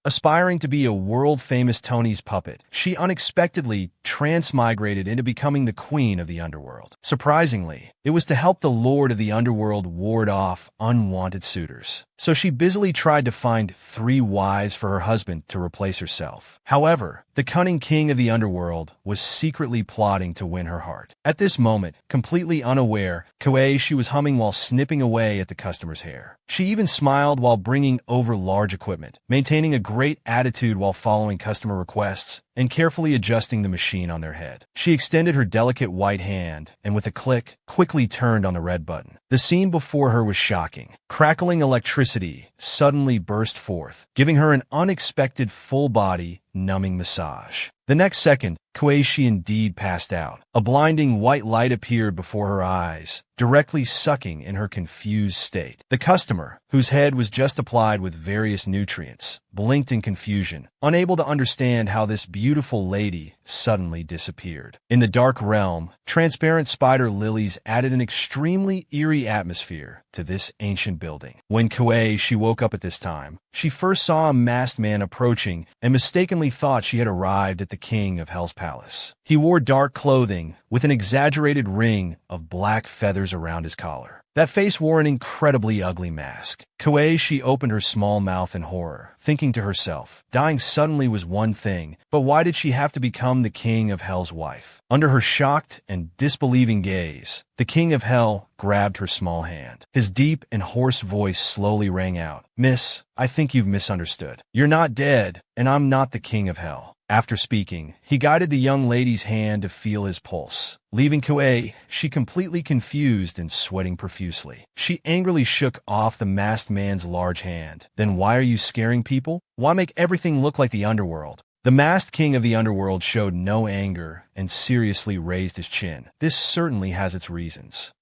Aspiring to be a world-famous Tony's puppet, she unexpectedly transmigrated into becoming the queen of the underworld. Surprisingly, it was to help the lord of the underworld ward off unwanted suitors. So she busily tried to find 3 wives for her husband to replace herself. However, the cunning king of the underworld was secretly plotting to win her heart. At this moment, completely unaware, she was humming while snipping away at the customer's hair. She even smiled while bringing over large equipment, maintaining a great attitude while following customer requests and carefully adjusting the machine on their head. She extended her delicate white hand and with a click, quickly turned on the red button. The scene before her was shocking. Crackling electricity suddenly burst forth, giving her an unexpected full-body, numbing massage. The next second, she indeed passed out. A blinding white light appeared before her eyes, directly sucking in her confused state. The customer, whose head was just applied with various nutrients, blinked in confusion, unable to understand how this beautiful lady suddenly disappeared. In the dark realm, transparent spider lilies added an extremely eerie atmosphere to this ancient building. When she woke up at this time, she first saw a masked man approaching and mistakenly thought she had arrived at the king of Hell's palace. He wore dark clothing with an exaggerated ring of black feathers around his collar. That face wore an incredibly ugly mask. She opened her small mouth in horror, thinking to herself, dying suddenly was one thing, but why did she have to become the king of Hell's wife? Under her shocked and disbelieving gaze, the king of Hell grabbed her small hand. His deep and hoarse voice slowly rang out, "Miss, I think you've misunderstood. You're not dead, and I'm not the king of Hell." After speaking, he guided the young lady's hand to feel his pulse. Leaving she completely confused and sweating profusely. She angrily shook off the masked man's large hand. "Then why are you scaring people? Why make everything look like the underworld?" The masked king of the underworld showed no anger and seriously raised his chin. "This certainly has its reasons."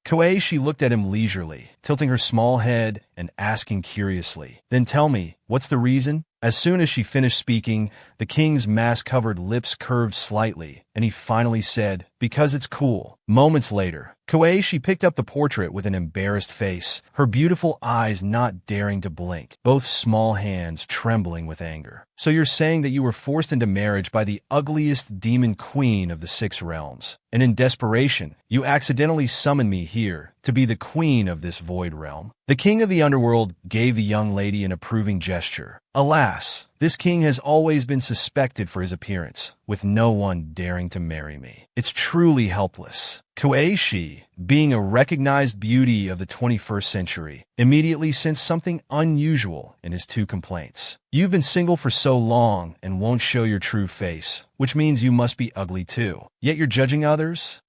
She looked at him leisurely, tilting her small head and asking curiously, "Then tell me, what's the reason?" As soon as she finished speaking, the king's mask-covered lips curved slightly, and he finally said, "Because it's cool." Moments later, she picked up the portrait with an embarrassed face, her beautiful eyes not daring to blink, both small hands trembling with anger. "So you're saying that you were forced into marriage by the ugliest demon queen of the 6 realms, and in desperation, you accidentally summoned me here to be the queen of this void realm?" The king of the underworld gave the young lady an approving gesture. "Alas, this king has always been suspected for his appearance, with no one daring to marry me. It's truly helpless." She, being a recognized beauty of the 21st century, immediately sensed something unusual in his 2 complaints. "You've been single for so long and won't show your true face, which means you must be ugly too. Yet you're judging others?"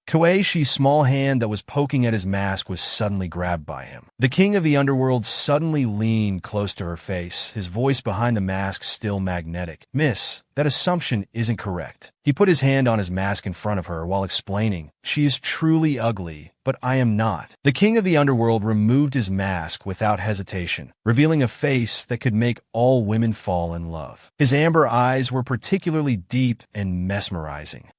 She's small hand that was poking at his mask was suddenly grabbed by him. The king of the underworld suddenly leaned close to her face, his voice behind the mask still magnetic. "Miss, that assumption isn't correct." He put his hand on his mask in front of her while explaining, "She is truly ugly, but I am not." The king of the underworld removed his mask without hesitation, revealing a face that could make all women fall in love. His amber eyes were particularly deep and mesmerizing.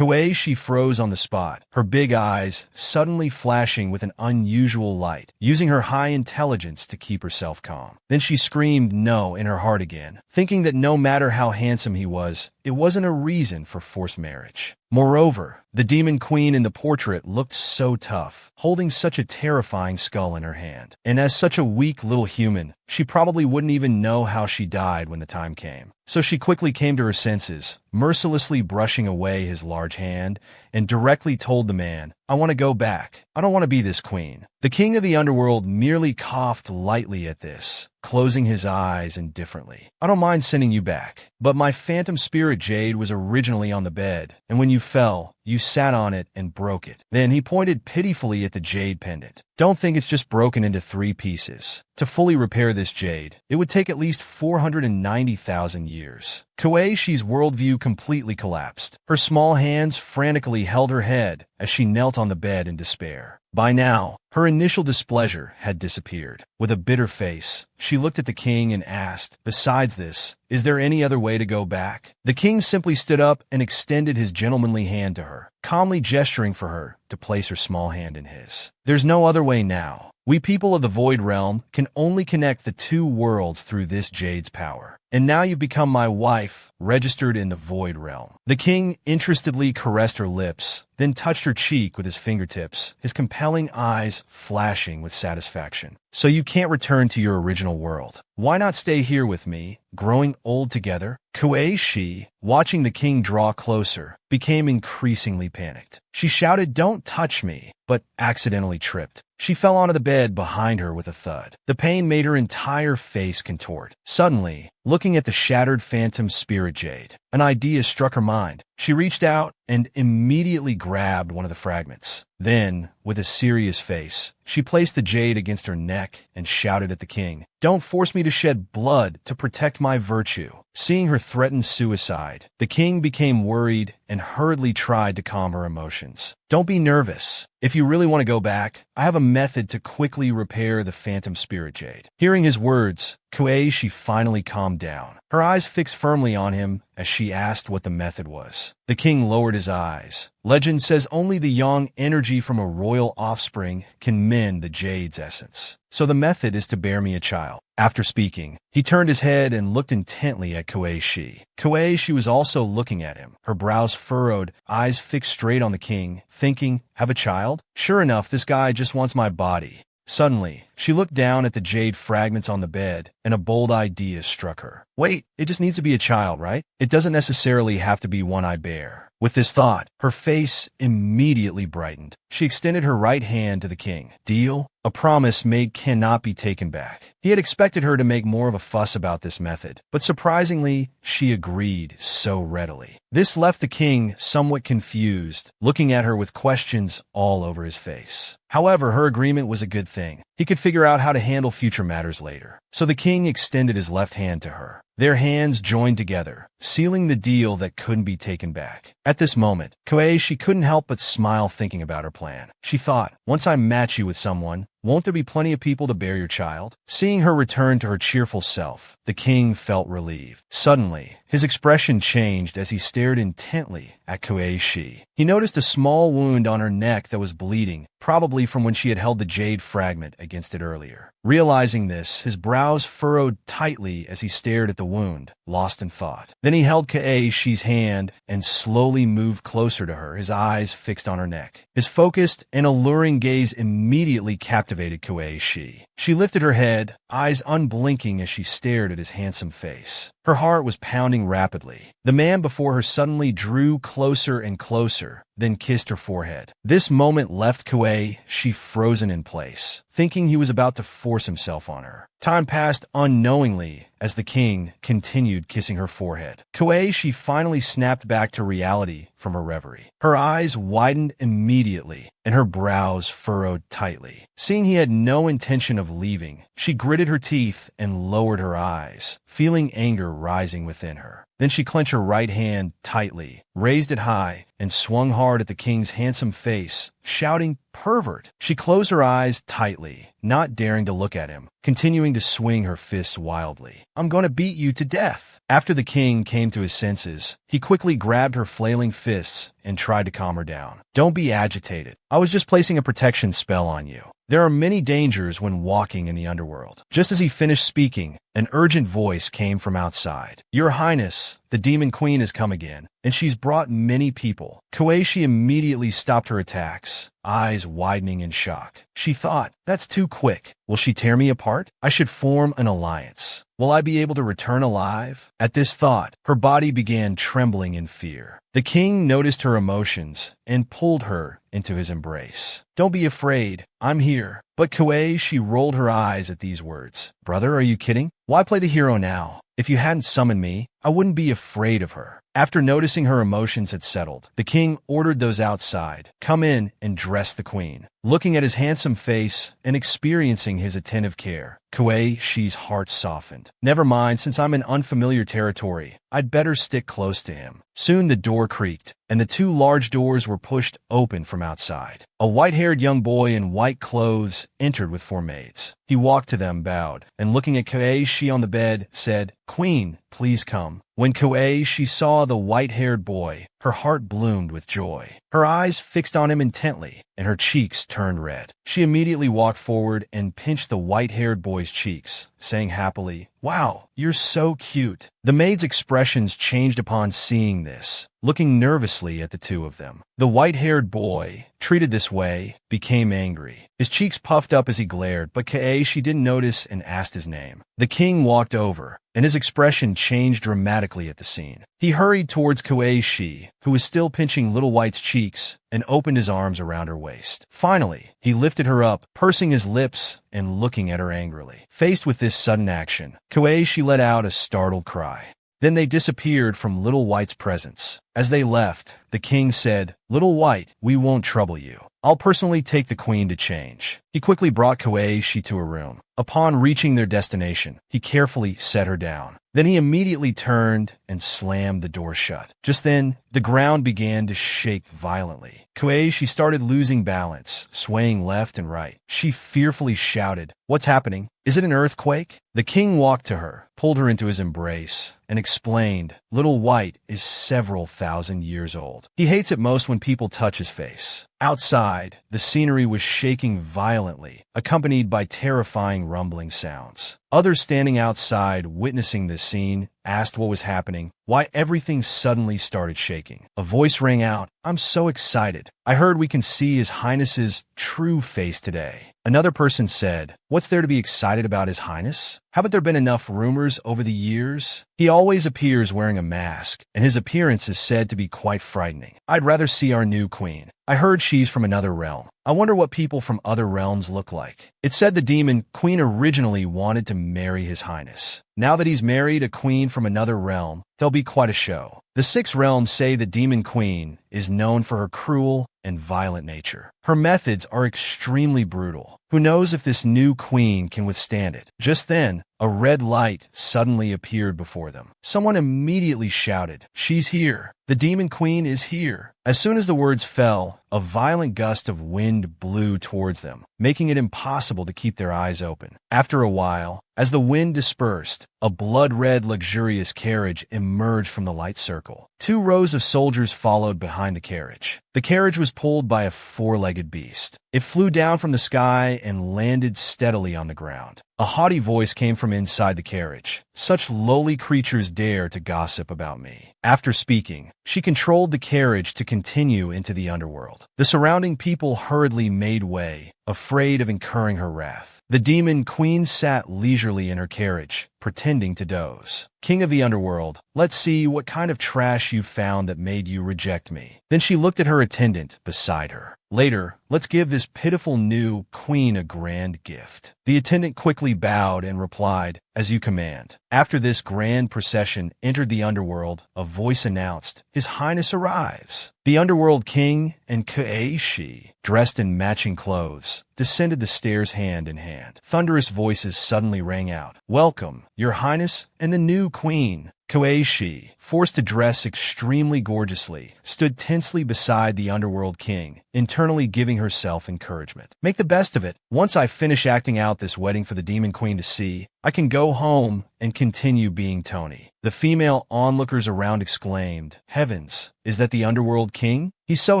She froze on the spot, her big eyes suddenly flashing with an unusual light, using her high intelligence to keep herself calm. Then she screamed no in her heart again, thinking that no matter how handsome he was, it wasn't a reason for forced marriage. Moreover, the demon queen in the portrait looked so tough, holding such a terrifying skull in her hand. And as such a weak little human, she probably wouldn't even know how she died when the time came. So she quickly came to her senses, mercilessly brushing away his large hand, and directly told the man, "I want to go back. I don't want to be this queen." The king of the underworld merely coughed lightly at this, closing his eyes indifferently. "I don't mind sending you back, but my phantom spirit jade was originally on the bed, and when you fell, you sat on it and broke it." Then he pointed pitifully at the jade pendant. "Don't think it's just broken into 3 pieces. To fully repair this jade, it would take at least 490,000 years." She's worldview completely collapsed. Her small hands frantically held her head as she knelt on the bed in despair. By now, her initial displeasure had disappeared. With a bitter face, she looked at the king and asked, "Besides this, is there any other way to go back?" The king simply stood up and extended his gentlemanly hand to her, calmly gesturing for her to place her small hand in his. "There's no other way now. We people of the Void Realm can only connect the 2 worlds through this jade's power. and now you've become my wife, registered in the Void Realm. The king interestedly caressed her lips, then touched her cheek with his fingertips, his compelling eyes flashing with satisfaction. So you can't return to your original world. Why not stay here with me, growing old together? Kuei-shi, watching the king draw closer, became increasingly panicked. She shouted, "Don't touch me," but accidentally tripped. She fell onto the bed behind her with a thud. The pain made her entire face contort. Suddenly, looking at the shattered phantom spirit jade, an idea struck her mind. She reached out and immediately grabbed one of the fragments. Then, with a serious face, she placed the jade against her neck and shouted at the king, "Don't force me to shed blood to protect my virtue." Seeing her threaten suicide, the king became worried and hurriedly tried to calm her emotions. "Don't be nervous. If you really want to go back, I have a method to quickly repair the phantom spirit jade." Hearing his words, Kuei-shi finally calmed down, her eyes fixed firmly on him as she asked what the method was. The king lowered his eyes. "Legend says only the young energy from a royal offspring can mend the jade's essence. So the method is to bear me a child." After speaking, he turned his head and looked intently at Kuei-shi. Kuei-shi was also looking at him, her brows furrowed, eyes fixed straight on the king, thinking, "Have a child? Sure enough, this guy just wants my body." Suddenly, she looked down at the jade fragments on the bed, and a bold idea struck her. "Wait, it just needs to be a child, right? It doesn't necessarily have to be one I bear." With this thought, her face immediately brightened. She extended her right hand to the king. "Deal?" A promise made cannot be taken back. He had expected her to make more of a fuss about this method, but surprisingly, she agreed so readily. This left the king somewhat confused, looking at her with questions all over his face. However, her agreement was a good thing. He could figure out how to handle future matters later. So the king extended his left hand to her. Their hands joined together, sealing the deal that couldn't be taken back. At this moment, Kuei-shi couldn't help but smile thinking about her plan. She thought, "Once I match you with someone, won't there be plenty of people to bear your child?" Seeing her return to her cheerful self, the king felt relieved. Suddenly, his expression changed as he stared intently at Kuei-shi. He noticed a small wound on her neck that was bleeding, probably from when she had held the jade fragment against it earlier. Realizing this, his brows furrowed tightly as he stared at the wound, lost in thought. Then he held Kuei-shi's hand and slowly moved closer to her, his eyes fixed on her neck. His focused and alluring gaze immediately captivated Kuei-shi. She lifted her head, eyes unblinking as she stared at his handsome face. Her heart was pounding rapidly. The man before her suddenly drew closer and closer, then kissed her forehead. This moment left Kuei-shi frozen in place, thinking he was about to force himself on her. Time passed unknowingly as the king continued kissing her forehead. Kuei-shi finally snapped back to reality from her reverie. Her eyes widened immediately, and her brows furrowed tightly. Seeing he had no intention of leaving, she gritted her teeth and lowered her eyes, feeling anger rising within her. Then she clenched her right hand tightly, raised it high, and swung hard at the king's handsome face, shouting, "Pervert!" She closed her eyes tightly, not daring to look at him, continuing to swing her fists wildly. "I'm going to beat you to death." After the king came to his senses, he quickly grabbed her flailing fists and tried to calm her down. "Don't be agitated. I was just placing a protection spell on you. There are many dangers when walking in the underworld." Just as he finished speaking, an urgent voice came from outside. "Your Highness, the Demon Queen has come again, and she's brought many people." Kuei-shi immediately stopped her attacks, eyes widening in shock. She thought, "That's too quick. Will she tear me apart? I should form an alliance. Will I be able to return alive?" At this thought, her body began trembling in fear. The king noticed her emotions and pulled her into his embrace. "Don't be afraid. I'm here." But Kuei-shi rolled her eyes at these words. "Brother, are you kidding? Why play the hero now? If you hadn't summoned me, I wouldn't be afraid of her." After noticing her emotions had settled, the king ordered those outside, "Come in and dress the queen." Looking at his handsome face and experiencing his attentive care, Kuei-shi's heart softened. "Never mind, since I'm in unfamiliar territory, I'd better stick close to him." Soon the door creaked, and the two large doors were pushed open from outside. A white-haired young boy in white clothes entered with 4 maids. He walked to them, bowed, and looking at Kuei-shi on the bed, said, "Queen, please come." When Kuei-shi saw the white-haired boy, her heart bloomed with joy. Her eyes fixed on him intently, and her cheeks turned red. She immediately walked forward and pinched the white-haired boy's cheeks, saying happily, "Wow, you're so cute." The maid's expressions changed upon seeing this, looking nervously at the two of them. The white-haired boy, treated this way, became angry. His cheeks puffed up as he glared, but Keiichi didn't notice and asked his name. The king walked over, and his expression changed dramatically at the scene. He hurried towards Keiichi, who was still pinching Little White's cheeks, and opened his arms around her waist. Finally, he lifted her up, pursing his lips and looking at her angrily. Faced with this sudden action, Keiichi let out a startled cry. Then they disappeared from Little White's presence. As they left, the king said, "Little White, we won't trouble you. I'll personally take the queen to change." He quickly brought Keiichi to a room. Upon reaching their destination, he carefully set her down. Then he immediately turned and slammed the door shut. Just then, the ground began to shake violently. Keiichi started losing balance, swaying left and right. She fearfully shouted, "What's happening? Is it an earthquake?" The king walked to her, pulled her into his embrace, and explained, "Little White is several thousand years old. He hates it most when people touch his face." Outside, the scenery was shaking violently, accompanied by terrifying rumbling sounds. Others standing outside, witnessing this scene, asked what was happening, why everything suddenly started shaking. A voice rang out, "I'm so excited. I heard we can see His Highness's true face today." Another person said, "What's there to be excited about, His Highness? Haven't there been enough rumors over the years? He always appears wearing a mask, and his appearance is said to be quite frightening. I'd rather see our new queen. I heard she's from another realm. I wonder what people from other realms look like." It said the demon queen originally wanted to marry His Highness. Now that he's married a queen from another realm, there'll be quite a show. The six realms say the demon queen is known for her cruel and violent nature. Her methods are extremely brutal. Who knows if this new queen can withstand it? Just then, a red light suddenly appeared before them. Someone immediately shouted, "She's here! The demon queen is here!" As soon as the words fell, a violent gust of wind blew towards them, making it impossible to keep their eyes open. After a while, as the wind dispersed, a blood-red luxurious carriage emerged from the light circle. 2 rows of soldiers followed behind the carriage. The carriage was pulled by a 4-legged beast. It flew down from the sky and landed steadily on the ground. A haughty voice came from inside the carriage. "Such lowly creatures dare to gossip about me." After speaking, she controlled the carriage to continue into the underworld. The surrounding people hurriedly made way, afraid of incurring her wrath. The demon queen sat leisurely in her carriage, pretending to doze. "King of the underworld, let's see what kind of trash you found that made you reject me." Then she looked at her attendant beside her. "Later, let's give this pitiful new queen a grand gift." The attendant quickly bowed and replied, "As you command." After this grand procession entered the underworld, a voice announced, "His Highness arrives." The underworld king and Keiichi, dressed in matching clothes, descended the stairs hand in hand. Thunderous voices suddenly rang out, "Welcome, Your Highness and the new queen." Keiichi, forced to dress extremely gorgeously, stood tensely beside the underworld king, internally giving herself encouragement. "Make the best of it. Once I finish acting out this wedding for the demon queen to see, I can go home and continue being Tony." The female onlookers around exclaimed, "Heavens, is that the underworld king? He's so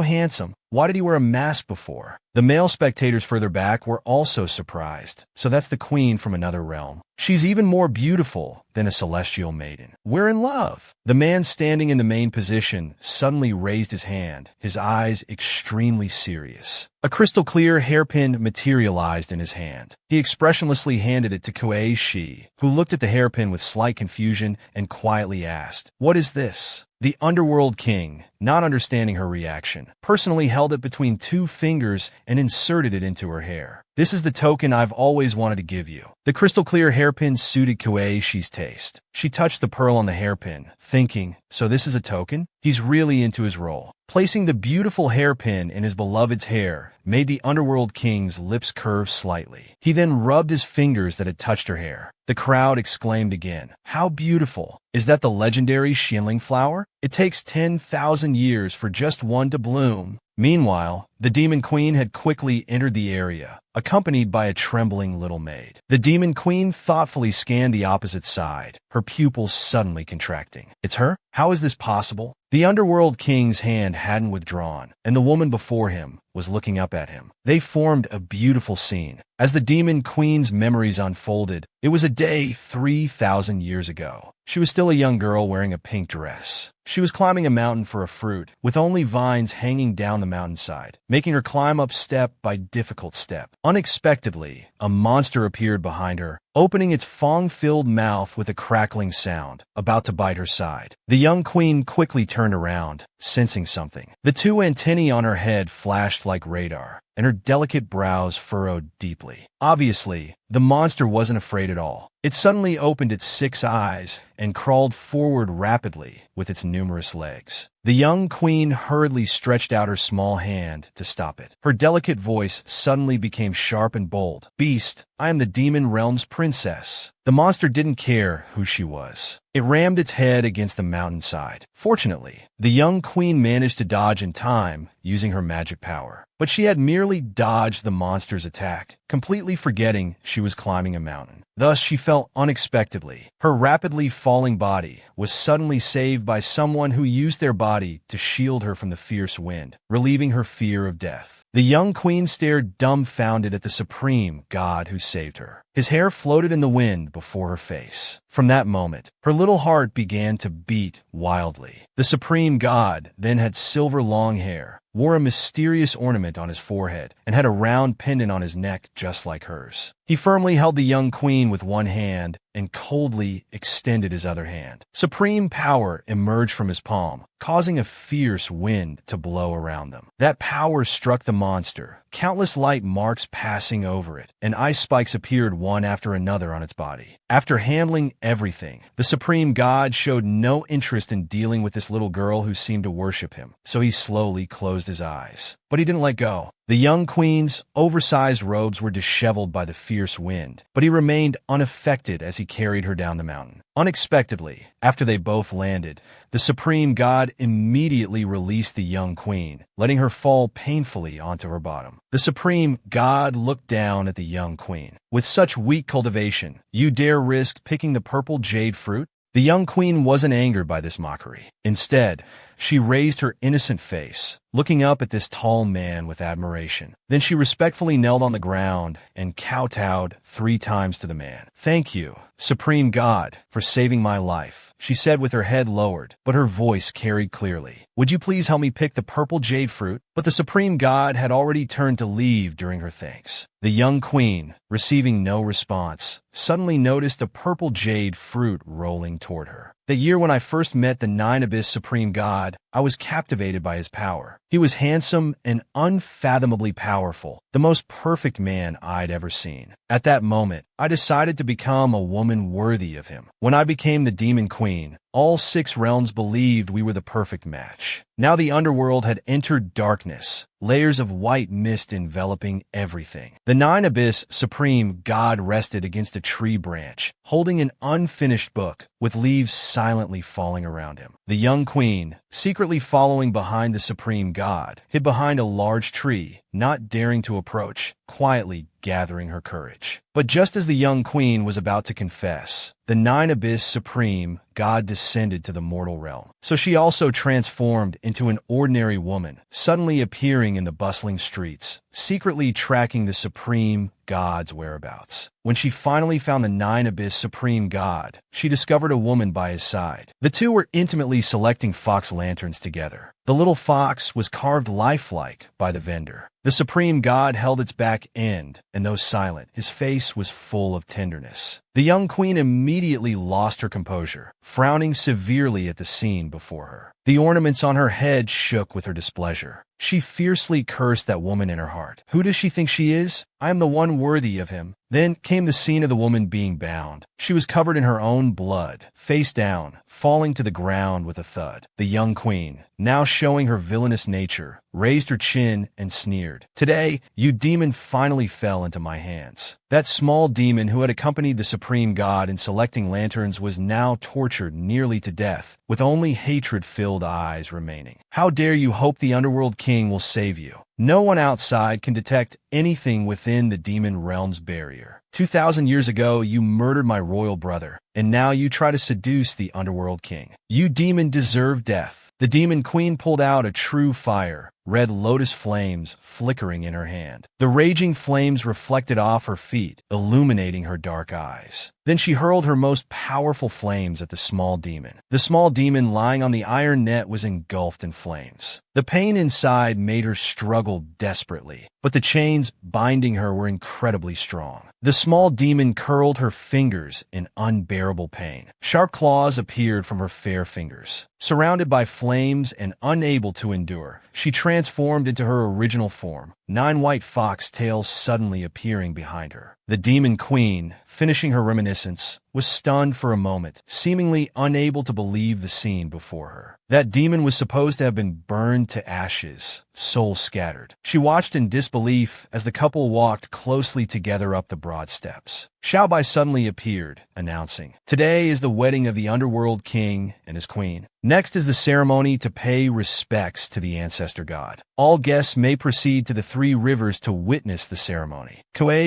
handsome. Why did he wear a mask before?" The male spectators further back were also surprised. So that's the queen from another realm. She's even more beautiful than a celestial maiden. We're in love. The man standing in the main position suddenly raised his hand, his eyes extremely serious. A crystal-clear hairpin materialized in his hand. He expressionlessly handed it to Keiichi, who looked at the hairpin with slight confusion and quietly asked, "What is this?" The underworld king, not understanding her reaction, personally held it between 2 fingers and inserted it into her hair. "This is the token I've always wanted to give you." The crystal-clear hairpin suited Keiichi's taste. She touched the pearl on the hairpin, thinking, so this is a token? He's really into his role. Placing the beautiful hairpin in his beloved's hair made the underworld king's lips curve slightly. He then rubbed his fingers that had touched her hair. The crowd exclaimed again, "How beautiful! Is that the legendary Xianling flower? It takes 10,000 years for just one to bloom." Meanwhile, the demon queen had quickly entered the area, accompanied by a trembling little maid. The demon queen thoughtfully scanned the opposite side, her pupils suddenly contracting. "It's her? How is this possible?" The underworld king's hand hadn't withdrawn, and the woman before him was looking up at him. They formed a beautiful scene. As the Demon Queen's memories unfolded, it was a day 3,000 years ago. She was still a young girl wearing a pink dress. She was climbing a mountain for a fruit, with only vines hanging down the mountainside, making her climb up step by difficult step. Unexpectedly, a monster appeared behind her, opening its fang-filled mouth with a crackling sound, about to bite her side. The young queen quickly turned around, sensing something. The two antennae on her head flashed like radar, and her delicate brows furrowed deeply. Obviously, the monster wasn't afraid at all. It suddenly opened its 6 eyes and crawled forward rapidly with its numerous legs. The young queen hurriedly stretched out her small hand to stop it. Her delicate voice suddenly became sharp and bold. "Beast, I am the Demon Realm's princess." The monster didn't care who she was. It rammed its head against the mountainside. Fortunately, the young queen managed to dodge in time using her magic power. But she had merely dodged the monster's attack, completely forgetting she was climbing a mountain. Thus, she fell unexpectedly. Her rapidly falling body was suddenly saved by someone who used their body to shield her from the fierce wind, relieving her fear of death. The young queen stared dumbfounded at the supreme god who saved her. His hair floated in the wind before her face. From that moment, her little heart began to beat wildly. The supreme god then had silver long hair, wore a mysterious ornament on his forehead, and had a round pendant on his neck just like hers. He firmly held the young queen with one hand and coldly extended his other hand. Supreme power emerged from his palm, causing a fierce wind to blow around them. That power struck the monster, countless light marks passing over it, and ice spikes appeared one after another on its body. After handling everything, the supreme god showed no interest in dealing with this little girl who seemed to worship him, so he slowly closed his eyes. But he didn't let go. The young queen's oversized robes were disheveled by the fierce wind, but he remained unaffected as he carried her down the mountain. Unexpectedly, after they both landed, the supreme god immediately released the young queen, letting her fall painfully onto her bottom. The supreme god looked down at the young queen. "With such weak cultivation, you dare risk picking the purple jade fruit?" The young queen wasn't angered by this mockery. Instead, she raised her innocent face, looking up at this tall man with admiration. Then she respectfully knelt on the ground and kowtowed 3 times to the man. "Thank you, Supreme God, for saving my life," she said with her head lowered, but her voice carried clearly. "Would you please help me pick the purple jade fruit?" But the Supreme God had already turned to leave during her thanks. The young queen, receiving no response, suddenly noticed a purple jade fruit rolling toward her. The year when I first met the Nine-Abyss Supreme God, I was captivated by his power. He was handsome and unfathomably powerful, the most perfect man I'd ever seen. At that moment, I decided to become a woman worthy of him. When I became the Demon Queen, all 6 realms believed we were the perfect match. Now the underworld had entered darkness, layers of white mist enveloping everything. The Nine-Abyss Supreme God rested against a tree branch, holding an unfinished book, with leaves silently falling around him. The young queen, secretly following behind the Supreme God, hid behind a large tree, not daring to approach, quietly gathering her courage. But just as the young queen was about to confess, the Nine-Abyss Supreme God descended to the mortal realm. So she also transformed into an ordinary woman, suddenly appearing in the bustling streets, secretly tracking the Supreme God's whereabouts. When she finally found the Nine-Abyss Supreme God, she discovered a woman by his side. The two were intimately selecting fox lanterns together. The little fox was carved lifelike by the vendor. The Supreme God held its back end, and though silent, his face was full of tenderness. The young queen immediately lost her composure, frowning severely at the scene before her. The ornaments on her head shook with her displeasure. She fiercely cursed that woman in her heart. "Who does she think she is? I am the one worthy of him." Then came the scene of the woman being bound. She was covered in her own blood, face down, falling to the ground with a thud. The young queen, now showing her villainous nature, raised her chin and sneered. "Today, you demon finally fell into my hands." That small demon who had accompanied the Supreme God in selecting lanterns was now tortured nearly to death, with only hatred-filled eyes remaining. "How dare you hope the Underworld King will save you? No one outside can detect anything within the demon realm's barrier." 2,000 years ago, you murdered my royal brother, and now you try to seduce the Underworld King. You demon deserve death. The demon queen pulled out a true fire, red lotus flames flickering in her hand. The raging flames reflected off her feet, illuminating her dark eyes. Then she hurled her most powerful flames at the small demon. The small demon lying on the iron net was engulfed in flames. The pain inside made her struggle desperately, but the chains binding her were incredibly strong. The small demon curled her fingers in unbearable pain. Sharp claws appeared from her fair fingers. Surrounded by flames and unable to endure, she transformed into her original form, 9 white fox tails suddenly appearing behind her. The demon queen, finishing her reminiscence, was stunned for a moment, seemingly unable to believe the scene before her. That demon was supposed to have been burned to ashes, soul scattered. She watched in disbelief as the couple walked closely together up the broad steps. Xiaobai suddenly appeared, announcing, "Today is the wedding of the Underworld King and his queen. Next is the ceremony to pay respects to the ancestor god. All guests may proceed to the 3 rivers to witness the ceremony."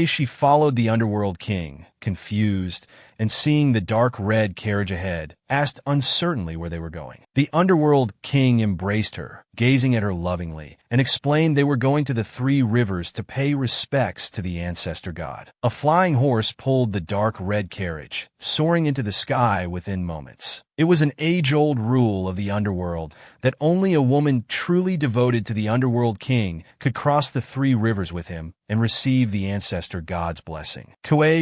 She followed the Underworld King, confused, and seeing the dark red carriage ahead, asked uncertainly where they were going. The Underworld King embraced her, gazing at her lovingly, and explained they were going to the 3 rivers to pay respects to the ancestor god. A flying horse pulled the dark red carriage, soaring into the sky within moments. It was an age-old rule of the underworld that only a woman truly devoted to the Underworld King could cross the 3 rivers with him and receive the ancestor god's blessing.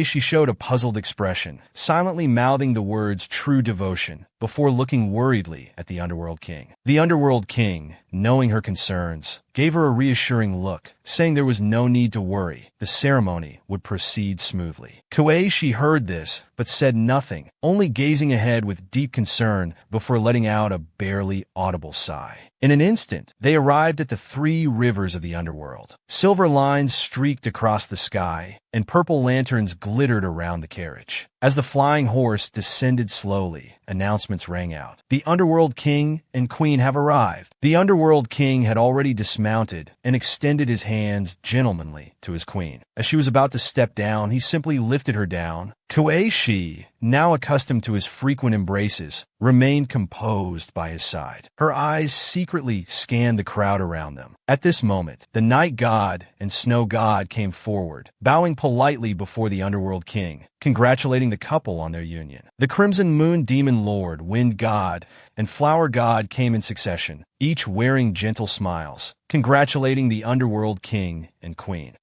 She showed a puzzled expression, silently mouthing the words "true devotion" before looking worriedly at the Underworld King. The Underworld King, knowing her concerns, gave her a reassuring look, saying there was no need to worry. The ceremony would proceed smoothly. She heard this, but said nothing, only gazing ahead with deep concern before letting out a barely audible sigh. In an instant, they arrived at the 3 rivers of the underworld. Silver lines streaked across the sky, and purple lanterns glittered around the carriage. As the flying horse descended slowly, announcements rang out. "The Underworld King and Queen have arrived." The Underworld King had already dismounted and extended his hands gentlemanly to his queen. As she was about to step down, he simply lifted her down. Shi, now accustomed to his frequent embraces, remained composed by his side. Her eyes secretly scanned the crowd around them. At this moment, the Night God and Snow God came forward, bowing politely before the Underworld King, congratulating the couple on their union. The Crimson Moon Demon Lord, Wind God, and Flower God came in succession, each wearing gentle smiles, congratulating the Underworld King and Queen.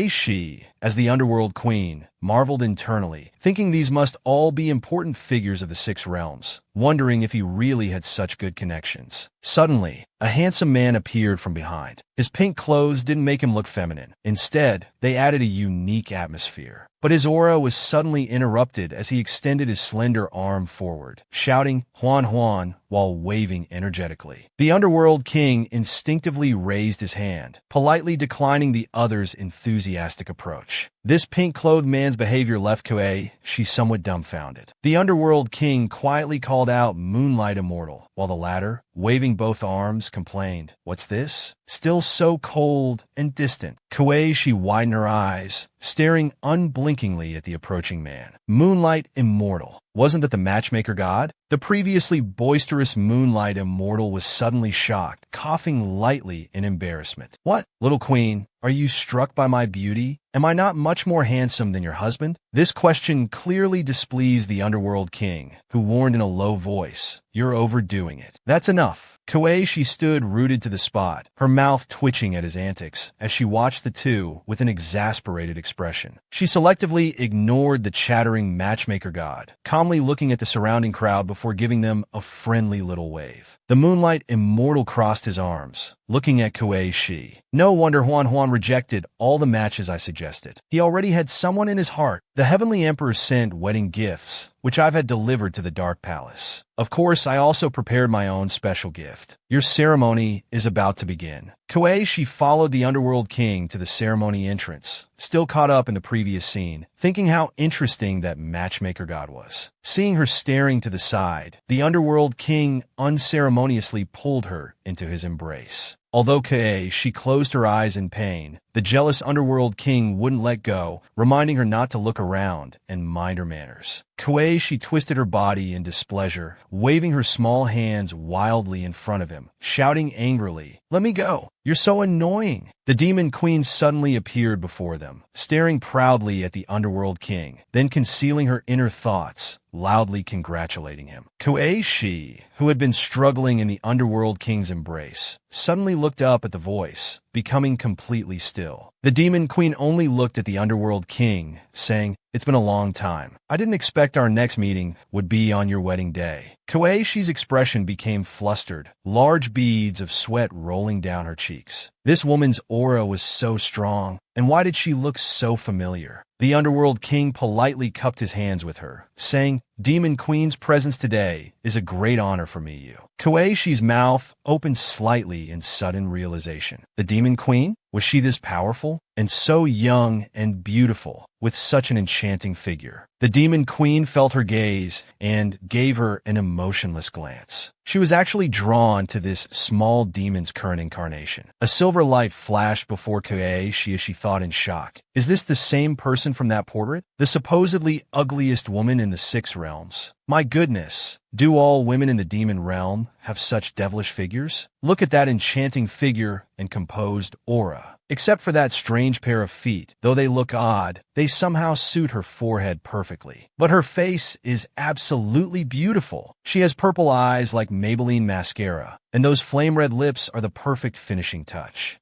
Shi, as the Underworld Queen, marveled internally, thinking these must all be important figures of the 6 realms, wondering if he really had such good connections. Suddenly, a handsome man appeared from behind. His pink clothes didn't make him look feminine. Instead, they added a unique atmosphere. But his aura was suddenly interrupted as he extended his slender arm forward, shouting "Huan Huan" while waving energetically. The Underworld King instinctively raised his hand, politely declining the other's enthusiastic approach. This pink-clothed man's behavior left she somewhat dumbfounded. The Underworld King quietly called out "Moonlight Immortal," while the latter, waving both arms, complained, "What's this? Still so cold and distant." She widened her eyes, staring unblinkingly at the approaching man. Moonlight Immortal. Wasn't that the matchmaker god? The previously boisterous Moonlight Immortal was suddenly shocked, coughing lightly in embarrassment. "What, little queen? Are you struck by my beauty? Am I not much more handsome than your husband?" This question clearly displeased the Underworld King, who warned in a low voice, "You're overdoing it." "That's enough." She stood rooted to the spot, her mouth twitching at his antics, as she watched the two with an exasperated expression. She selectively ignored the chattering matchmaker god, calmly looking at the surrounding crowd before giving them a friendly little wave. The Moonlight Immortal crossed his arms, looking at Shi. "No wonder Huan Huan rejected all the matches I suggested. He already had someone in his heart. The Heavenly Emperor sent wedding gifts, which I've had delivered to the Dark Palace. Of course, I also prepared my own special gift. Your ceremony is about to begin." She followed the Underworld King to the ceremony entrance, still caught up in the previous scene, thinking how interesting that matchmaker god was. Seeing her staring to the side, the Underworld King unceremoniously pulled her into his embrace. Although she closed her eyes in pain, the jealous underworld king wouldn't let go, reminding her not to look around and mind her manners. She twisted her body in displeasure, waving her small hands wildly in front of him, shouting angrily, "Let me go! You're so annoying!" The demon queen suddenly appeared before them, staring proudly at the underworld king, then concealing her inner thoughts, loudly congratulating him. Kuei, who had been struggling in the underworld king's embrace, suddenly looked up at the voice, becoming completely still. The demon queen only looked at the underworld king, saying, "It's been a long time. I didn't expect our next meeting would be on your wedding day." Kuei-shi's expression became flustered, large beads of sweat rolling down her cheeks. This woman's aura was so strong, and why did she look so familiar? The underworld king politely cupped his hands with her, saying, "Demon Queen's presence today is a great honor for me, you." Kuei-shi's mouth opened slightly in sudden realization. The Demon Queen? Was she this powerful? And so young and beautiful, with such an enchanting figure? The Demon Queen felt her gaze and gave her an emotionless glance. She was actually drawn to this small demon's current incarnation. A silver light flashed before Kuei-shi as she thought in shock. Is this the same person from that portrait? The supposedly ugliest woman in the 6 realms? My goodness, do all women in the demon realm have such devilish figures? Look at that enchanting figure and composed aura. Except for that strange pair of feet, though they look odd, they somehow suit her forehead perfectly. But her face is absolutely beautiful. She has purple eyes like Maybelline mascara, and those flame-red lips are the perfect finishing touch.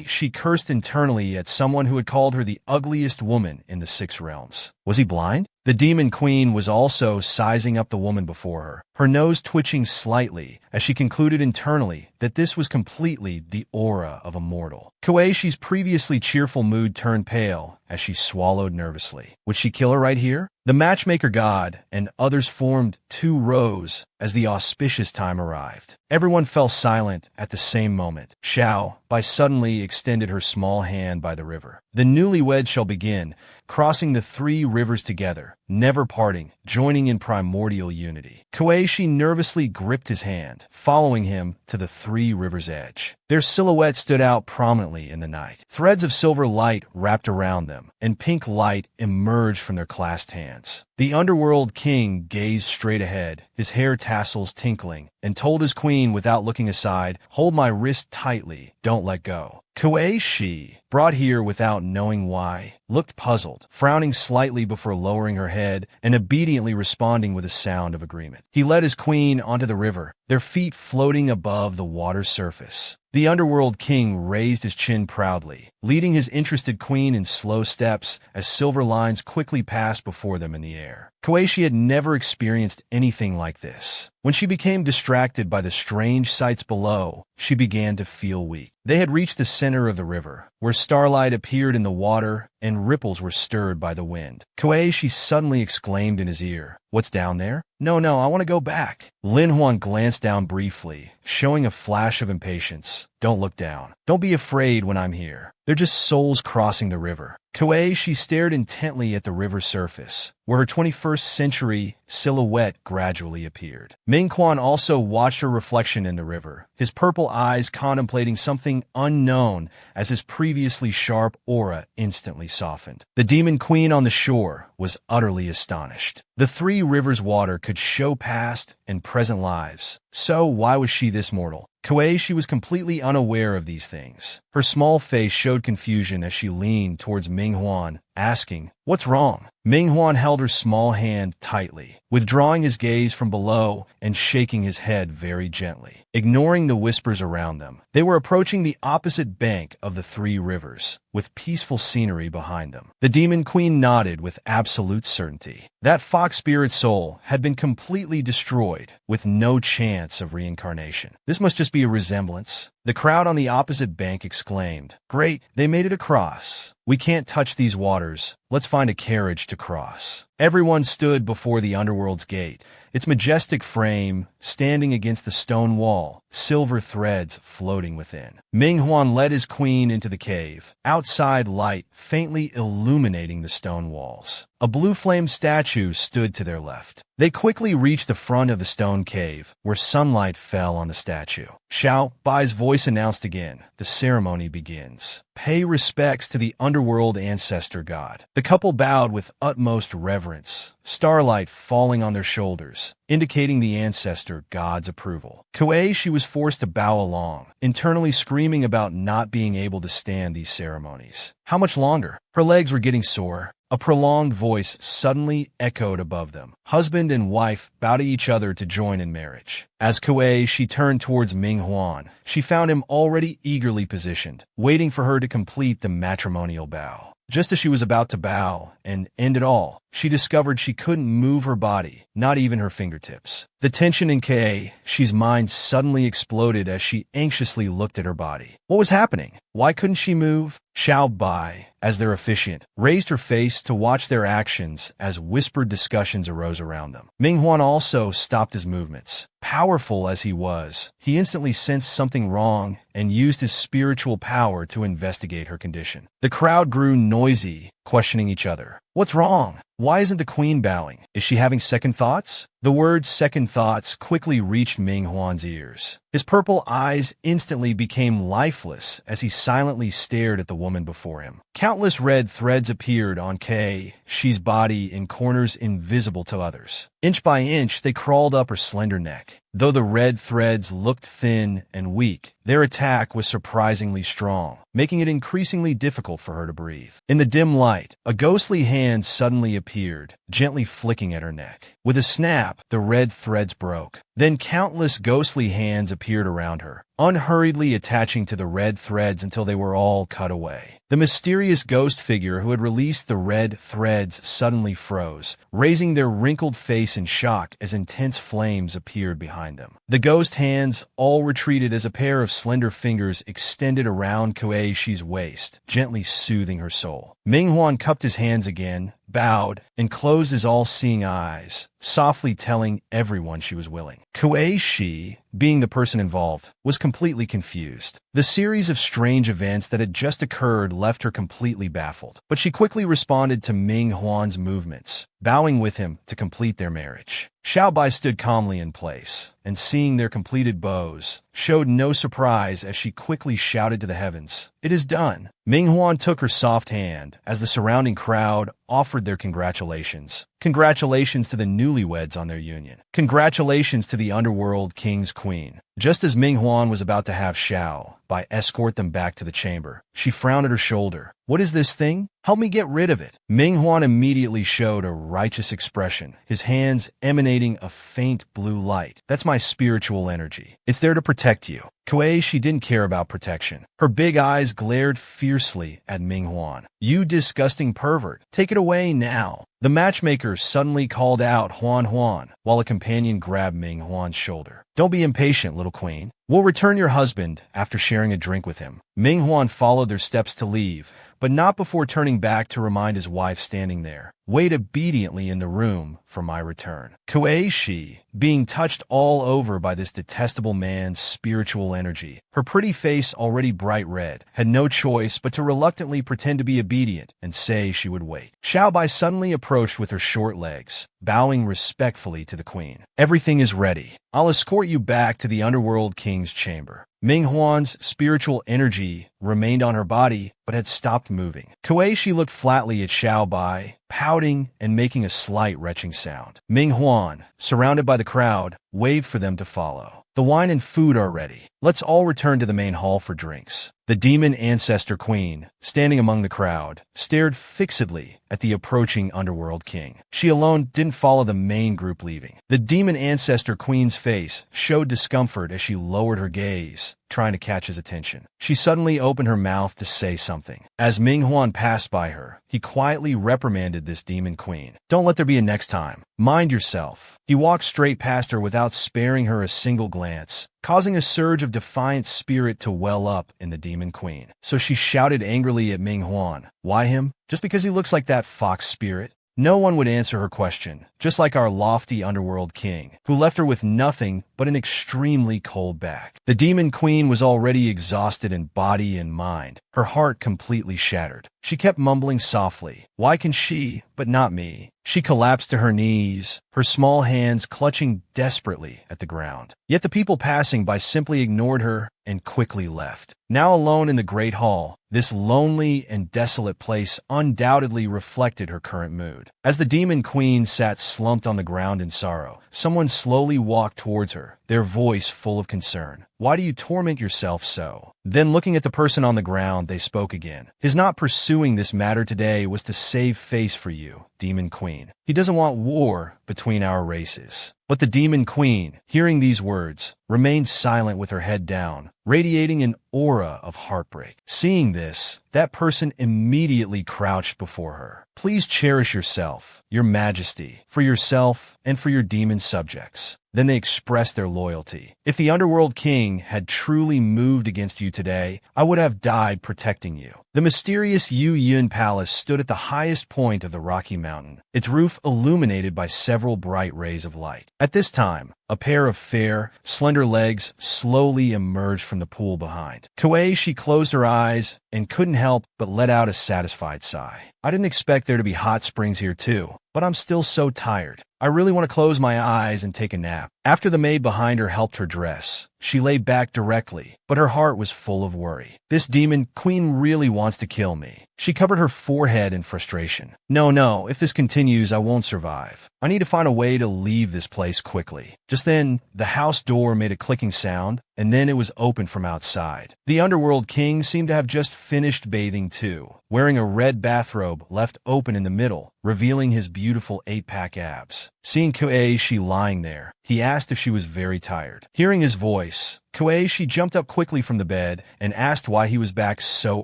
She cursed internally at someone who had called her the ugliest woman in the 6 realms. Was he blind? The Demon Queen was also sizing up the woman before her, her nose twitching slightly as she concluded internally that this was completely the aura of a mortal. Kuei-shi's previously cheerful mood turned pale as she swallowed nervously. Would she kill her right here? The matchmaker god and others formed 2 rows as the auspicious time arrived. Everyone fell silent at the same moment. Xiao, suddenly extended her small hand by the river. The newlyweds shall begin, crossing the 3 rivers together, never parting, joining in primordial unity. Kuei-shi nervously gripped his hand, following him to the 3 rivers' edge. Their silhouettes stood out prominently in the night. Threads of silver light wrapped around them, and pink light emerged from their clasped hands. The underworld king gazed straight ahead, his hair tassels tinkling, and told his queen without looking aside, "Hold my wrist tightly, don't let go." Kuei-shi, brought here without knowing why, looked puzzled, frowning slightly before lowering her head and obediently responding with a sound of agreement. He led his queen onto the river, their feet floating above the water's surface. The underworld king raised his chin proudly, leading his interested queen in slow steps as silver lines quickly passed before them in the air. Kuei-shi had never experienced anything like this. When she became distracted by the strange sights below, she began to feel weak. They had reached the center of the river, where starlight appeared in the water and ripples were stirred by the wind. Kuei-shi suddenly exclaimed in his ear, "What's down there?" No, I want to go back." Lin Huan glanced down briefly, showing a flash of impatience. "Don't look down. Don't be afraid when I'm here. They're just souls crossing the river." Kuei-shi stared intently at the river's surface, where her 21st century silhouette gradually appeared. Ming Quan also watched her reflection in the river, his purple eyes contemplating something unknown as his previously sharp aura instantly softened. The Demon Queen on the shore was utterly astonished. The 3 rivers' water could show past and present lives, so why was she this mortal? Kuei-shi was completely unaware of these things. Her small face showed confusion as she leaned towards Ming Huan, asking, "What's wrong?" Ming Huan held her small hand tightly, withdrawing his gaze from below and shaking his head very gently, ignoring the whispers around them. They were approaching the opposite bank of the 3 rivers, with peaceful scenery behind them. The Demon Queen nodded with absolute certainty. That fox spirit soul had been completely destroyed, with no chance of reincarnation. This must just be a resemblance. The crowd on the opposite bank exclaimed, "Great, they made it across. We can't touch these waters. Let's find a carriage to cross." Everyone stood before the underworld's gate, its majestic frame standing against the stone wall, silver threads floating within. Ming Huan led his queen into the cave, outside light faintly illuminating the stone walls. A blue flame statue stood to their left. They quickly reached the front of the stone cave, where sunlight fell on the statue. Xiao Bai's voice announced again, "The ceremony begins. Pay respects to the underworld ancestor god." The couple bowed with utmost reverence, starlight falling on their shoulders, indicating the ancestor god's approval. Kuei, she was forced to bow along, internally screaming about not being able to stand these ceremonies. How much longer? Her legs were getting sore. A prolonged voice suddenly echoed above them. Husband and wife bow to each other to join in marriage. As Kuei, she turned towards Ming Huan. She found him already eagerly positioned, waiting for her to complete the matrimonial bow. Just as she was about to bow and end it all, she discovered she couldn't move her body, not even her fingertips. The tension in Kuei's mind suddenly exploded as she anxiously looked at her body. What was happening? Why couldn't she move? Xiao Bai, as their officiant, raised her face to watch their actions as whispered discussions arose around them. Ming Huan also stopped his movements. Powerful as he was, he instantly sensed something wrong and used his spiritual power to investigate her condition. The crowd grew noisy, questioning each other. What's wrong? Why isn't the queen bowing? Is she having second thoughts? The words second thoughts quickly reached Ming Huan's ears. His purple eyes instantly became lifeless as he silently stared at the woman before him. Countless red threads appeared on Kuei's body in corners invisible to others. Inch by inch, they crawled up her slender neck. Though the red threads looked thin and weak, their attack was surprisingly strong, making it increasingly difficult for her to breathe. In the dim light, a ghostly hand suddenly appeared, gently flicking at her neck. With a snap, the red threads broke. Then countless ghostly hands appeared around her, unhurriedly attaching to the red threads until they were all cut away. The mysterious ghost figure who had released the red threads suddenly froze, raising their wrinkled face in shock as intense flames appeared behind them. The ghost hands all retreated as a pair of slender fingers extended around Kuei's waist, gently soothing her soul. Ming Huan cupped his hands again, bowed, and closed his all-seeing eyes, softly telling everyone she was willing. Kuei, being the person involved, was completely confused. The series of strange events that had just occurred left her completely baffled, but she quickly responded to Ming Huan's movements, bowing with him to complete their marriage. Xiao Bai stood calmly in place, and seeing their completed bows, showed no surprise as she quickly shouted to the heavens, "It is done!" Ming Huan took her soft hand as the surrounding crowd offered their congratulations. Congratulations to the newlyweds on their union. Congratulations to the Underworld King's Queen. Just as Ming Huan was about to have Xiao Bai escort them back to the chamber, she frowned at her shoulder. "What is this thing? Help me get rid of it." Ming Huan immediately showed a righteous expression, his hands emanating a faint blue light. "That's my spiritual energy. It's there to protect you." Kuei, she didn't care about protection. Her big eyes glared fiercely at Ming Huan. "You disgusting pervert. Take it away now." The matchmaker suddenly called out Huan Huan, while a companion grabbed Ming Huan's shoulder. "Don't be impatient, little queen. We'll return your husband after sharing a drink with him." Ming Huan followed their steps to leave, but not before turning back to remind his wife standing there. "Wait obediently in the room for my return." Kuei, being touched all over by this detestable man's spiritual energy, her pretty face already bright red, had no choice but to reluctantly pretend to be obedient and say she would wait. Xiao Bai suddenly approached with her short legs, bowing respectfully to the queen. "Everything is ready. I'll escort you back to the Underworld King's chamber." Ming Huan's spiritual energy remained on her body, but had stopped moving. Kuei, she looked flatly at Xiao Bai, pouting and making a slight retching sound. Ming Huan, surrounded by the crowd, waved for them to follow. "The wine and food are ready. Let's all return to the main hall for drinks." The demon ancestor queen, standing among the crowd, stared fixedly at the approaching Underworld King. She alone didn't follow the main group leaving. The demon ancestor queen's face showed discomfort as she lowered her gaze, trying to catch his attention. She suddenly opened her mouth to say something. As Ming Huan passed by her, he quietly reprimanded this demon queen. "Don't let there be a next time. Mind yourself." He walked straight past her without sparing her a single glance, causing a surge of defiant spirit to well up in the demon queen. So she shouted angrily at Ming Huan, "Why him? Just because he looks like that fox spirit?" No one would answer her question, just like our lofty underworld king, who left her with nothing but an extremely cold back. The demon queen was already exhausted in body and mind, her heart completely shattered. She kept mumbling softly, "Why can she, but not me?" She collapsed to her knees, her small hands clutching desperately at the ground. Yet the people passing by simply ignored her and quickly left. Now alone in the great hall, this lonely and desolate place undoubtedly reflected her current mood. As the demon queen sat slumped on the ground in sorrow, someone slowly walked towards her, their voice full of concern. "Why do you torment yourself so?" Then looking at the person on the ground, they spoke again. "His not pursuing this matter today was to save face for you, demon queen. He doesn't want war between our races." But the demon queen, hearing these words, remained silent with her head down, radiating an aura of heartbreak. Seeing this, that person immediately crouched before her. "Please cherish yourself, your majesty, for yourself and for your demon subjects." Then they expressed their loyalty. "If the underworld king had truly moved against you today, I would have died protecting you." The mysterious Yu Yun Palace stood at the highest point of the Rocky Mountain, its roof illuminated by several bright rays of light. At this time, a pair of fair, slender legs slowly emerged from the pool behind. Kuei, she closed her eyes and couldn't help but let out a satisfied sigh. "I didn't expect there to be hot springs here too, but I'm still so tired. I really want to close my eyes and take a nap." After the maid behind her helped her dress, she lay back directly, but her heart was full of worry. "This demon queen really wants to kill me." She covered her forehead in frustration. No, if this continues, I won't survive. I need to find a way to leave this place quickly." Just then, the house door made a clicking sound, and then it was opened from outside. The underworld king seemed to have just finished bathing too, wearing a red bathrobe left open in the middle, revealing his beautiful 8-pack abs. Seeing Kuei she lying there, he asked if she was very tired. Hearing his voice, Kuei she jumped up quickly from the bed and asked why he was back so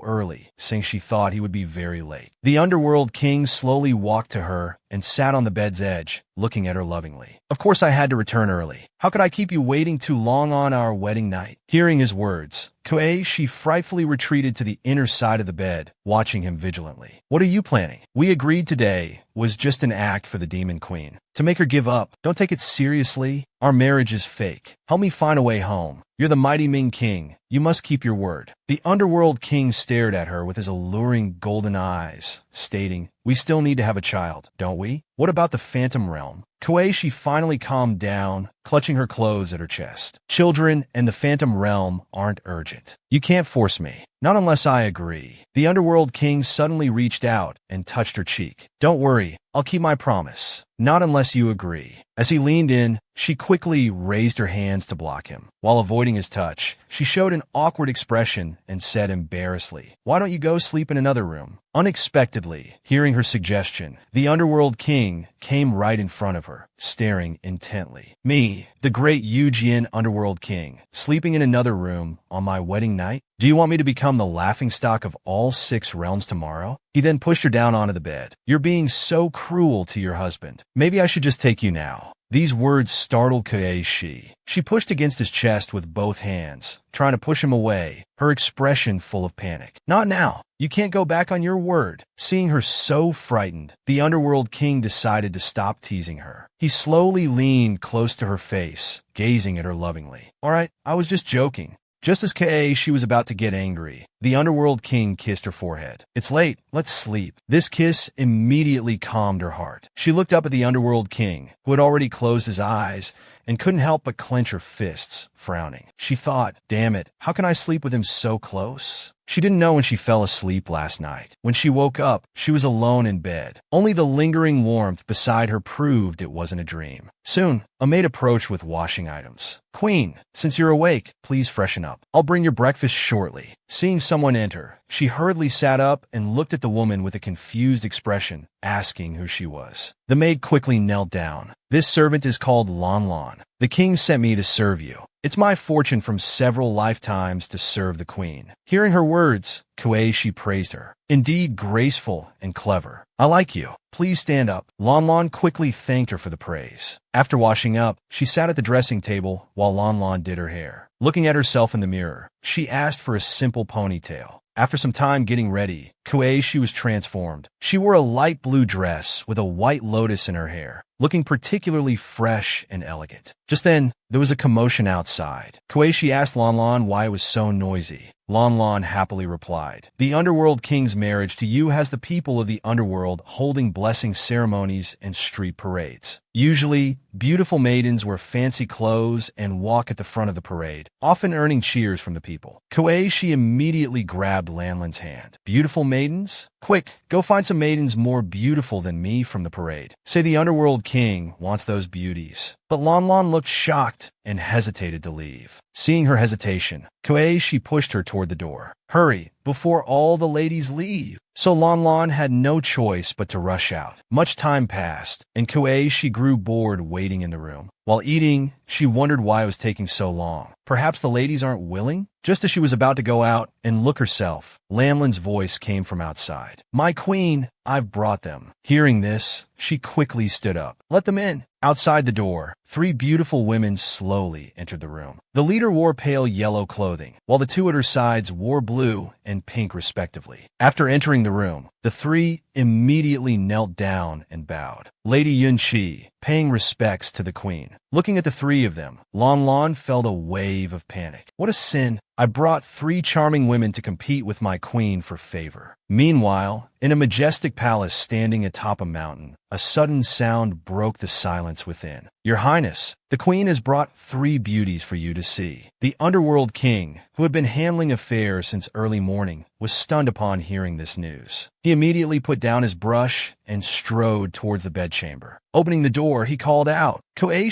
early, saying she thought he would be very late. The underworld king slowly walked to her and sat on the bed's edge, looking at her lovingly. "Of course I had to return early. How could I keep you waiting too long on our wedding night?" Hearing his words, Kuei she frightfully retreated to the inner side of the bed, watching him vigilantly. "What are you planning?" "We agreed today was just an act for the demon queen. To make her give up. Don't take it seriously. Our marriage is fake. Help me find a way home. You're the mighty Ming king. You must keep your word." The underworld king stared at her with his alluring golden eyes, stating, "We still need to have a child, don't we? What about the phantom realm?" Kuei she finally calmed down, clutching her clothes at her chest. "Children and the phantom realm aren't urgent. You can't force me. Not unless I agree." The underworld king suddenly reached out and touched her cheek. "Don't worry, I'll keep my promise. Not unless you agree." As he leaned in, she quickly raised her hands to block him. While avoiding his touch, she showed an awkward expression and said embarrassedly, "Why don't you go sleep in another room?" Unexpectedly, hearing her suggestion, the underworld king came right in front of her, staring intently. "Me, the great Eugean underworld king, sleeping in another room on my wedding night? Do you want me to become the laughingstock of all 6 realms tomorrow?" He then pushed her down onto the bed. "You're being so cruel to your husband. Maybe I should just take you now." These words startled Kuei. She pushed against his chest with both hands, trying to push him away, her expression full of panic. "Not now. You can't go back on your word." Seeing her so frightened, the underworld king decided to stop teasing her. He slowly leaned close to her face, gazing at her lovingly. "All right, I was just joking." Just as Kuei she was about to get angry, the underworld king kissed her forehead. "It's late, let's sleep." This kiss immediately calmed her heart. She looked up at the underworld king, who had already closed his eyes, and couldn't help but clench her fists, frowning. She thought, "Damn it, how can I sleep with him so close?" She didn't know when she fell asleep last night. When she woke up, she was alone in bed. Only the lingering warmth beside her proved it wasn't a dream. Soon, a maid approached with washing items. "Queen, since you're awake, please freshen up. I'll bring your breakfast shortly." Seeing someone enter, she hurriedly sat up and looked at the woman with a confused expression, asking who she was. The maid quickly knelt down. "This servant is called Lon Lon. The king sent me to serve you. It's my fortune from several lifetimes to serve the queen." Hearing her words, Kuei she praised her. "Indeed graceful and clever. I like you. Please stand up." Lon Lon quickly thanked her for the praise. After washing up, she sat at the dressing table while Lon Lon did her hair. Looking at herself in the mirror, she asked for a simple ponytail. After some time getting ready, Kuei was transformed. She wore a light blue dress with a white lotus in her hair, looking particularly fresh and elegant. Just then, there was a commotion outside. Kuei asked Lan why it was so noisy. Lan happily replied, "The Underworld King's marriage to you has the people of the Underworld holding blessing ceremonies and street parades. Usually, beautiful maidens wear fancy clothes and walk at the front of the parade, often earning cheers from the people." Kuei immediately grabbed Lan's hand. "Beautiful maidens? Quick, go find some maidens more beautiful than me from the parade. Say the Underworld King wants those beauties." But Lan looked shocked and hesitated to leave. Seeing her hesitation, Kuei pushed her toward the door. "Hurry, before all the ladies leave." So Lan had no choice but to rush out. Much time passed, and Kuei grew bored waiting in the room. While eating, she wondered why it was taking so long. Perhaps the ladies aren't willing? Just as she was about to go out and look herself, Lan's voice came from outside. "My queen, I've brought them." Hearing this, she quickly stood up. "Let them in." Outside the door, 3 beautiful women slowly entered the room. The leader wore pale yellow clothing, while the 2 at her sides wore blue and pink respectively. After entering the room, the 3 immediately knelt down and bowed. Lady Yunqi, paying respects to the queen. Looking at the 3 of them, Lan felt a wave of panic. What a sin! I brought 3 charming women to compete with my queen for favor. Meanwhile, in a majestic palace standing atop a mountain, a sudden sound broke the silence within. "Your Highness, the queen has brought 3 beauties for you to see." The Underworld King, who had been handling affairs since early morning, was stunned upon hearing this news. He immediately put down his brush and strode towards the bedchamber. Opening the door, he called out, "Kuei,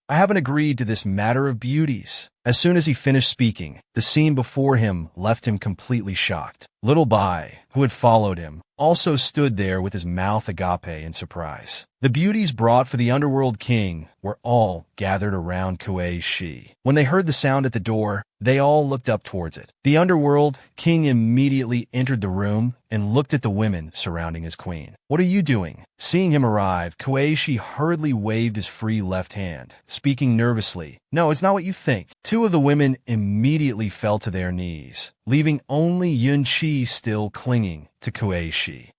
I haven't agreed to this matter of beauties." As soon as he finished speaking, the scene before him left him completely shocked. Little Bai, who had followed him, also stood there with his mouth agape in surprise. The beauties brought for the Underworld King were all gathered around Kuei. When they heard the sound at the door, they all looked up towards it. The Underworld King immediately entered the room and looked at the women surrounding his queen. "What are you doing?" Seeing him arrive, Kuei hurriedly waved his free left hand, speaking nervously. "No, it's not what you think." 2 of the women immediately fell to their knees, leaving only Yunqi still clinging to Kuei.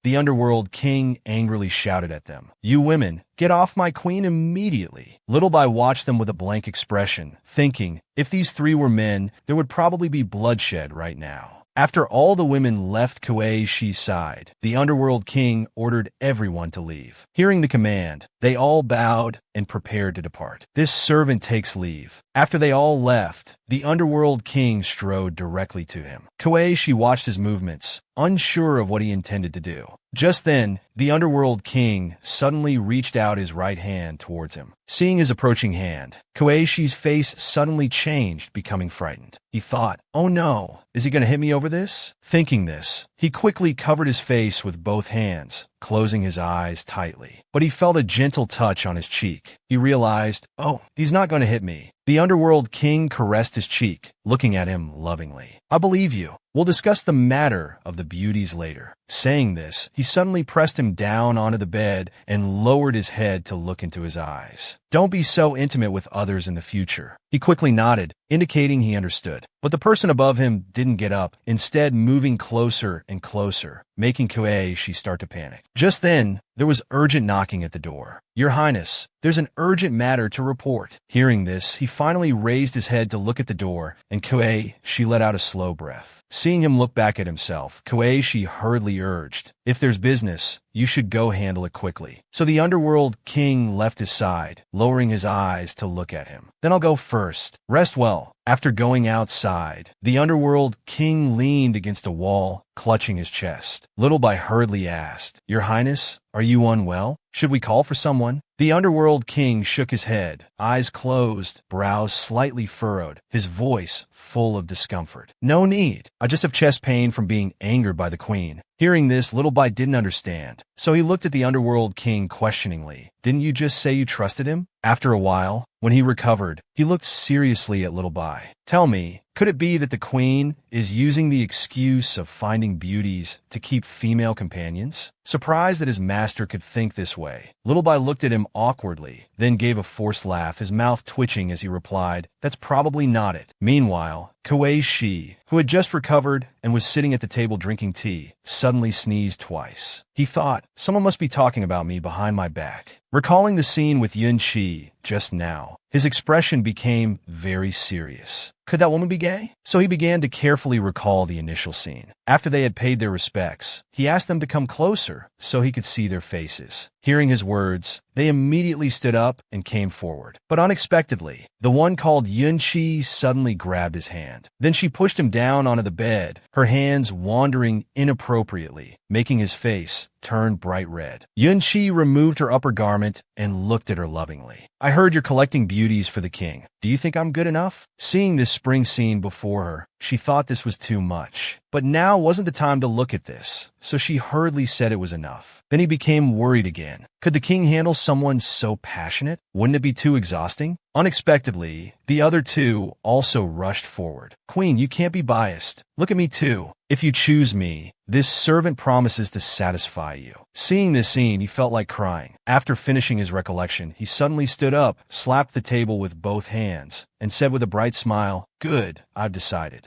The Underworld King angrily shouted at them, "You women, get off my queen immediately." Little Bai watched them with a blank expression, thinking, if these 3 were men, there would probably be bloodshed right now. After all the women left Kuei-shi's side, the Underworld King ordered everyone to leave. Hearing the command, they all bowed and prepared to depart. This servant takes leave. After they all left, the Underworld King strode directly to him. Kuei-shi watched his movements, unsure of what he intended to do. Just then, the Underworld King suddenly reached out his right hand towards him. Seeing his approaching hand, Kuei-shi's face suddenly changed, becoming frightened. He thought, "Oh no, is he going to hit me over this?" Thinking this, he quickly covered his face with both hands, closing his eyes tightly. But he felt a gentle touch on his cheek. He realized, oh, he's not going to hit me. The Underworld King caressed his cheek, looking at him lovingly. "I believe you. We'll discuss the matter of the beauties later." Saying this, he suddenly pressed him down onto the bed and lowered his head to look into his eyes. "Don't be so intimate with others in the future." He quickly nodded, indicating he understood. But the person above him didn't get up, instead moving closer and closer, making Kuei-shi start to panic. Just then, there was urgent knocking at the door. "Your Highness, there's an urgent matter to report." Hearing this, he finally raised his head to look at the door, and Kuei-shi let out a slow breath. Seeing him look back at himself, Kuei-shi hurriedly urged, "If there's business, you should go handle it quickly." So the Underworld King left his side, lowering his eyes to look at him. "Then I'll go first. Rest well." After going outside, the Underworld King leaned against a wall, clutching his chest. Little Bai hurriedly asked, "Your Highness, are you unwell? Should we call for someone?" The Underworld King shook his head, eyes closed, brows slightly furrowed, his voice full of discomfort. "No need. I just have chest pain from being angered by the queen." Hearing this, Little Bai didn't understand, so he looked at the Underworld King questioningly. "Didn't you just say you trusted him?" After a while, when he recovered, he looked seriously at Little Bai. "Tell me, could it be that the queen is using the excuse of finding beauties to keep female companions?" Surprised that his master could think this way, Little Bai looked at him awkwardly, then gave a forced laugh, his mouth twitching as he replied, "That's probably not it." Meanwhile, Kuei Shi, who had just recovered and was sitting at the table drinking tea, suddenly sneezed twice. He thought, someone must be talking about me behind my back. Recalling the scene with Yun Shi just now, his expression became very serious. Could that woman be gay? So he began to carefully recall the initial scene. After they had paid their respects, he asked them to come closer so he could see their faces. Hearing his words, they immediately stood up and came forward. But unexpectedly, the one called Yunqi suddenly grabbed his hand. Then she pushed him down onto the bed, her hands wandering inappropriately, making his face turn bright red. Yunqi removed her upper garment and looked at her lovingly. "I heard you're collecting beauties for the king. Do you think I'm good enough?" Seeing this spring scene before her, she thought this was too much. But now wasn't the time to look at this, so she hurriedly said it was enough. Then he became worried again. Could the king handle someone so passionate? Wouldn't it be too exhausting? Unexpectedly, the other two also rushed forward. "Queen, you can't be biased. Look at me too. If you choose me, this servant promises to satisfy you." Seeing this scene, he felt like crying. After finishing his recollection, he suddenly stood up, slapped the table with both hands, and said with a bright smile, "Good, I've decided."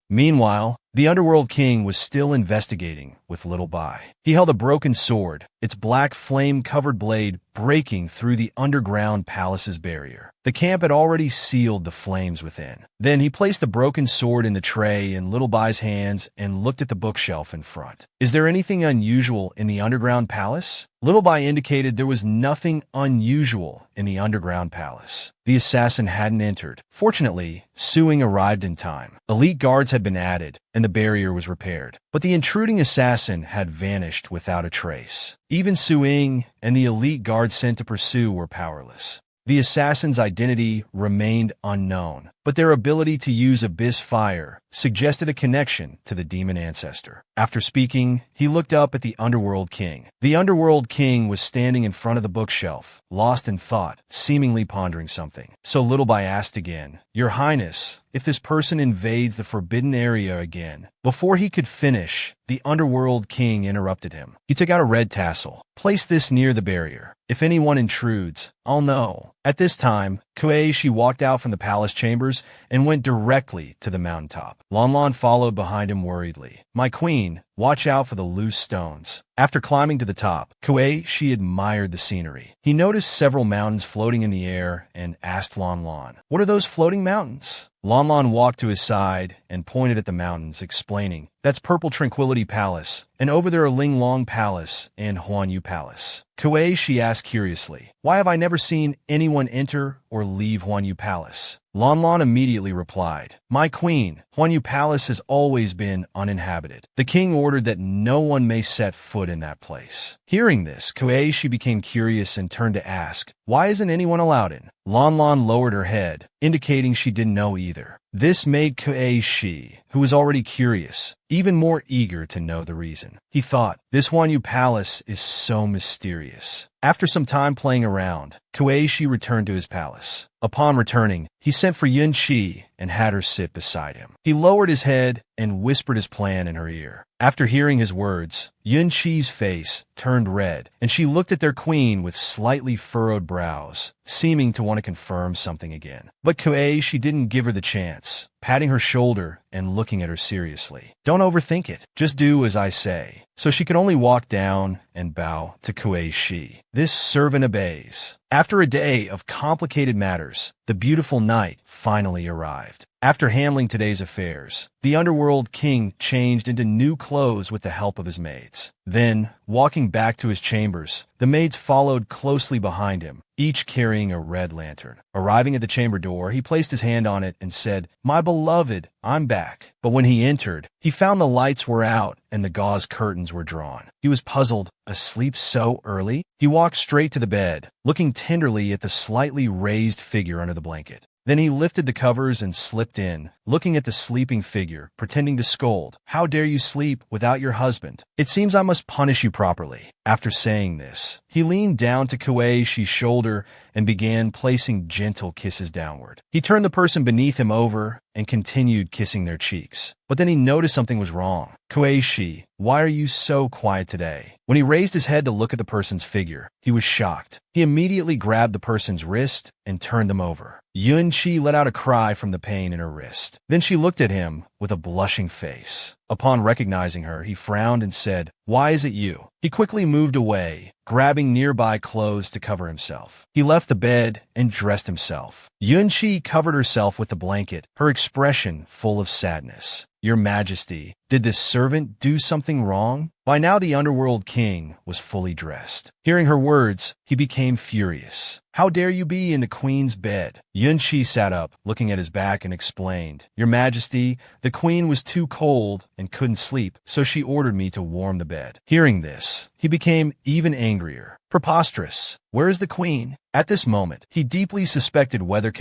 Meanwhile, the Underworld King was still investigating with Little Bai. He held a broken sword, its black flame-covered blade breaking through the underground palace's barrier. The camp had already sealed the flames within. Then he placed the broken sword in the tray in Little Bai's hands and looked at the bookshelf in front. "Is there anything unusual in the underground palace?" Little Bai indicated there was nothing unusual in the underground palace. The assassin hadn't entered. Fortunately, Suing arrived in time. Elite guards had been added, and the barrier was repaired. But the intruding assassin had vanished without a trace. Even Suing and the elite guards sent to pursue were powerless. The assassin's identity remained unknown, but their ability to use abyss fire suggested a connection to the demon ancestor. After speaking, he looked up at the Underworld King. The Underworld King was standing in front of the bookshelf, lost in thought, seemingly pondering something. So Little Bai asked again, "Your Highness, if this person invades the forbidden area again..." Before he could finish, the Underworld King interrupted him. He took out a red tassel. "Place this near the barrier. If anyone intrudes, I'll know." At this time, Kuei Shi walked out from the palace chambers and went directly to the mountaintop. Lan Lan followed behind him worriedly. "My queen, watch out for the loose stones." After climbing to the top, Kuei Shi admired the scenery. He noticed several mountains floating in the air and asked Lan Lan, "What are those floating mountains?" Lan Lan walked to his side and pointed at the mountains, explaining, "That's Purple Tranquility Palace, and over there are Ling Long Palace and Huanyu Palace." Kuei Shi asked curiously, "Why have I never seen anyone enter or leave Huanyu Palace?" Lan Lan immediately replied, "My queen, Huanyu Palace has always been uninhabited. The king ordered that no one may set foot in that place." Hearing this, Kuei Shi became curious and turned to ask, "Why isn't anyone allowed in?" Lan Lan lowered her head, indicating she didn't know either. This made Kuei Shi, who was already curious, even more eager to know the reason. He thought, this Huanyu Palace is so mysterious. After some time playing around, Kuei Shi returned to his palace. Upon returning, he sent for Yun Qi and had her sit beside him. He lowered his head and whispered his plan in her ear. After hearing his words, Yun Qi's face turned red, and she looked at their queen with slightly furrowed brows, seeming to want to confirm something again. But Kuei Shi didn't give her the chance, patting her shoulder and looking at her seriously. "Don't overthink it. Just do as I say." So she could only walk down and bow to Kuei Shi. This servant obeys. After a day of complicated matters, the beautiful night finally arrived. After handling today's affairs, the Underworld King changed into new clothes with the help of his maids. Then, walking back to his chambers, the maids followed closely behind him, each carrying a red lantern. Arriving at the chamber door, he placed his hand on it and said, "My beloved, I'm back." But when he entered, he found the lights were out and the gauze curtains were drawn. He was puzzled. Asleep so early? He walked straight to the bed, looking tenderly at the slightly raised figure under the blanket. Then he lifted the covers and slipped in, looking at the sleeping figure, pretending to scold. "How dare you sleep without your husband? It seems I must punish you properly." After saying this, He leaned down to Kueishi's shoulder and began placing gentle kisses downward. He turned the person beneath him over and continued kissing their cheeks. But then he noticed something was wrong. Kueishi, why are you so quiet today? When he raised his head to look at the person's figure, he was shocked. He immediately grabbed the person's wrist and turned them over. Yun-chi let out a cry from the pain in her wrist. Then she looked at him with a blushing face. Upon recognizing her, he frowned and said, "Why is it you?" He quickly moved away, grabbing nearby clothes to cover himself. He left the bed and dressed himself. Yun-chi covered herself with the blanket, her expression full of sadness. "Your Majesty, did this servant do something wrong?" By now the Underworld King was fully dressed. Hearing her words, he became furious. "How dare you be in the queen's bed?" Yun-chi sat up, looking at his back, and explained, "Your Majesty, the queen was too cold and couldn't sleep, so she ordered me to warm the bed." Hearing this, he became even angrier. Preposterous. Where is the queen? At this moment, he deeply suspected whether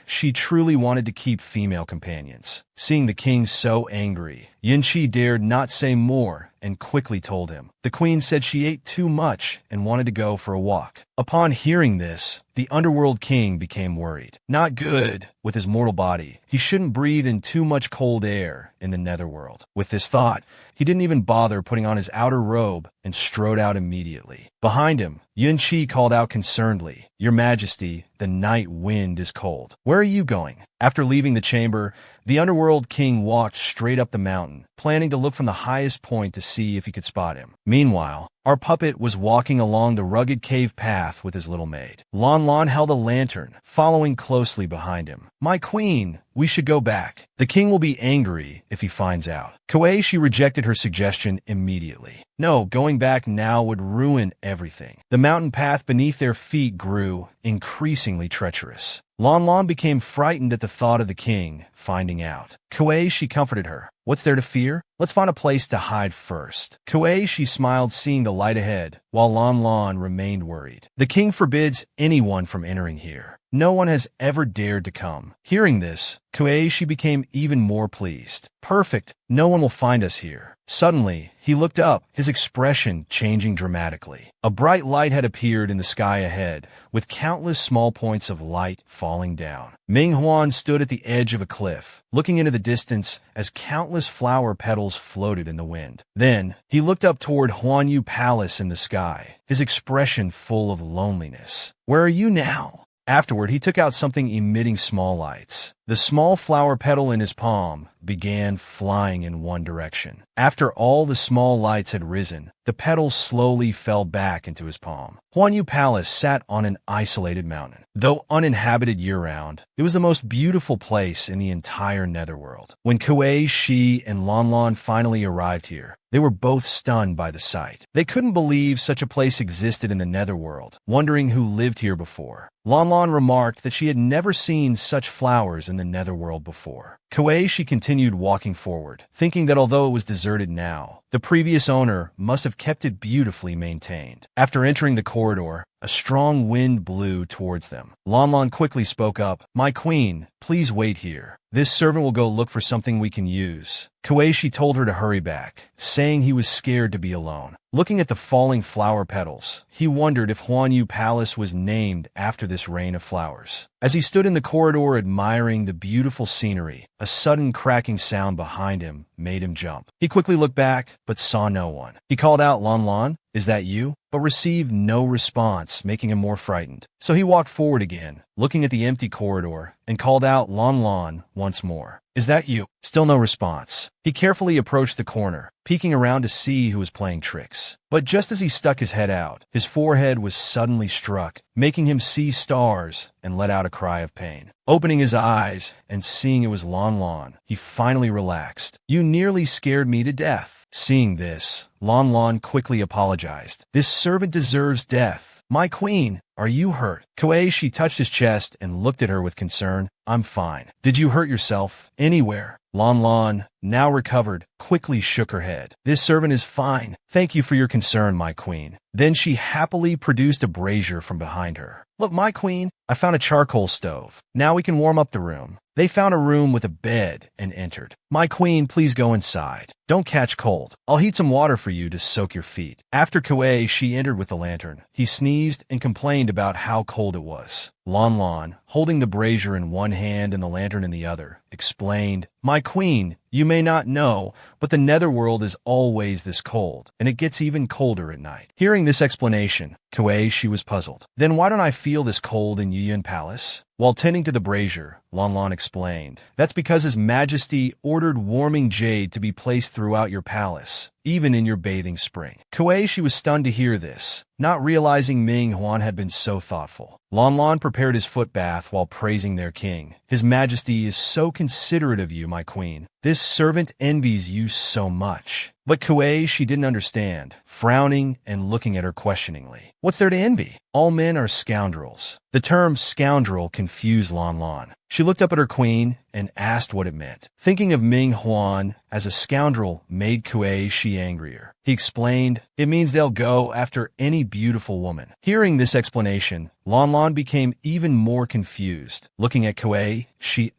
she truly wanted to keep female companions. Seeing the king so angry, Yun-chi dared not say more and quickly told him. The queen said she ate too much and wanted to go for a walk. Upon hearing this, the Underworld King became worried. Not good with his mortal body. He shouldn't breathe in too much cold air in the netherworld. With this thought, he didn't even bother putting on his outer robe and strode out immediately. Behind him, Yun-chi called out concernedly, "Your Majesty, the night wind is cold. Where are you going?" After leaving the chamber, the Underworld King walked straight up the mountain, planning to look from the highest point to see if he could spot him. Meanwhile, our puppet was walking along the rugged cave path with his little maid. Lon Lon held a lantern, following closely behind him. "My queen, we should go back. The king will be angry if he finds out." Kueishi rejected her suggestion immediately. No, going back now would ruin everything. The mountain path beneath their feet grew increasingly treacherous. Lon Lon became frightened at the thought of the king finding out. Kueishi comforted her. "What's there to fear? Let's find a place to hide first." Kueishi smiled, seeing the light ahead, while Lon Lon remained worried. "The king forbids anyone from entering here. No one has ever dared to come." Hearing this, Kueishi became even more pleased. "Perfect. No one will find us here." Suddenly, he looked up, his expression changing dramatically. A bright light had appeared in the sky ahead, with countless small points of light falling down. Ming Huan stood at the edge of a cliff, looking into the distance as countless flower petals floated in the wind. Then, he looked up toward Huanyu Palace in the sky, his expression full of loneliness. "Where are you now?" Afterward, he took out something emitting small lights. The small flower petal in his palm began flying in one direction. After all the small lights had risen, the petal slowly fell back into his palm. Huanyu Palace sat on an isolated mountain. Though uninhabited year-round, it was the most beautiful place in the entire netherworld. When Kuei-shi and Lon Lon finally arrived here, they were both stunned by the sight. They couldn't believe such a place existed in the netherworld, wondering who lived here before. Lon Lon remarked that she had never seen such flowers in the netherworld before. Kuei-shi continued walking forward, thinking that although it was deserted now, the previous owner must have kept it beautifully maintained. After entering the corridor, a strong wind blew towards them. Lon Lon quickly spoke up, "My queen, please wait here. This servant will go look for something we can use." Kuei-shi told her to hurry back, saying he was scared to be alone. Looking at the falling flower petals, he wondered if Huanyu Palace was named after this rain of flowers. As he stood in the corridor admiring the beautiful scenery, a sudden cracking sound behind him made him jump. He quickly looked back, but saw no one. He called out, "Lon Lon, is that you?" but received no response, making him more frightened. So he walked forward again, looking at the empty corridor, and called out Lon Lon once more. "Is that you?" Still no response. He carefully approached the corner, peeking around to see who was playing tricks. But just as he stuck his head out, his forehead was suddenly struck, making him see stars and let out a cry of pain. Opening his eyes and seeing it was Lon Lon, he finally relaxed. "You nearly scared me to death." Seeing this, Lon Lon quickly apologized. "This servant deserves death. My queen, are you hurt?" Kuei-shi touched his chest and looked at her with concern. "I'm fine. Did you hurt yourself? Anywhere?" Lon Lon, now recovered, quickly shook her head. "This servant is fine. Thank you for your concern, my queen." Then she happily produced a brazier from behind her. "Look, my queen, I found a charcoal stove. Now we can warm up the room." They found a room with a bed and entered. "My queen, please go inside. Don't catch cold. I'll heat some water for you to soak your feet." After Kuei entered with the lantern, he sneezed and complained about how cold it was. Lan, holding the brazier in one hand and the lantern in the other, explained, "My queen, you may not know, but the netherworld is always this cold, and it gets even colder at night." Hearing this explanation, Kuei was puzzled. "Then why don't I feel this cold in Yuyun Palace?" While tending to the brazier, Lan explained, "That's because His Majesty ordered warming jade to be placed throughout your palace, even in your bathing spring." Kuei was stunned to hear this, not realizing Ming Huan had been so thoughtful. Lan prepared his foot bath while praising their king. "His Majesty is so considerate of you, my queen. This servant envies you so much." But Kuei didn't understand, frowning and looking at her questioningly. "What's there to envy? All men are scoundrels." The term scoundrel confused Lan. She looked up at her queen and asked what it meant. Thinking of Ming Huan as a scoundrel made Kuei angrier. He explained, "It means they'll go after any beautiful woman." Hearing this explanation, Lan became even more confused, looking at Kuei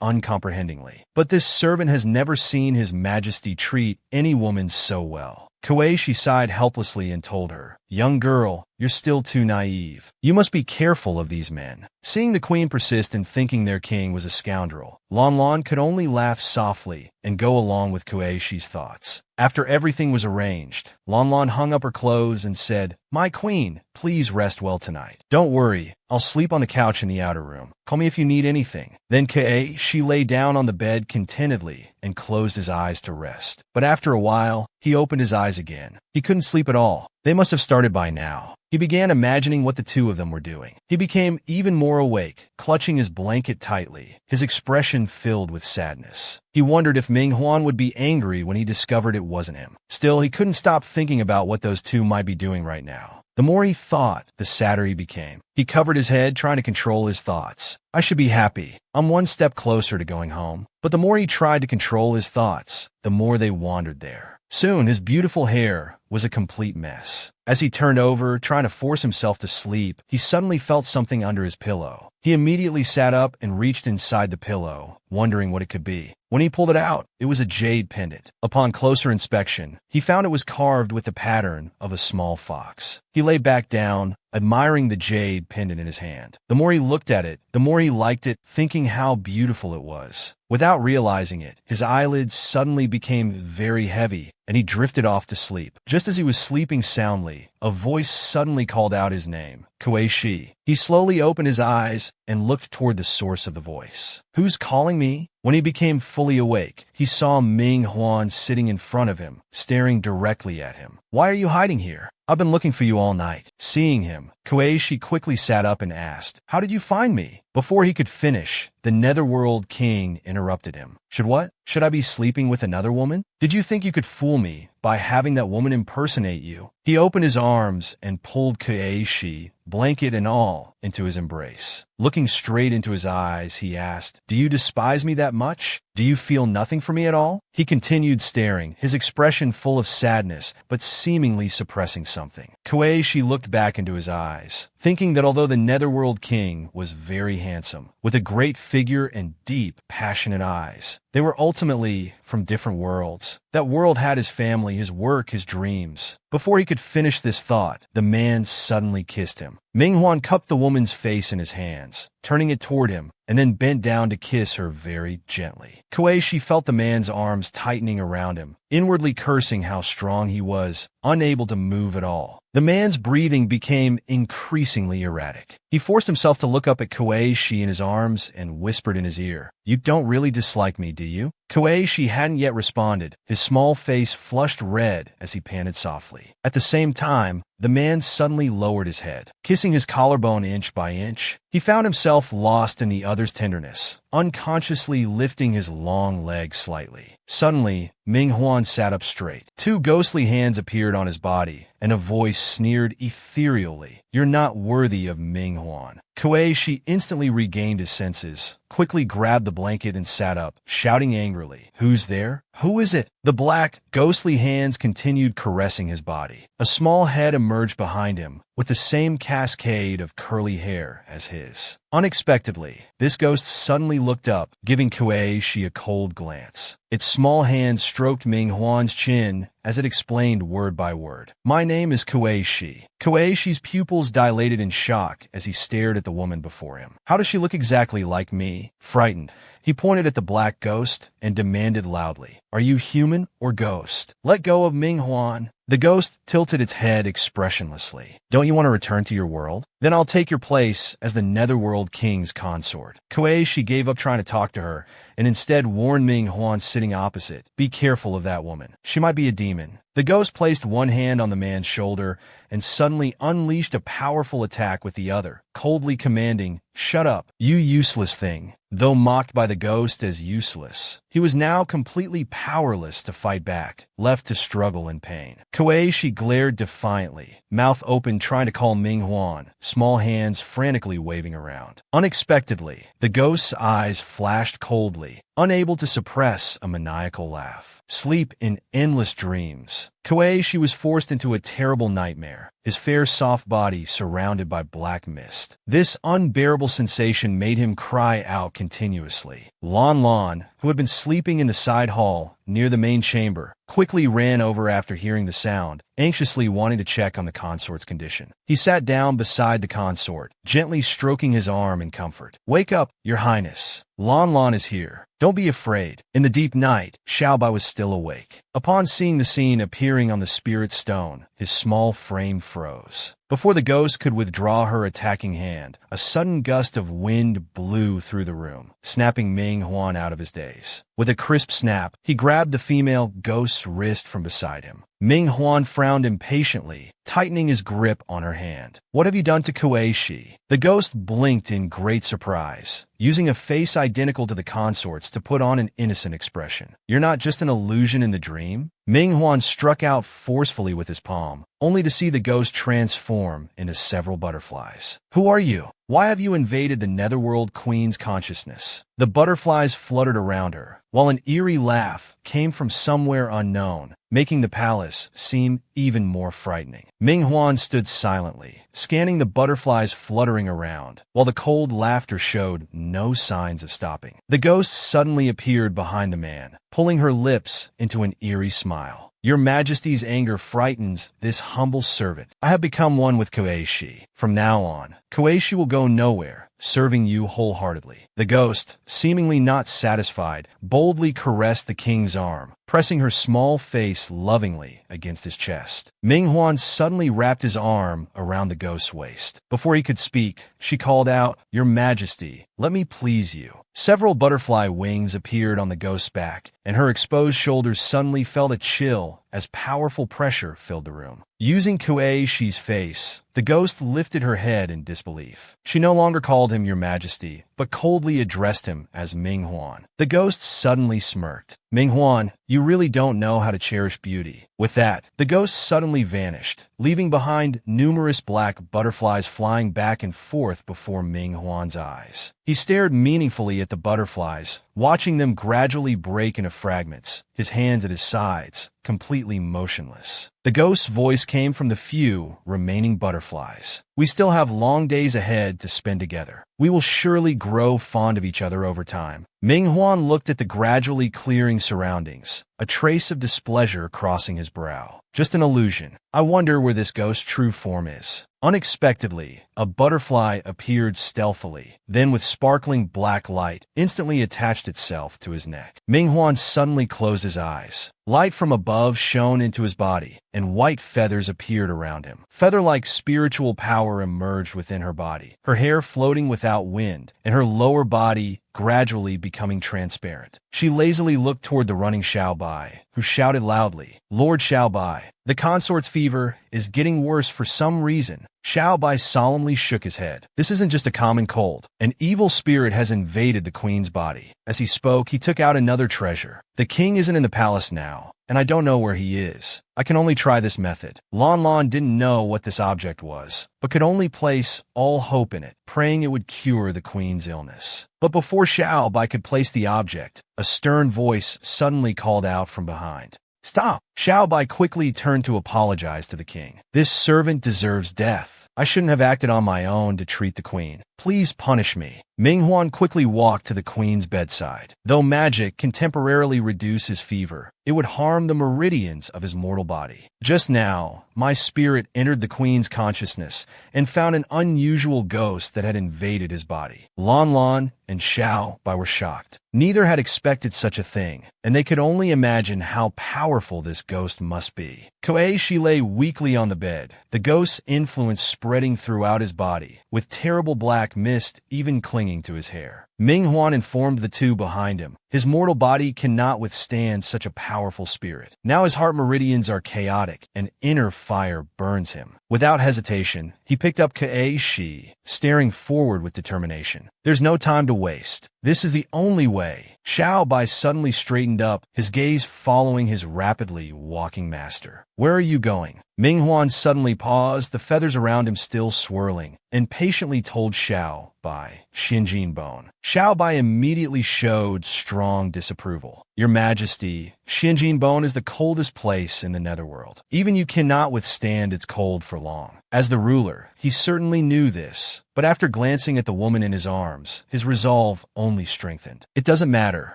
uncomprehendingly. "But this servant has never seen His Majesty treat any woman so well." Kuei sighed helplessly and told her, "Young girl, you're still too naive. You must be careful of these men." Seeing the queen persist in thinking their king was a scoundrel, Lan could only laugh softly and go along with Kuei-shi's thoughts. After everything was arranged, Lan hung up her clothes and said, "My queen, please rest well tonight. Don't worry, I'll sleep on the couch in the outer room. Call me if you need anything." Then Kuei lay down on the bed contentedly and closed his eyes to rest. But after a while, he opened his eyes again. He couldn't sleep at all. They must have started by now. He began imagining what the two of them were doing. He became even more awake, clutching his blanket tightly, his expression filled with sadness. He wondered if Ming Huan would be angry when he discovered it wasn't him. Still, he couldn't stop thinking about what those two might be doing right now. The more he thought, the sadder he became. He covered his head, trying to control his thoughts. "I should be happy. I'm one step closer to going home." But the more he tried to control his thoughts, the more they wandered there. Soon, his beautiful hair was a complete mess. As he turned over, trying to force himself to sleep, he suddenly felt something under his pillow. He immediately sat up and reached inside the pillow, wondering what it could be. When he pulled it out, it was a jade pendant. Upon closer inspection, he found it was carved with the pattern of a small fox. He lay back down, admiring the jade pendant in his hand. The more he looked at it, the more he liked it, thinking how beautiful it was. Without realizing it, his eyelids suddenly became very heavy, and he drifted off to sleep. Just as he was sleeping soundly, a voice suddenly called out his name, Kuei. He slowly opened his eyes and looked toward the source of the voice. "Who's calling me?" When he became fully awake, he saw Ming Huan sitting in front of him, staring directly at him. "Why are you hiding here? I've been looking for you all night." Seeing him, Kuei quickly sat up and asked, "How did you find me?" Before he could finish, the Netherworld King interrupted him. What? Should I be sleeping with another woman? Did you think you could fool me by having that woman impersonate you?" He opened his arms and pulled Kuei, blanket and all, into his embrace. Looking straight into his eyes, he asked, "Do you despise me that much? Do you feel nothing for me at all?" He continued staring, his expression full of sadness, but seemingly suppressing something. Kuei looked back into his eyes, thinking that although the Netherworld King was very handsome, with a great figure and deep, passionate eyes, they were ultimately from different worlds. That world had his family, his work, his dreams. Before he could finish this thought, the man suddenly kissed him. Ming Huan cupped the woman's face in his hands, turning it toward him, and then bent down to kiss her very gently. Kuei felt the man's arms tightening around him, inwardly cursing how strong he was, unable to move at all. The man's breathing became increasingly erratic. He forced himself to look up at Kuei in his arms and whispered in his ear, "You don't really dislike me, do you?" Kuei hadn't yet responded, his small face flushed red as he panted softly. At the same time, the man suddenly lowered his head, kissing his collarbone inch by inch. He found himself lost in the other's tenderness, unconsciously lifting his long leg slightly. Suddenly, Ming Huan sat up straight. Two ghostly hands appeared on his body, and a voice sneered ethereally, "You're not worthy of Ming Huan." Kuei instantly regained his senses, quickly grabbed the blanket and sat up, shouting angrily, "Who's there? Who is it? The black, ghostly hands continued caressing his body. A small head emerged behind him, with the same cascade of curly hair as his. Unexpectedly, this ghost suddenly looked up, giving Kuei-shi a cold glance. Its small hand stroked Ming-Huan's chin as it explained word by word. "My name is Kuei-shi." Kuei-shi's pupils dilated in shock as he stared at the woman before him. "How does she look exactly like me?" Frightened, he pointed at the black ghost and demanded loudly, "Are you human or ghost? Let go of Ming-Huan." The ghost tilted its head expressionlessly. "Don't you want to return to your world? Then I'll take your place as the Netherworld King's consort." Kuei-shi gave up trying to talk to her and instead warned Ming-Huan sitting opposite, "Be careful of that woman. She might be a demon." The ghost placed one hand on the man's shoulder and suddenly unleashed a powerful attack with the other, coldly commanding, "Shut up, you useless thing." Though mocked by the ghost as useless, he was now completely powerless to fight back, left to struggle in pain. Kuei-shi glared defiantly, mouth open trying to call Ming-Huan, small hands frantically waving around. Unexpectedly, the ghost's eyes flashed coldly, unable to suppress a maniacal laugh. Sleep in endless dreams. Kuei-shi was forced into a terrible nightmare, his fair soft body surrounded by black mist. This unbearable sensation made him cry out continuously. Lan, who had been sleeping in the side hall near the main chamber, quickly ran over after hearing the sound, anxiously wanting to check on the consort's condition. He sat down beside the consort, gently stroking his arm in comfort. "Wake up, Your Highness. Lan is here. Don't be afraid." In the deep night, Xiaobai was still awake. Upon seeing the scene appearing on the spirit stone, his small frame froze. Before the ghost could withdraw her attacking hand, a sudden gust of wind blew through the room, snapping Ming-Huan out of his daze. With a crisp snap, he grabbed the female ghost's wrist from beside him. Ming-Huan frowned impatiently, tightening his grip on her hand. "What have you done to Kuei-shi?" The ghost blinked in great surprise, using a face identical to the consort's to put on an innocent expression. "You're not just an illusion in the dream?" Ming-Huan struck out forcefully with his palm, only to see the ghost transform into several butterflies. "Who are you? Why have you invaded the Netherworld Queen's consciousness?" The butterflies fluttered around her, while an eerie laugh came from somewhere unknown, making the palace seem even more frightening. Ming-Huan stood silently, scanning the butterflies fluttering around, while the cold laughter showed no signs of stopping. The ghost suddenly appeared behind the man, pulling her lips into an eerie smile. "Your Majesty's anger frightens this humble servant. I have become one with Kuei-shi. From now on, Kuei-shi will go nowhere, serving you wholeheartedly." The ghost, seemingly not satisfied, boldly caressed the king's arm, pressing her small face lovingly against his chest. Ming-Huan suddenly wrapped his arm around the ghost's waist. Before he could speak, she called out, "Your Majesty, let me please you." Several butterfly wings appeared on the ghost's back, and her exposed shoulders suddenly felt a chill as powerful pressure filled the room. Using Kuei-shi's face, the ghost lifted her head in disbelief. She no longer called him Your Majesty, but coldly addressed him as Ming-Huan. The ghost suddenly smirked. "Ming-Huan, you really don't know how to cherish beauty." With that, the ghost suddenly vanished, leaving behind numerous black butterflies flying back and forth before Ming-Huan's eyes. He stared meaningfully at the butterflies, watching them gradually break into fragments, his hands at his sides, completely motionless. The ghost's voice came from the few remaining butterflies. "We still have long days ahead to spend together. We will surely grow fond of each other over time." Ming-Huan looked at the gradually clearing surroundings, a trace of displeasure crossing his brow. "Just an illusion. I wonder where this ghost's true form is." Unexpectedly, a butterfly appeared stealthily, then with sparkling black light, instantly attached itself to his neck. Ming-Huan suddenly closed his eyes. Light from above shone into his body, and white feathers appeared around him. Feather-like spiritual power emerged within her body, her hair floating without wind, and her lower body gradually becoming transparent. She lazily looked toward the running Xiaobai, who shouted loudly, "Lord Xiaobai, the consort's fever is getting worse for some reason." Xiaobai solemnly shook his head. "This isn't just a common cold. An evil spirit has invaded the queen's body." As he spoke, he took out another treasure. "The king isn't in the palace now, and I don't know where he is. I can only try this method." Lan didn't know what this object was, but could only place all hope in it, praying it would cure the queen's illness. But before Xiaobai could place the object, a a stern voice suddenly called out from behind. "Stop!" Xiao Bai quickly turned to apologize to the king. "This servant deserves death. I shouldn't have acted on my own to treat the queen. Please punish me." Minghuan quickly walked to the queen's bedside. Though magic can temporarily reduce his fever, it would harm the meridians of his mortal body. Just now, my spirit entered the queen's consciousness and found an unusual ghost that had invaded his body. Lan Lan and Xiao Bai were shocked. Neither had expected such a thing, and they could only imagine how powerful this ghost must be. Koeishi lay weakly on the bed, the ghost's influence spreading throughout his body, with terrible black mist even clinging to his hair. Minghuan informed the two behind him. His mortal body cannot withstand such a powerful spirit. Now his heart meridians are chaotic, and inner fire burns him. Without hesitation, he picked up Koeishi, staring forward with determination. There's no time to waste. This is the only way. Xiao Bai suddenly straightened up, his gaze following his rapidly walking master. "Where are you going?" Minghuan suddenly paused, the feathers around him still swirling, and patiently told Xiao Bai, "Xinjin Bone." Xiao Bai immediately showed strong disapproval. "Your Majesty, Xinjin Bone is the coldest place in the Netherworld. Even you cannot withstand its cold for long." As the ruler, he certainly knew this, but after glancing at the woman in his arms, his resolve only strengthened. It doesn't matter.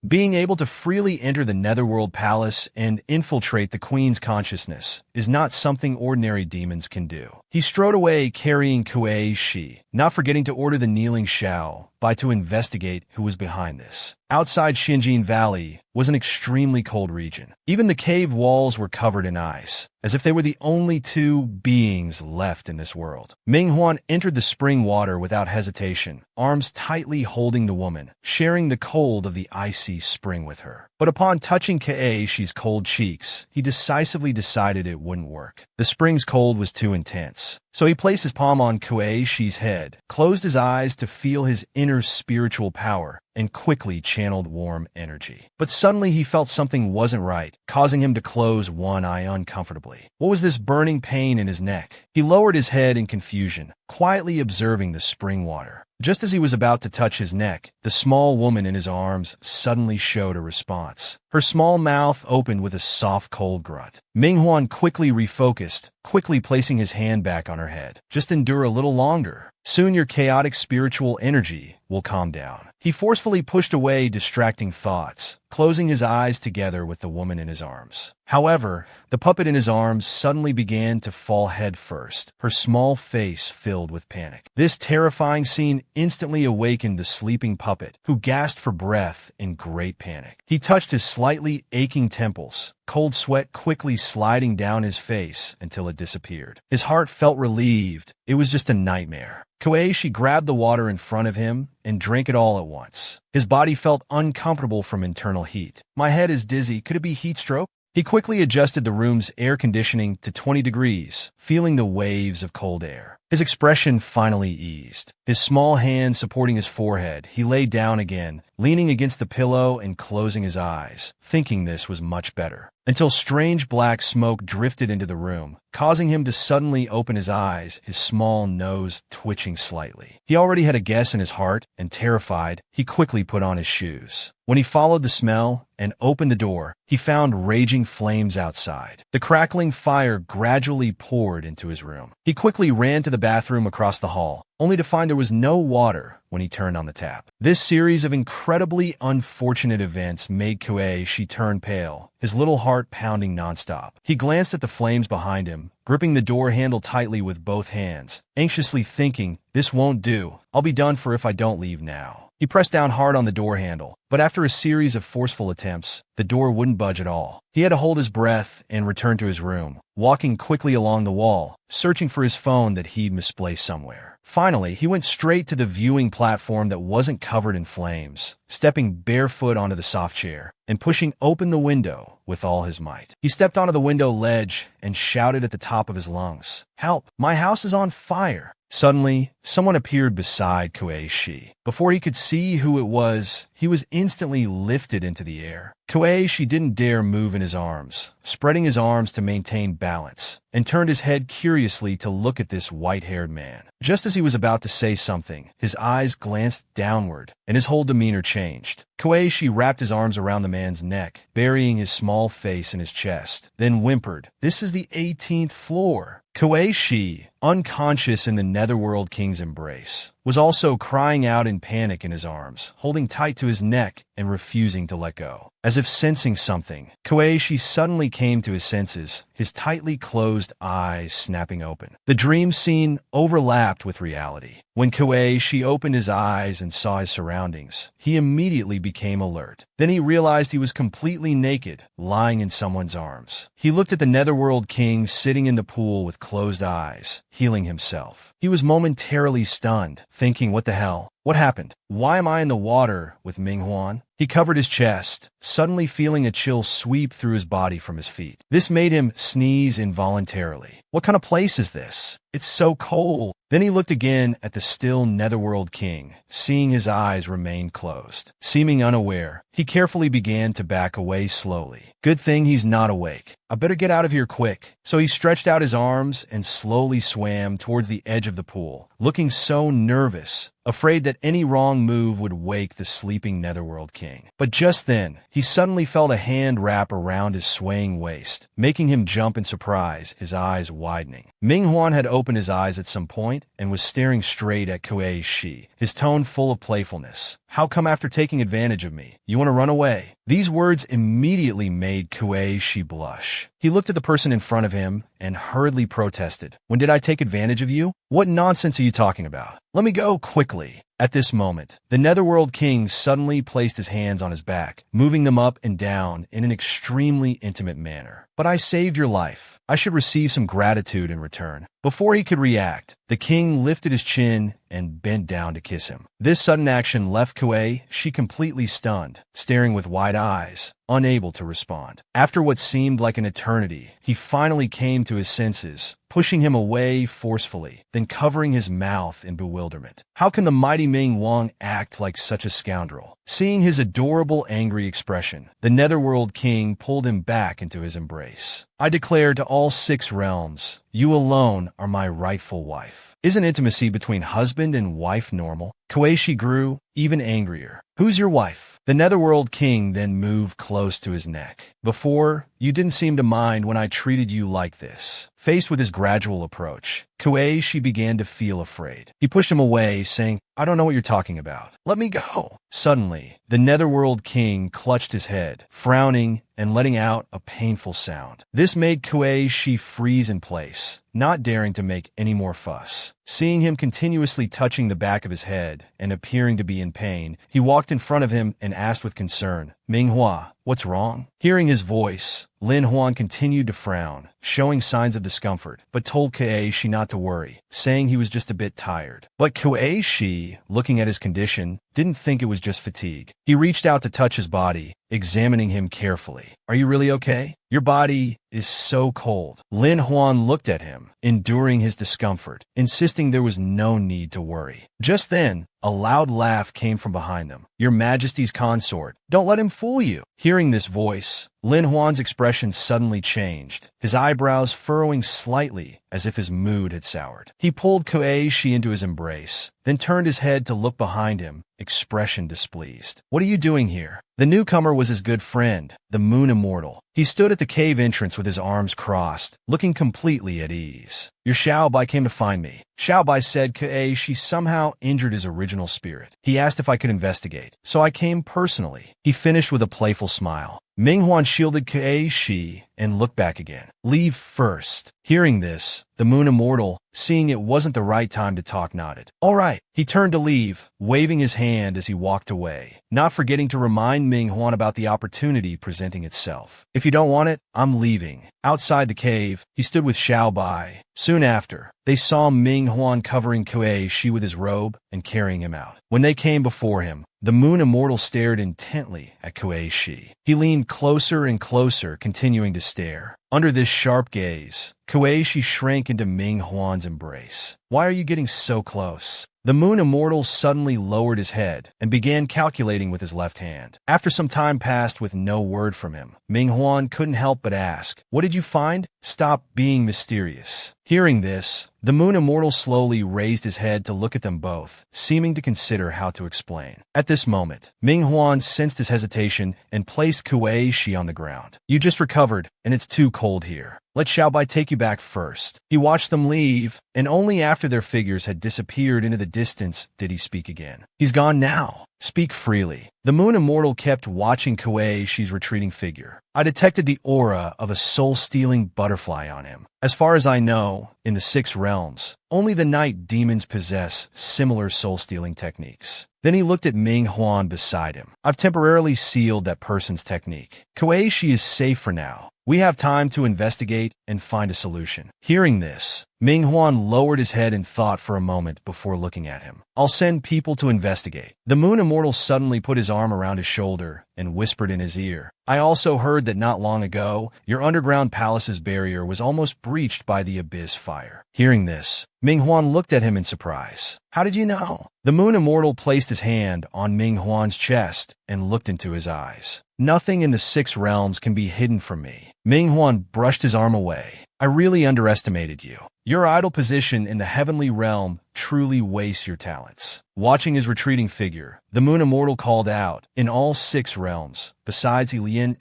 Being able to freely enter the Netherworld Palace and infiltrate the Queen's consciousness is not something ordinary demons can do. He strode away carrying Koeishi, not forgetting to order the kneeling Xiao Bai to investigate who was behind this. Outside Xinjin Valley was an extremely cold region. Even the cave walls were covered in ice, as if they were the only two beings left in this world. Minghuan entered the spring water without hesitation, arms tightly holding the woman, sharing the cold of the icy spring with her. But upon touching Koeishi's cold cheeks, he decisively decided it wouldn't work. The spring's cold was too intense. So he placed his palm on Koeishi's head, closed his eyes to feel his inner spiritual power, and quickly channeled warm energy. But suddenly he felt something wasn't right, causing him to close one eye uncomfortably. What was this burning pain in his neck? He lowered his head in confusion, quietly observing the spring water. Just as he was about to touch his neck, the small woman in his arms suddenly showed a response. Her small mouth opened with a soft, cold grunt. Minghuan quickly refocused, quickly placing his hand back on her head. "Just endure a little longer. Soon your chaotic spiritual energy will calm down." He forcefully pushed away distracting thoughts, closing his eyes together with the woman in his arms. However, the puppet in his arms suddenly began to fall head first, her small face filled with panic. This terrifying scene instantly awakened the sleeping puppet, who gasped for breath in great panic. He touched his slightly aching temples, cold sweat quickly sliding down his face until it disappeared. His heart felt relieved. It was just a nightmare. Koeishi grabbed the water in front of him and drank it all at once. His body felt uncomfortable from internal heat. "My head is dizzy. Could it be heat stroke?" He quickly adjusted the room's air conditioning to 20 degrees, feeling the waves of cold air. His expression finally eased. His small hand supporting his forehead, he lay down again, leaning against the pillow and closing his eyes, thinking this was much better. Until strange black smoke drifted into the room, causing him to suddenly open his eyes, his small nose twitching slightly. He already had a guess in his heart, and terrified, he quickly put on his shoes. When he followed the smell and opened the door, he found raging flames outside. The crackling fire gradually poured into his room. He quickly ran to the bathroom across the hall, only to find there was no water when he turned on the tap. This series of incredibly unfortunate events made Koeishi turn pale, his little heart pounding nonstop. He glanced at the flames behind him, gripping the door handle tightly with both hands, anxiously thinking, "This won't do. I'll be done for if I don't leave now." He pressed down hard on the door handle, but after a series of forceful attempts, the door wouldn't budge at all. He had to hold his breath and return to his room, walking quickly along the wall, searching for his phone that he'd misplaced somewhere. Finally, he went straight to the viewing platform that wasn't covered in flames, stepping barefoot onto the soft chair and pushing open the window with all his might. He stepped onto the window ledge and shouted at the top of his lungs, "Help! My house is on fire!" Suddenly, someone appeared beside Koeishi. Before he could see who it was, he was instantly lifted into the air. Koeishi didn't dare move in his arms, spreading his arms to maintain balance, and turned his head curiously to look at this white-haired man. Just as he was about to say something, his eyes glanced downward, and his whole demeanor changed. Koeishi wrapped his arms around the man's neck, burying his small face in his chest, then whimpered, "This is the 18th floor." Koeishi, unconscious in the Netherworld King's embrace, was also crying out in panic in his arms, holding tight to his neck and refusing to let go. As if sensing something, Koeishi suddenly came to his senses, his tightly closed eyes snapping open. The dream scene overlapped with reality. When Koeishi opened his eyes and saw his surroundings, he immediately became alert. Then he realized he was completely naked, lying in someone's arms. He looked at the Netherworld King sitting in the pool with closed eyes, healing himself. He was momentarily stunned, thinking, what the hell? What happened? Why am I in the water with Manhwa? He covered his chest, suddenly feeling a chill sweep through his body from his feet. This made him sneeze involuntarily. What kind of place is this? It's so cold. Then he looked again at the still Netherworld King, seeing his eyes remain closed. Seeming unaware, he carefully began to back away slowly. Good thing he's not awake. I better get out of here quick. So he stretched out his arms and slowly swam towards the edge of the pool, looking so nervous, afraid that any wrong move would wake the sleeping Netherworld King. But just then, he suddenly felt a hand wrap around his swaying waist, making him jump in surprise, his eyes widening. Manhwa had opened his eyes at some point and was staring straight at Koeishi, his tone full of playfulness. How come after taking advantage of me, you want to run away? These words immediately made Koeishi blush. He looked at the person in front of him and hurriedly protested. When did I take advantage of you? What nonsense are you talking about? Let me go quickly. At this moment, the Netherworld King suddenly placed his hands on his back, moving them up and down in an extremely intimate manner. But I saved your life. I should receive some gratitude in return. Before he could react, the king lifted his chin and bent down to kiss him. This sudden action left Koeishi completely stunned, staring with wide eyes, unable to respond. After what seemed like an eternity, he finally came to his senses, pushing him away forcefully, then covering his mouth in bewilderment. How can the mighty Manhwa act like such a scoundrel? Seeing his adorable angry expression, the Netherworld King pulled him back into his embrace. I declare to all 6 realms, you alone are my rightful wife. Isn't intimacy between husband and wife normal? Koeishi grew even angrier. Who's your wife? The Netherworld King then moved close to his neck. Before, you didn't seem to mind when I treated you like this. Faced with his gradual approach, Koeishi began to feel afraid. He pushed him away, saying, I don't know what you're talking about. Let me go. Suddenly, the Netherworld King clutched his head, frowning and letting out a painful sound. This made Koeishi freeze in place, not daring to make any more fuss. Seeing him continuously touching the back of his head and appearing to be in pain, he walked in front of him and asked with concern, Manhwa, what's wrong? Hearing his voice, Lin Huan continued to frown, showing signs of discomfort, but told Koeishi not to worry, saying he was just a bit tired. But Koeishi, looking at his condition, didn't think it was just fatigue. He reached out to touch his body, examining him carefully. Are you really okay? Your body is so cold. Lin Huan looked at him, enduring his discomfort, insisting there was no need to worry. Just then, a loud laugh came from behind them. Your Majesty's consort, don't let him fool you. Hearing this voice, Lin Huan's expression suddenly changed, his eyebrows furrowing slightly as if his mood had soured. He pulled Koeishi into his embrace, then turned his head to look behind him, expression displeased. What are you doing here? The newcomer was his good friend, the Moon Immortal. He stood at the cave entrance with his arms crossed, looking completely at ease. Your Xiaobai came to find me. Xiaobai said Koeishi somehow injured his original spirit. He asked if I could investigate, so I came personally. He finished with a playful smile. Manhwa shielded Koeishi and looked back again. Leave first. Hearing this, the Moon Immortal, seeing it wasn't the right time to talk, nodded. All right. He turned to leave, waving his hand as he walked away, not forgetting to remind Manhwa about the opportunity presenting itself. If you don't want it, I'm leaving. Outside the cave, he stood with Xiaobai. Soon after, they saw Manhwa covering Koeishi with his robe and carrying him out. When they came before him, the Moon Immortal stared intently at Koeishi. He leaned closer and closer, continuing to stare. Under this sharp gaze, Kuei shrank into Ming Huan's embrace. Why are you getting so close? The Moon Immortal suddenly lowered his head and began calculating with his left hand. After some time passed with no word from him, Ming Huan couldn't help but ask, "What did you find? Stop being mysterious." Hearing this, the Moon Immortal slowly raised his head to look at them both, seeming to consider how to explain. At this moment, Ming Huan sensed his hesitation and placed Kuei on the ground. "You just recovered, and it's too cold here. Let Xiaobai take you back first." He watched them leave, and only after their figures had disappeared into the distance did he speak again. "He's gone now. Speak freely." The Moon Immortal kept watching Kuei's retreating figure. "I detected the aura of a soul-stealing butterfly on him. As far as I know, in the 6 realms, only the night demons possess similar soul-stealing techniques." Then he looked at Ming Huan beside him. "I've temporarily sealed that person's technique. Kuei is safe for now. We have time to investigate and find a solution." Hearing this, Ming Huan lowered his head and thought for a moment before looking at him. "I'll send people to investigate." The Moon Immortal suddenly put his arm around his shoulder and whispered in his ear, "I also heard that not long ago, your underground palace's barrier was almost breached by the abyss fire." Hearing this, Ming Huan looked at him in surprise. "How did you know?" The Moon Immortal placed his hand on Ming Huan's chest and looked into his eyes. "Nothing in the 6 realms can be hidden from me." Ming Huan brushed his arm away. "I really underestimated you. Your idle position in the heavenly realm truly wastes your talents." Watching his retreating figure, the Moon Immortal called out, "In all 6 realms, besides Lien,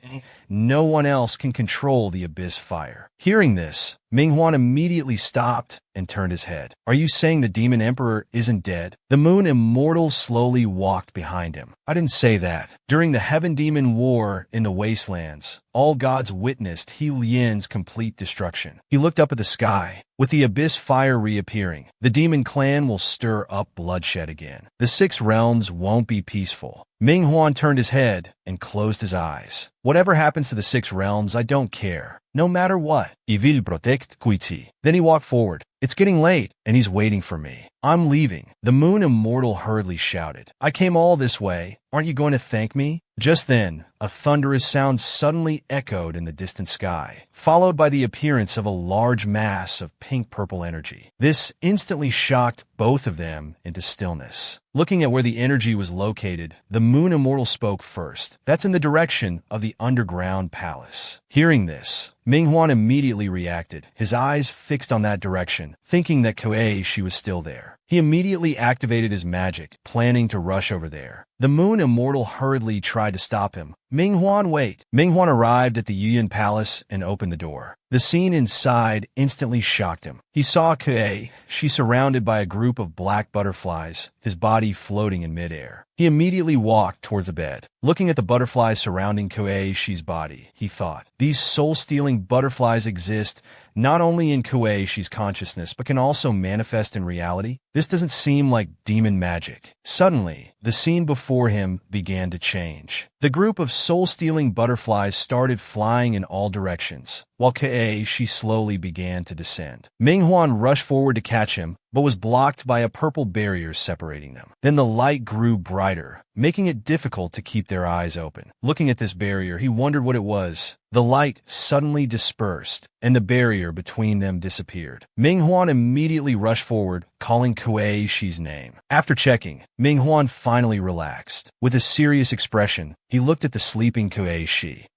no one else can control the abyss fire." Hearing this, Ming Huan immediately stopped and turned his head. "Are you saying the Demon Emperor isn't dead?" The Moon Immortal slowly walked behind him. "I didn't say that. During the Heaven-Demon War in the Wastelands, all gods witnessed He Lien's complete destruction." He looked up at the sky. "With the abyss fire reappearing, the demon clan will stir up bloodshed again. The 6 realms won't be peaceful." Ming Huan turned his head and closed his eyes. "Whatever happens to the 6 realms, I don't care. No matter what. I will protect Kuiti." Then he walked forward. "It's getting late, and he's waiting for me. I'm leaving." The Moon Immortal hurriedly shouted, "I came all this way. Aren't you going to thank me?" Just then, a thunderous sound suddenly echoed in the distant sky, followed by the appearance of a large mass of pink-purple energy. This instantly shocked both of them into stillness. Looking at where the energy was located, the Moon Immortal spoke first. "That's in the direction of the underground palace." Hearing this, Ming Huan immediately reacted, his eyes fixed on that direction, thinking that Kuei was still there. He immediately activated his magic, planning to rush over there. The Moon Immortal hurriedly tried to stop him. "Ming Huan, wait!" Ming Huan arrived at the Yuyan Palace and opened the door. The scene inside instantly shocked him. He saw Kuei, surrounded by a group of black butterflies, his body floating in midair. He immediately walked towards the bed. Looking at the butterflies surrounding Kuei's body, he thought, "These soul-stealing butterflies exist not only in Kuei's consciousness, but can also manifest in reality? This doesn't seem like demon magic." Suddenly, the scene before him began to change. The group of soul-stealing butterflies started flying in all directions, while Kuei slowly began to descend. Ming Huan rushed forward to catch him, but was blocked by a purple barrier separating them. Then the light grew brighter, making it difficult to keep their eyes open. Looking at this barrier, he wondered what it was. The light suddenly dispersed, and the barrier between them disappeared. Ming Huan immediately rushed forward, calling Kuei's name. After checking, Ming Huan finally relaxed. With a serious expression, he looked at the sleeping Kuei.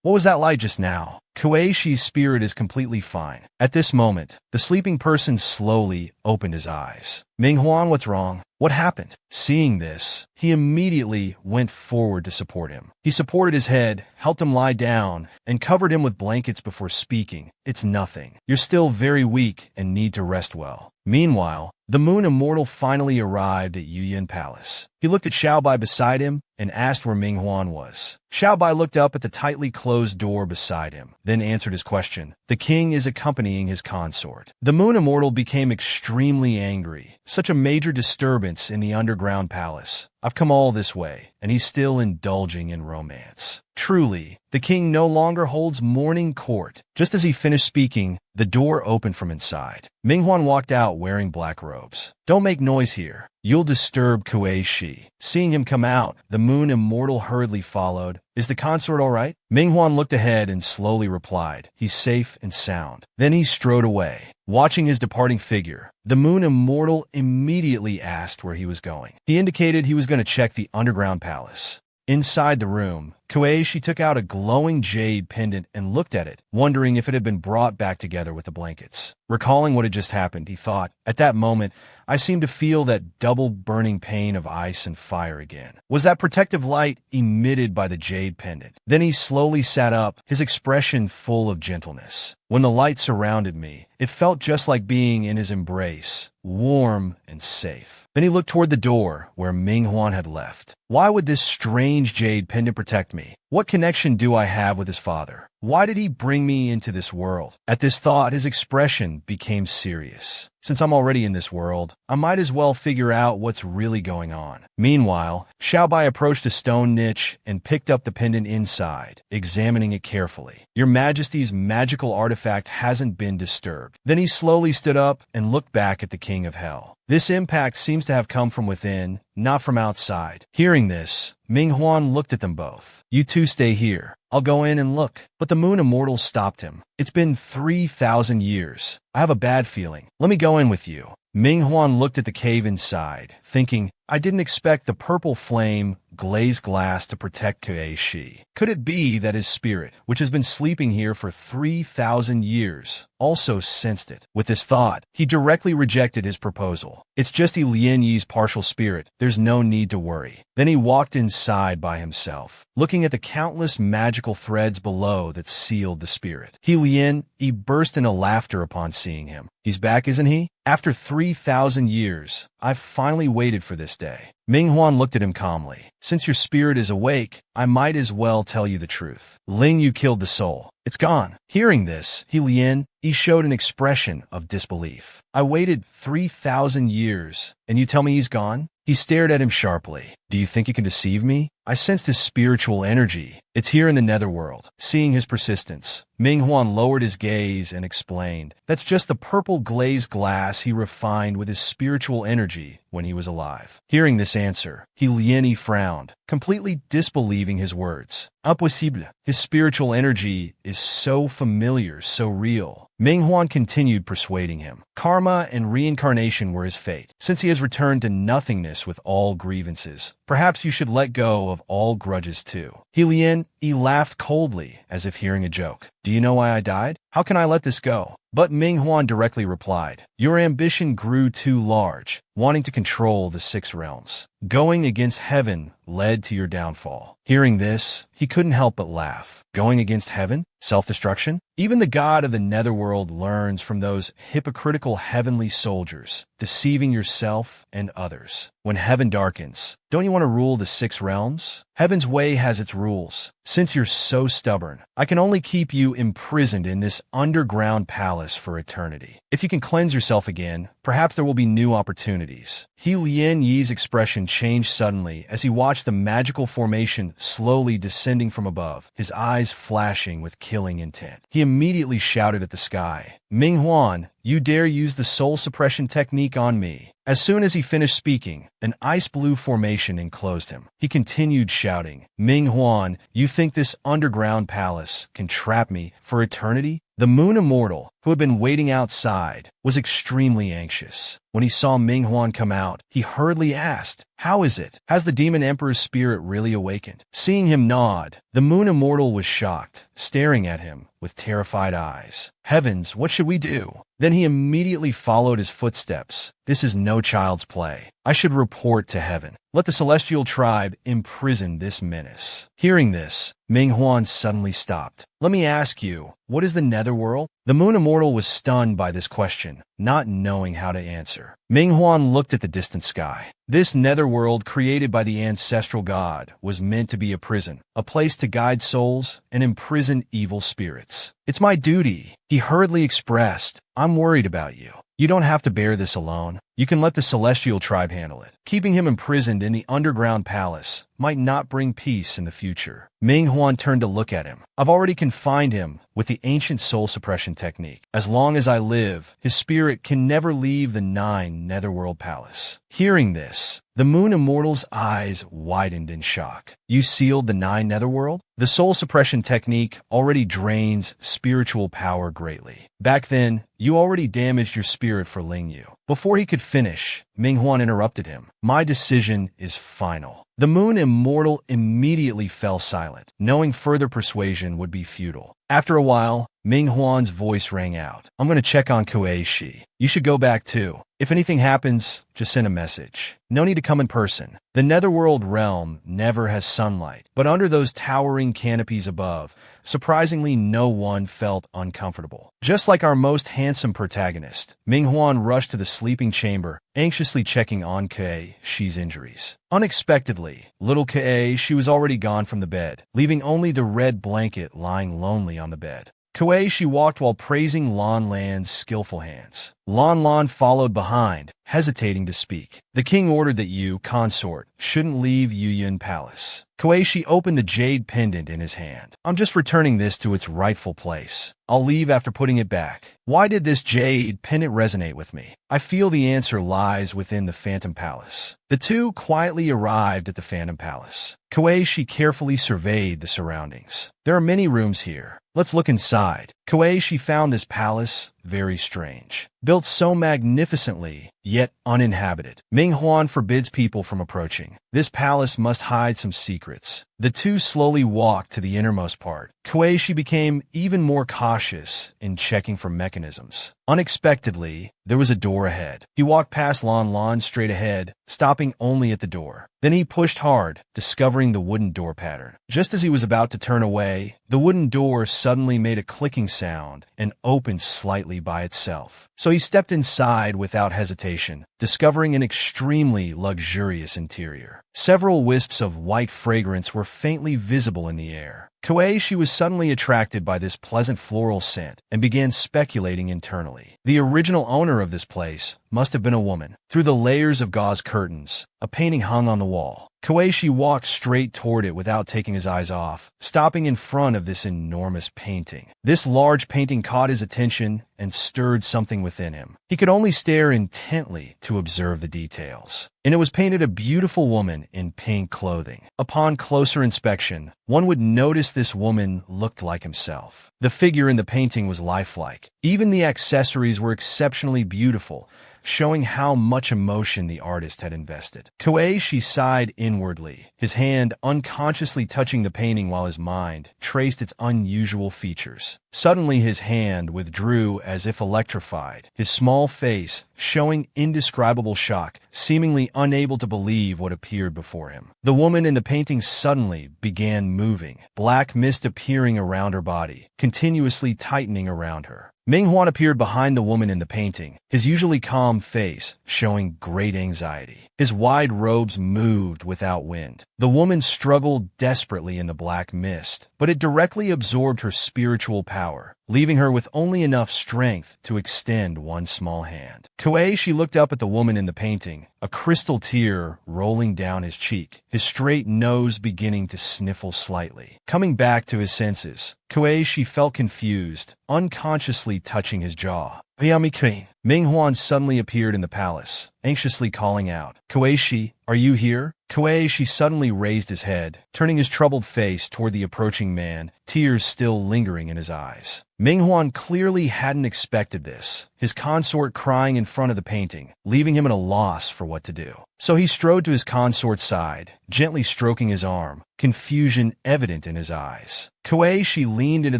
"What was that light just now?" Kuei's spirit is completely fine. At this moment, the sleeping person slowly opened his eyes. "Ming Huan, what's wrong? What happened?" Seeing this, he immediately went forward to support him. He supported his head, helped him lie down, and covered him with blankets before speaking. "It's nothing. You're still very weak and need to rest well." Meanwhile, the Moon Immortal finally arrived at Yuyan Palace. He looked at Xiaobai beside him and asked where Ming Huan was. Xiaobai looked up at the tightly closed door beside him, then answered his question. "The king is accompanying his consort." The Moon Immortal became extremely angry. Such a major disturbance in the underground palace. "I've come all this way, and he's still indulging in romance. Truly, the king no longer holds morning court." Just as he finished speaking, the door opened from inside. Ming Huan walked out wearing black robes. "Don't make noise here. You'll disturb Kuei Shi." Seeing him come out, the moon immortal hurriedly followed. "Is the consort all right?" Minghuan looked ahead and slowly replied, "He's safe and sound." Then he strode away. Watching his departing figure, the moon immortal immediately asked where he was going. He indicated he was going to check the underground palace. Inside the room, Kuei-shi took out a glowing jade pendant and looked at it, wondering if it had been brought back together with the blankets. Recalling what had just happened, he thought, "At that moment, I seemed to feel that double burning pain of ice and fire again." Was that protective light emitted by the jade pendant? Then he slowly sat up, his expression full of gentleness. "When the light surrounded me, it felt just like being in his embrace, warm and safe." Then he looked toward the door where Minghuan had left. Why would this strange jade pendant protect me? What connection do I have with his father? Why did he bring me into this world? At this thought, his expression became serious. Since I'm already in this world, I might as well figure out what's really going on. Meanwhile, Xiaobai approached a stone niche and picked up the pendant inside, examining it carefully. "Your Majesty's magical artifact hasn't been disturbed." Then he slowly stood up and looked back at the King of Hell. This impact seems to have come from within, not from outside. Hearing this, Minghuan looked at them both. "You two stay here. I'll go in and look." But the Moon Immortal stopped him. "It's been 3,000 years. I have a bad feeling. Let me go in with you." Minghuan looked at the cave inside, thinking, "I didn't expect the purple flame, glazed glass to protect Kuei-shi. Could it be that his spirit, which has been sleeping here for 3,000 years, also sensed it?" With this thought, he directly rejected his proposal. "It's just Lien Yi's partial spirit. There's no need to worry." Then he walked inside by himself, looking at the countless magical threads below that sealed the spirit. He burst into laughter upon seeing him. "He's back, isn't he? After 3,000 years, I've finally waited for this day." Minghuan looked at him calmly. "Since your spirit is awake, I might as well tell you the truth. Ling Yu killed the soul. It's gone." Hearing this, he showed an expression of disbelief. "I waited 3,000 years, and you tell me he's gone?" He stared at him sharply. "Do you think you can deceive me? I sensed his spiritual energy. It's here in the netherworld." Seeing his persistence, Minghuan lowered his gaze and explained, "That's just the purple glazed glass he refined with his spiritual energy when he was alive." Hearing this answer, He frowned, completely disbelieving his words. "Impossible. His spiritual energy is so familiar, so real." Minghuan continued persuading him. Karma and reincarnation were his fate. Since he has returned to nothingness with all grievances, perhaps you should let go of all grudges too. He laughed coldly, as if hearing a joke. "Do you know why I died? How can I let this go?" But Minghuan directly replied, "Your ambition grew too large, wanting to control the 6 realms. Going against heaven led to your downfall." Hearing this, he couldn't help but laugh. Going against heaven? Self-destruction? Even the god of the netherworld learns from those hypocritical heavenly soldiers, deceiving yourself and others. When heaven darkens, don't you want to rule the 6 realms? Heaven's way has its rules. Since you're so stubborn, I can only keep you imprisoned in this underground palace for eternity. If you can cleanse yourself again, perhaps there will be new opportunities. Lien Yi's expression changed suddenly as he watched the magical formation slowly descending from above, his eyes flashing with killing intent. He immediately shouted at the sky, "Minghuan, you dare use the soul suppression technique on me?" As soon as he finished speaking, an ice blue formation enclosed him. He continued shouting, "Minghuan, you think this underground palace can trap me for eternity?" The Moon Immortal, who had been waiting outside, was extremely anxious. When he saw Minghuan come out, he hurriedly asked, "How is it? Has the Demon Emperor's spirit really awakened?" Seeing him nod, the Moon Immortal was shocked, staring at him with terrified eyes. "Heavens, what should we do?" Then he immediately followed his footsteps. "This is no child's play. I should report to heaven. Let the celestial tribe imprison this menace." Hearing this, Minghuan suddenly stopped. "Let me ask you, what is the netherworld?" The Moon Immortal was stunned by this question, not knowing how to answer. Minghuan looked at the distant sky. This netherworld created by the ancestral god was meant to be a prison, a place to guide souls and imprison evil spirits. "It's my duty," he hurriedly expressed. "I'm worried about you. You don't have to bear this alone." You can let the celestial tribe handle it. Keeping him imprisoned in the underground palace might not bring peace in the future. Ming Huan turned to look at him. I've already confined him with the ancient soul suppression technique. As long as I live, his spirit can never leave the 9 Netherworld Palace. Hearing this, the Moon Immortal's eyes widened in shock. You sealed the 9 Netherworld? The soul suppression technique already drains spiritual power greatly. Back then, you already damaged your spirit for Ling Yu. Before he could finish, Ming Huan interrupted him. My decision is final. The Moon Immortal immediately fell silent, knowing further persuasion would be futile. After a while, Ming Huan's voice rang out. I'm going to check on Kuei Shi. You should go back too. If anything happens, just send a message. No need to come in person. The Netherworld realm never has sunlight, but under those towering canopies above, surprisingly no one felt uncomfortable. Just like our most handsome protagonist, Ming Huan rushed to the sleeping chamber, anxiously checking on Kuei Shi's injuries. Unexpectedly, little Kuei Shi was already gone from the bed, leaving only the red blanket lying lonely on the bed. Kuei Shi walked while praising Lan Lan's skillful hands. Lan Lan followed behind, hesitating to speak. The king ordered that you, consort, shouldn't leave Yuyun Palace. Kuei Shi opened the jade pendant in his hand. I'm just returning this to its rightful place. I'll leave after putting it back. Why did this jade pendant resonate with me? I feel the answer lies within the Phantom Palace. The two quietly arrived at the Phantom Palace. Kuei Shi carefully surveyed the surroundings. There are many rooms here. Let's look inside. Kuei Shi found this palace very strange. Built so magnificently, yet uninhabited. Ming Huan forbids people from approaching. This palace must hide some secrets. The two slowly walked to the innermost part. Kuei Shi became even more cautious in checking for mechanisms. Unexpectedly, there was a door ahead. He walked past Lan Lan straight ahead, stopping only at the door. Then he pushed hard, discovering the wooden door pattern. Just as he was about to turn away, the wooden door suddenly made a clicking sound and opened slightly by itself. So he stepped inside without hesitation, discovering an extremely luxurious interior. Several wisps of white fragrance were faintly visible in the air. Kuei Shi was suddenly attracted by this pleasant floral scent and began speculating internally. The original owner of this place must have been a woman. Through the layers of gauze curtains, a painting hung on the wall. Kuei Shi walked straight toward it without taking his eyes off, stopping in front of this enormous painting. This large painting caught his attention and stirred something within him. He could only stare intently to observe the details. And it was painted a beautiful woman in pink clothing. Upon closer inspection, one would notice this woman looked like himself. The figure in the painting was lifelike. Even the accessories were exceptionally beautiful, showing how much emotion the artist had invested. Kuei Shi sighed inwardly, his hand unconsciously touching the painting while his mind traced its unusual features. Suddenly his hand withdrew as if electrified, his small face showing indescribable shock, seemingly unable to believe what appeared before him. The woman in the painting suddenly began moving, black mist appearing around her body, continuously tightening around her. Ming Huan appeared behind the woman in the painting, his usually calm face showing great anxiety. His wide robes moved without wind. The woman struggled desperately in the black mist, but it directly absorbed her spiritual power, leaving her with only enough strength to extend one small hand. Kuei Shi looked up at the woman in the painting, a crystal tear rolling down his cheek, his straight nose beginning to sniffle slightly. Coming back to his senses, Kuei Shi felt confused, unconsciously touching his jaw. Yami-kun. Ming Huan suddenly appeared in the palace, anxiously calling out, Kuei Shi, are you here? Kuei Shi suddenly raised his head, turning his troubled face toward the approaching man, tears still lingering in his eyes. Ming Huan clearly hadn't expected this, his consort crying in front of the painting, leaving him at a loss for what to do. So he strode to his consort's side, gently stroking his arm, confusion evident in his eyes. Kuei Shi leaned into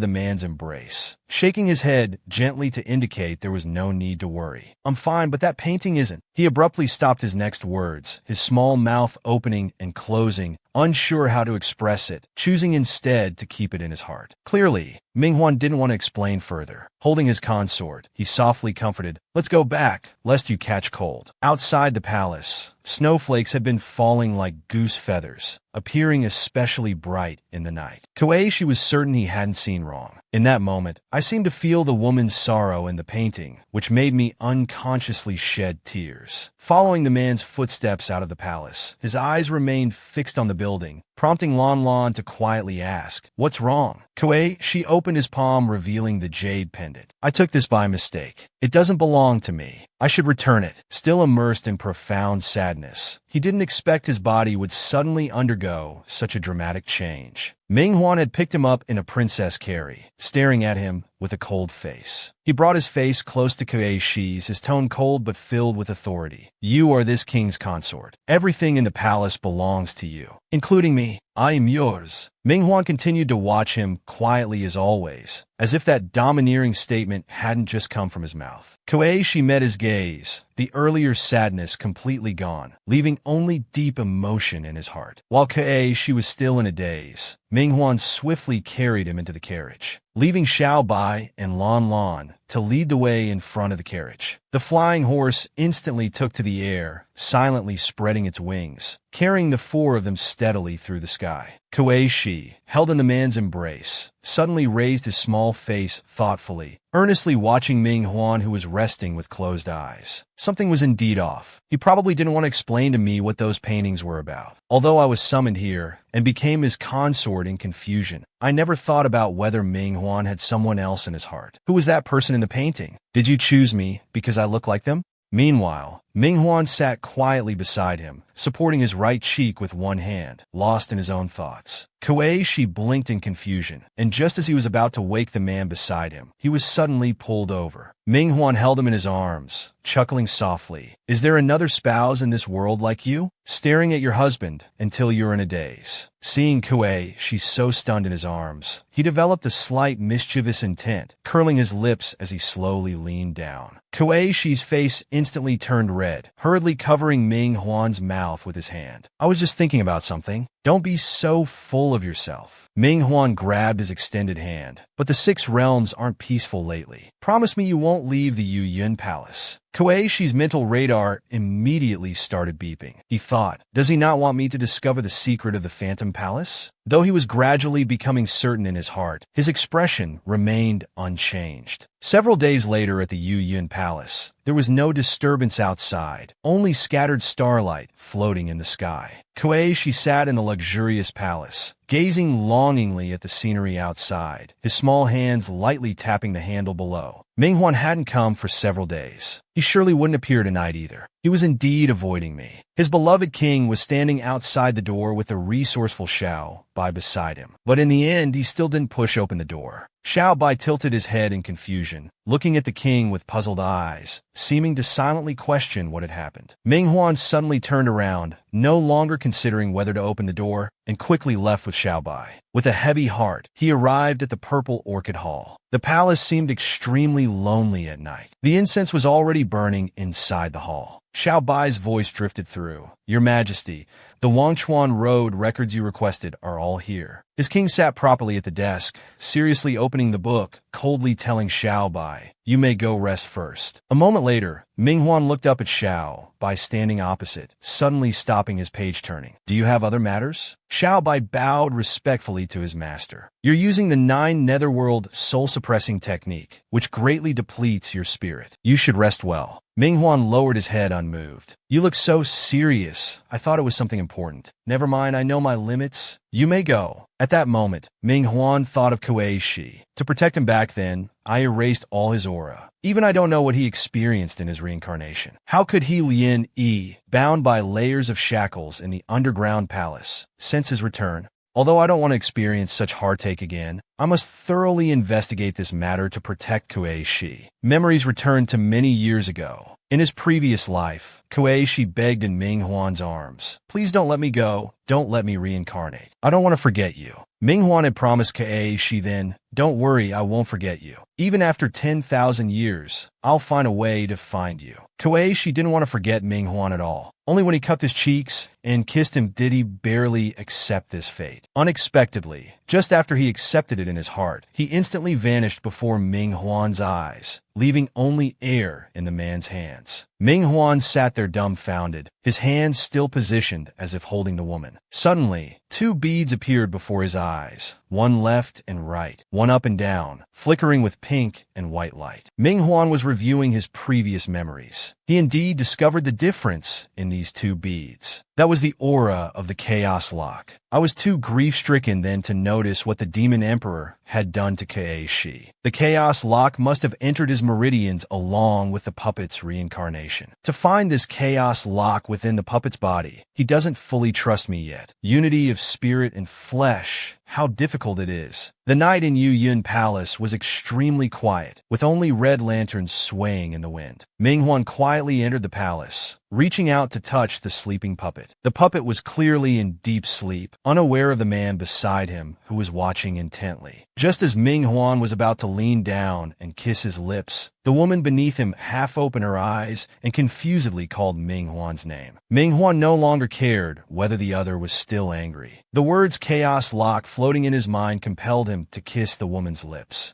the man's embrace, shaking his head gently to indicate there was no need to worry. I'm fine, but that painting isn't. He abruptly stopped his next words, his small mouth opening and closing, unsure how to express it, choosing instead to keep it in his heart. Clearly, Ming Huan didn't want to explain further. Holding his consort, he softly comforted, Let's go back, lest you catch cold. Outside the palace, snowflakes had been falling like goose feathers, appearing especially bright in the night. Koeishi was certain he hadn't seen wrong. In that moment, I seemed to feel the woman's sorrow in the painting, which made me unconsciously shed tears. Following the man's footsteps out of the palace, his eyes remained fixed on the building, prompting Lan Lan to quietly ask, "What's wrong?" Koeishi opened his palm, revealing the jade pendant. "I took this by mistake. It doesn't belong to me. I should return it." Still immersed in profound sadness, he didn't expect his body would suddenly undergo such a dramatic change. Manhwa had picked him up in a princess carry, staring at him with a cold face. He brought his face close to Koeishi's, his tone cold but filled with authority. "You are this king's consort. Everything in the palace belongs to you, including me. I am yours." Manhwa continued to watch him quietly as always, as if that domineering statement hadn't just come from his mouth. Koeishi met his gaze, the earlier sadness completely gone, leaving only deep emotion in his heart. While Koeishi was still in a daze, Manhwa swiftly carried him into the carriage, leaving Xiao Bai and Lan Lan to lead the way in front of the carriage. The flying horse instantly took to the air, silently spreading its wings, carrying the four of them steadily through the sky. Koeishi, held in the man's embrace, suddenly raised his small face thoughtfully, earnestly watching Manhwa, who was resting with closed eyes. Something was indeed off. He probably didn't want to explain to me what those paintings were about. Although I was summoned here and became his consort in confusion, I never thought about whether Manhwa had someone else in his heart. Who was that person in the painting? Did you choose me because I look like them? Meanwhile, Manhwa sat quietly beside him, supporting his right cheek with one hand, lost in his own thoughts. Koeishi blinked in confusion, and just as he was about to wake the man beside him, he was suddenly pulled over. Manhwa held him in his arms, chuckling softly. "Is there another spouse in this world like you? Staring at your husband until you're in a daze." Seeing Koeishi so stunned in his arms, he developed a slight mischievous intent, curling his lips as he slowly leaned down. Koeishi's face instantly turned red, hurriedly covering Manhwa's mouth with his hand. "I was just thinking about something. Don't be so full of yourself." Manhwa grabbed his extended hand. "But the Six Realms aren't peaceful lately. Promise me you won't leave the Yu Yun Palace." Koeishi's mental radar immediately started beeping. He thought, does he not want me to discover the secret of the Phantom Palace? Though he was gradually becoming certain in his heart, his expression remained unchanged. Several days later at the Yu Yun Palace, there was no disturbance outside, only scattered starlight floating in the sky. Koeishi sat in the luxurious palace, gazing longingly at the scenery outside, his small hands lightly tapping the handle below. Manhwa hadn't come for several days. He surely wouldn't appear tonight either. He was indeed avoiding me. His beloved king was standing outside the door with the resourceful Xiao Bai beside him. But in the end, he still didn't push open the door. Xiao Bai tilted his head in confusion, looking at the king with puzzled eyes, seeming to silently question what had happened. Manhwa suddenly turned around, no longer considering whether to open the door, and quickly left with Xiao Bai. With a heavy heart, he arrived at the Purple Orchid Hall. The palace seemed extremely lonely at night. The incense was already burning inside the hall. Xiao Bai's voice drifted through. "Your Majesty, the Wangchuan Road records you requested are all here." His king sat properly at the desk, seriously opening the book, coldly telling Xiao Bai, "You may go rest first." A moment later, Manhwa looked up at Xiao Bai standing opposite, suddenly stopping his page turning. "Do you have other matters?" Xiao Bai bowed respectfully to his master. "You're using the 9 Netherworld soul-suppressing technique, which greatly depletes your spirit. You should rest well." Manhwa lowered his head unmoved. "You look so serious. I thought it was something important." "Never mind, I know my limits. You may go." At that moment, Manhwa thought of Koeishi. To protect him back then, I erased all his aura. Even I don't know what he experienced in his reincarnation. How could he Lien Yi, bound by layers of shackles in the underground palace, sense his return? Although I don't want to experience such heartache again, I must thoroughly investigate this matter to protect Koeishi. Memories returned to many years ago. In his previous life, Koeishi begged in Manhwa's arms, "Please don't let me go. Don't let me reincarnate. I don't want to forget you." Manhwa had promised Koeishi then, "Don't worry, I won't forget you. Even after 10,000 years, I'll find a way to find you." Koeishi didn't want to forget Manhwa at all. Only when he cupped his cheeks and kissed him did he barely accept this fate. Unexpectedly, just after he accepted it in his heart, he instantly vanished before Manhwa's eyes, leaving only air in the man's hands. Ming-Huan sat there dumbfounded, his hands still positioned as if holding the woman. Suddenly, two beads appeared before his eyes, one left and right, one up and down, flickering with pink and white light. Ming-Huan was reviewing his previous memories. He indeed discovered the difference in these two beads. That was the aura of the Chaos Lock. I was too grief-stricken then to notice what the Demon Emperor had done to Keishi. The Chaos Lock must have entered his meridians along with the puppet's reincarnation. To find this Chaos Lock within the puppet's body, he doesn't fully trust me yet. Unity of spirit and flesh, how difficult it is. The night in Yu Yun Palace was extremely quiet, with only red lanterns swaying in the wind. Ming-Huan quietly entered the palace, reaching out to touch the sleeping puppet. The puppet was clearly in deep sleep, unaware of the man beside him who was watching intently. Just as Ming-Huan was about to lean down and kiss his lips, the woman beneath him half opened her eyes and confusedly called Ming-Huan's name. Ming-Huan no longer cared whether the other was still angry. The words Chaos Lock floating in his mind compelled him to kiss the woman's lips.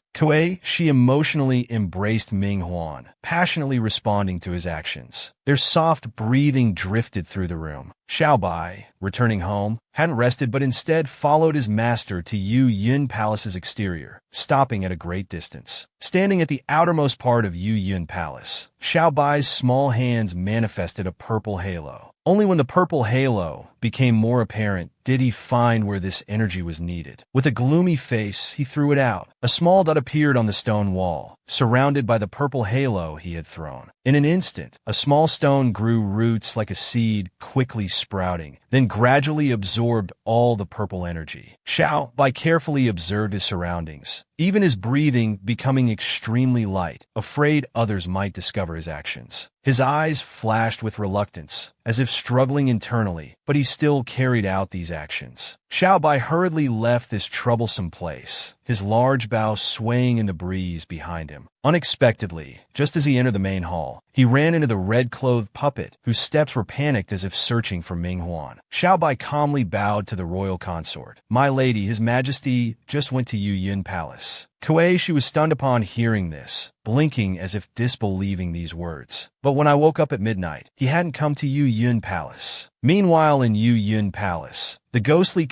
She emotionally embraced Ming-Huan, passionately responding to his actions. Their soft breathing drifted through the room. Xiaobai, returning home, hadn't rested but instead followed his master to Yu Yun Palace's exterior, stopping at a great distance. Standing at the outermost part of Yu Yun Palace, Xiaobai's small hands manifested a purple halo. Only when the purple halo became more apparent did he find where this energy was needed. With a gloomy face, he threw it out. A small dot appeared on the stone wall, surrounded by the purple halo he had thrown. In an instant, a small stone grew roots like a seed, quickly sprouting, then gradually absorbed all the purple energy. Xiaobai carefully observed his surroundings, even his breathing becoming extremely light, afraid others might discover his actions. His eyes flashed with reluctance, as if struggling internally, but he still carried out these actions. Xiaobai hurriedly left this troublesome place, his large bough swaying in the breeze behind him. Unexpectedly, just as he entered the main hall, he ran into the red-clothed puppet, whose steps were panicked as if searching for Ming-Huan. Xiaobai calmly bowed to the royal consort. "My lady, His Majesty just went to Yu Yun Palace." She was stunned upon hearing this, blinking as if disbelieving these words. "But when I woke up at midnight, he hadn't come to Yu Yun Palace." Meanwhile in Yu Yun Palace, the ghostly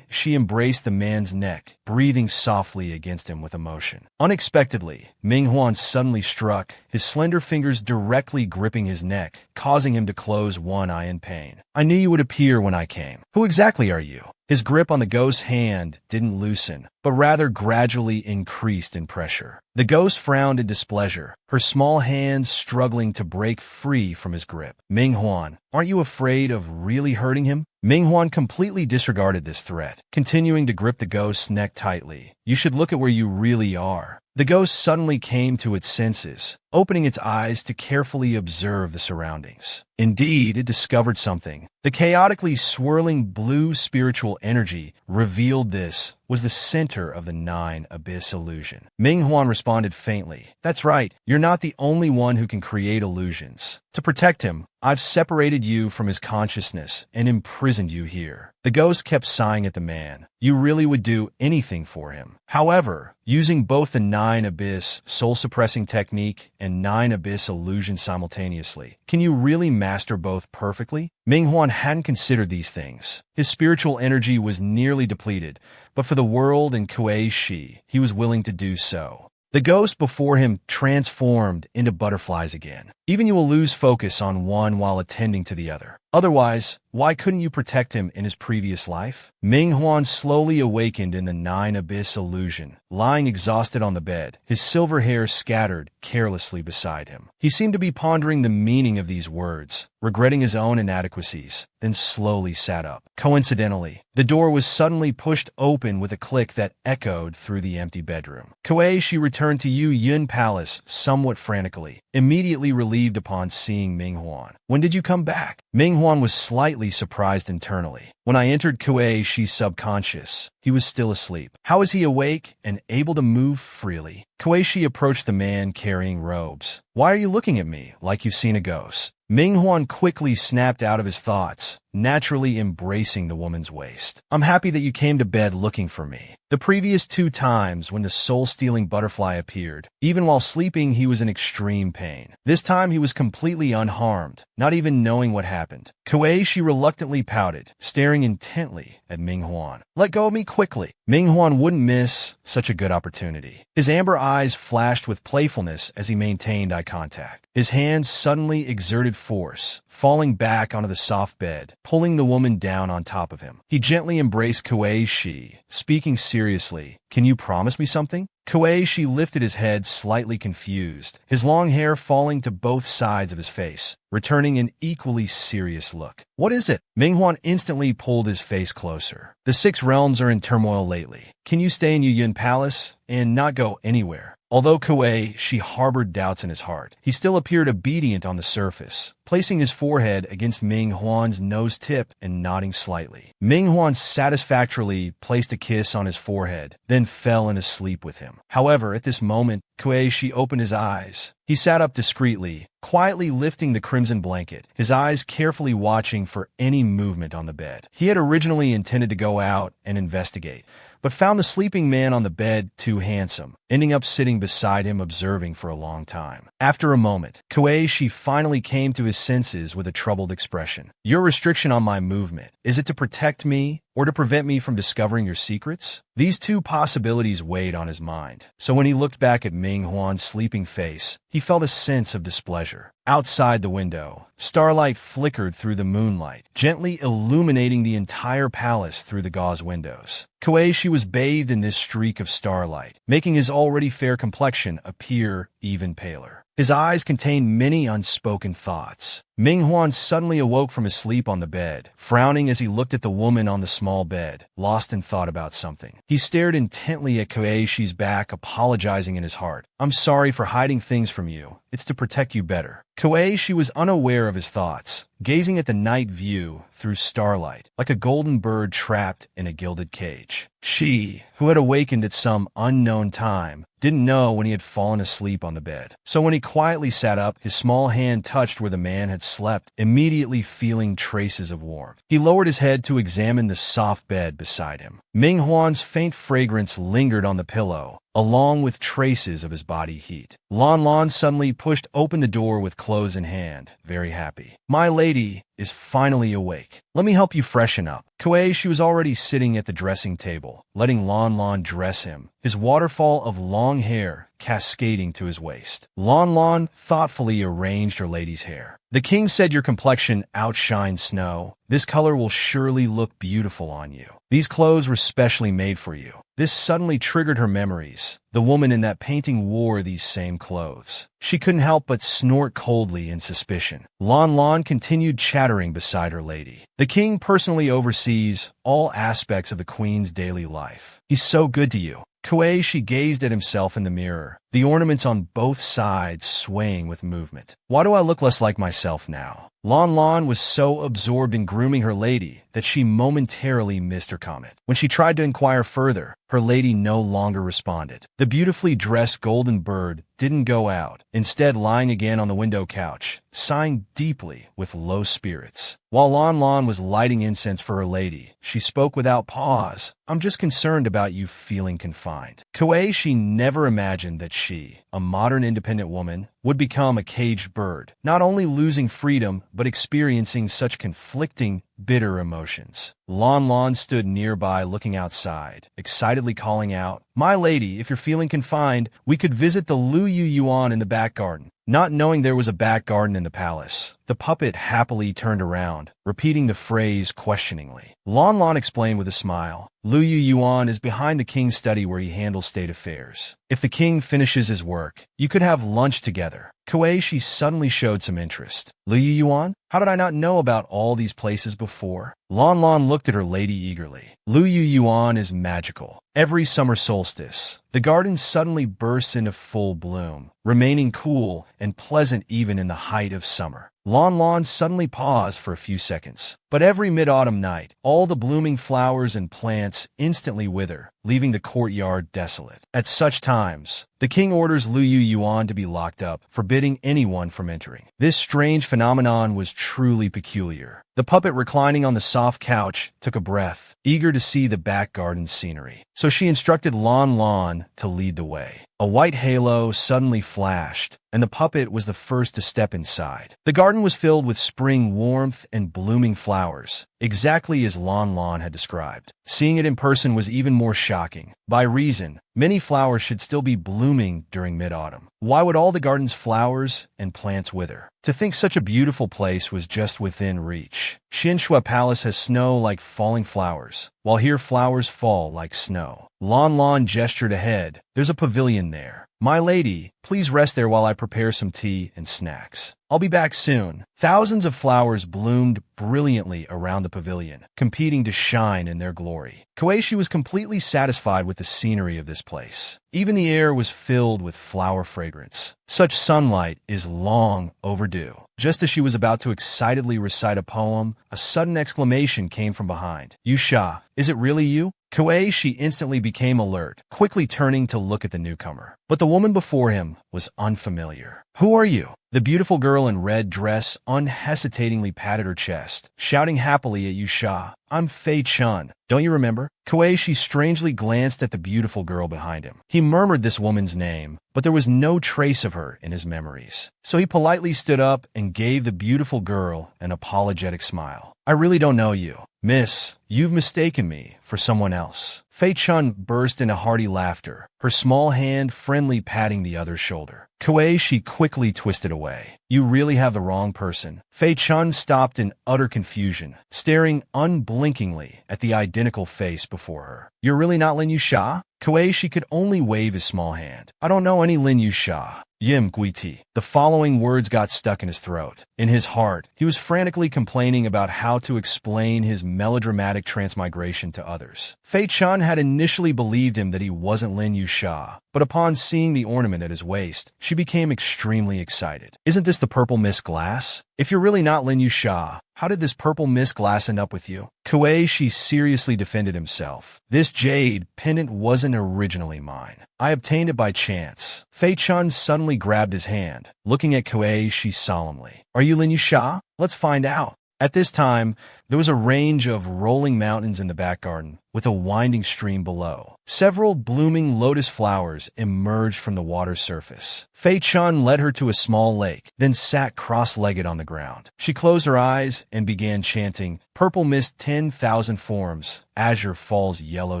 she embraced the man's neck, breathing softly against him with emotion. Unexpectedly, Ming-Huan suddenly struck, his slender fingers directly gripping his neck, causing him to close one eye in pain. "I knew you would appear when I came. Who exactly are you?" His grip on the ghost's hand didn't loosen, but rather gradually increased in pressure. The ghost frowned in displeasure, her small hands struggling to break free from his grip. "Ming-Huan, aren't you afraid of really hurting him?" Ming-Huan completely disregarded this threat, continuing to grip the ghost's neck tightly. "You should look at where you really are." The ghost suddenly came to its senses, opening its eyes to carefully observe the surroundings. Indeed, it discovered something. The chaotically swirling blue spiritual energy revealed this was the center of the Nine Abyss illusion. Ming-Huan responded faintly. "That's right, you're not the only one who can create illusions. To protect him, I've separated you from his consciousness and imprisoned you here." The ghost kept sighing at the man. You really would do anything for him. However, using both the Nine Abyss soul-suppressing technique and Nine Abyss illusion simultaneously, can you really master both perfectly? Ming-Huan hadn't considered these things. His spiritual energy was nearly depleted, but for the world and Kuei-shi, he was willing to do so. The ghost before him transformed into butterflies again. Even you will lose focus on one while attending to the other. Otherwise, why couldn't you protect him in his previous life? Ming-Huan slowly awakened in the Nine Abyss illusion, lying exhausted on the bed, his silver hair scattered carelessly beside him. He seemed to be pondering the meaning of these words, regretting his own inadequacies, then slowly sat up. Coincidentally, the door was suddenly pushed open with a click that echoed through the empty bedroom. She returned to Yu Yun Palace somewhat frantically, immediately relieved upon seeing Ming-Huan. "When did you come back?" Ming-Huan was slightly surprised internally. "When I entered Kuei-shi's subconscious, he was still asleep. How is he awake and able to move freely? Kueishi approached the man carrying robes. Why are you looking at me like you've seen a ghost? Minghuan quickly snapped out of his thoughts, naturally embracing the woman's waist. I'm happy that you came to bed looking for me. The previous 2 times when the soul-stealing butterfly appeared, even while sleeping he was in extreme pain. This time he was completely unharmed, not even knowing what happened. Kueishi reluctantly pouted, staring intently at Minghuan. Let go of me quickly. Minghuan wouldn't miss such a good opportunity. His amber eyes flashed with playfulness as he maintained eye contact. His hands suddenly exerted force, falling back onto the soft bed, pulling the woman down on top of him. He gently embraced Kueishi, speaking seriously. Can you promise me something? Kueishi lifted his head, slightly confused, his long hair falling to both sides of his face, returning an equally serious look. What is it? Minghuan instantly pulled his face closer. The 6 realms are in turmoil lately. Can you stay in Yuyun Palace and not go anywhere? Although Kueishi harbored doubts in his heart, he still appeared obedient on the surface, placing his forehead against Minghuan's nose tip and nodding slightly. Minghuan satisfactorily placed a kiss on his forehead, then fell into sleep with him. However, at this moment, Kueishi opened his eyes. He sat up discreetly, quietly lifting the crimson blanket, his eyes carefully watching for any movement on the bed. He had originally intended to go out and investigate, but found the sleeping man on the bed too handsome, ending up sitting beside him observing for a long time. After a moment, Kueishi finally came to his senses with a troubled expression. Your restriction on my movement, is it to protect me or to prevent me from discovering your secrets? These 2 possibilities weighed on his mind, so when he looked back at Minghuan's sleeping face, he felt a sense of displeasure. Outside the window, starlight flickered through the moonlight, gently illuminating the entire palace through the gauze windows. Kueishi was bathed in this streak of starlight, making his already fair complexion appear even paler. His eyes contained many unspoken thoughts. Minghuan suddenly awoke from his sleep on the bed, frowning as he looked at the woman on the small bed, lost in thought about something. He stared intently at Kueishi's back, apologizing in his heart. I'm sorry for hiding things from you. It's to protect you better. Kueishi was unaware of his thoughts, gazing at the night view through starlight, like a golden bird trapped in a gilded cage. She, who had awakened at some unknown time, didn't know when he had fallen asleep on the bed. So when he quietly sat up, his small hand touched where the man had slept, immediately feeling traces of warmth. He lowered his head to examine the soft bed beside him. Minghuan's faint fragrance lingered on the pillow, along with traces of his body heat. Lan Lan suddenly pushed open the door with clothes in hand, very happy. My lady is finally awake. Let me help you freshen up. Kueishi was already sitting at the dressing table, letting Lan Lan dress him, his waterfall of long hair cascading to his waist. Lan Lan thoughtfully arranged her lady's hair. The king said your complexion outshines snow. This color will surely look beautiful on you. These clothes were specially made for you. This suddenly triggered her memories. The woman in that painting wore these same clothes. She couldn't help but snort coldly in suspicion. Lan Lan continued chattering beside her lady. The king personally oversees all aspects of the queen's daily life. He's so good to you. Kueishi gazed at himself in the mirror, the ornaments on both sides swaying with movement. Why do I look less like myself now? Lan Lan was so absorbed in grooming her lady that she momentarily missed her comment. When she tried to inquire further, her lady no longer responded. The beautifully dressed golden bird didn't go out, instead lying again on the window couch, sighing deeply with low spirits. While Lan Lan was lighting incense for her lady, she spoke without pause. I'm just concerned about you feeling confined. Kueishi never imagined that she, a modern independent woman, would become a caged bird, not only losing freedom, but experiencing such conflicting, bitter emotions. Lan Lan stood nearby looking outside, excitedly calling out, My lady, if you're feeling confined, we could visit the Lu Yu Yuan in the back garden. Not knowing there was a back garden in the palace, the puppet happily turned around, repeating the phrase questioningly. Lan Lan explained with a smile, Lu Yu Yuan is behind the king's study where he handles state affairs. If the king finishes his work, you could have lunch together. Kueishi suddenly showed some interest. Lu Yu Yuan? How did I not know about all these places before? Lan Lan looked at her lady eagerly. Lu Yu Yuan is magical. Every summer solstice, the garden suddenly bursts into full bloom, remaining cool and pleasant even in the height of summer. Lan Lan suddenly paused for a few seconds, But every mid-autumn night, all the blooming flowers and plants instantly wither, leaving the courtyard desolate. At such times, the king orders Liu Yuan to be locked up, forbidding anyone from entering. This strange phenomenon was truly peculiar. The puppet reclining on the soft couch took a breath, eager to see the back garden scenery. So she instructed Lan to lead the way. A white halo suddenly flashed, and the puppet was the first to step inside. The garden was filled with spring warmth and blooming flowers, exactly as Lan had described. Seeing it in person was even more shocking. By reason, many flowers should still be blooming during mid-autumn. Why would all the garden's flowers and plants wither? To think such a beautiful place was just within reach. Xinshui Palace has snow like falling flowers, while here flowers fall like snow. Lan gestured ahead. There's a pavilion there. My lady, please rest there while I prepare some tea and snacks. I'll be back soon. Thousands of flowers bloomed brilliantly around the pavilion, competing to shine in their glory. Koichi was completely satisfied with the scenery of this place. Even the air was filled with flower fragrance. Such sunlight is long overdue. Just as she was about to excitedly recite a poem, a sudden exclamation came from behind. Yusha, is it really you? Koichi instantly became alert, quickly turning to look at the newcomer. But the woman before him was unfamiliar. Who are you? The beautiful girl in red dress unhesitatingly patted her chest, shouting happily at Yusha. I'm Fei Chun. Don't you remember? Koichi strangely glanced at the beautiful girl behind him. He murmured this woman's name, but there was no trace of her in his memories. So he politely stood up and gave the beautiful girl an apologetic smile. I really don't know you. Miss, you've mistaken me for someone else. Fei Chun burst into hearty laughter, her small hand friendly patting the other's shoulder. Koichi quickly twisted away. You really have the wrong person. Fei Chun stopped in utter confusion, staring unblinkingly at the identical face before her. You're really not Lin Yusha? Koichi could only wave his small hand. I don't know any Lin Yusha. Yim Guiti. The following words got stuck in his throat. In his heart, he was frantically complaining about how to explain his melodramatic transmigration to others. Fei Chun had initially believed him that he wasn't Lin Yusha, but upon seeing the ornament at his waist, she became extremely excited. Isn't this the purple mist glass? If you're really not Lin Yusha, how did this purple mist glass end up with you? Koichi seriously defended himself. This jade pendant wasn't originally mine. I obtained it by chance. Fei Chun suddenly grabbed his hand, looking at Koichi solemnly. Are you Lin Yusha? Let's find out. At this time, there was a range of rolling mountains in the back garden, with a winding stream below. Several blooming lotus flowers emerged from the water's surface. Fei Chun led her to a small lake, then sat cross-legged on the ground. She closed her eyes and began chanting, Purple mist 10,000 forms, azure falls yellow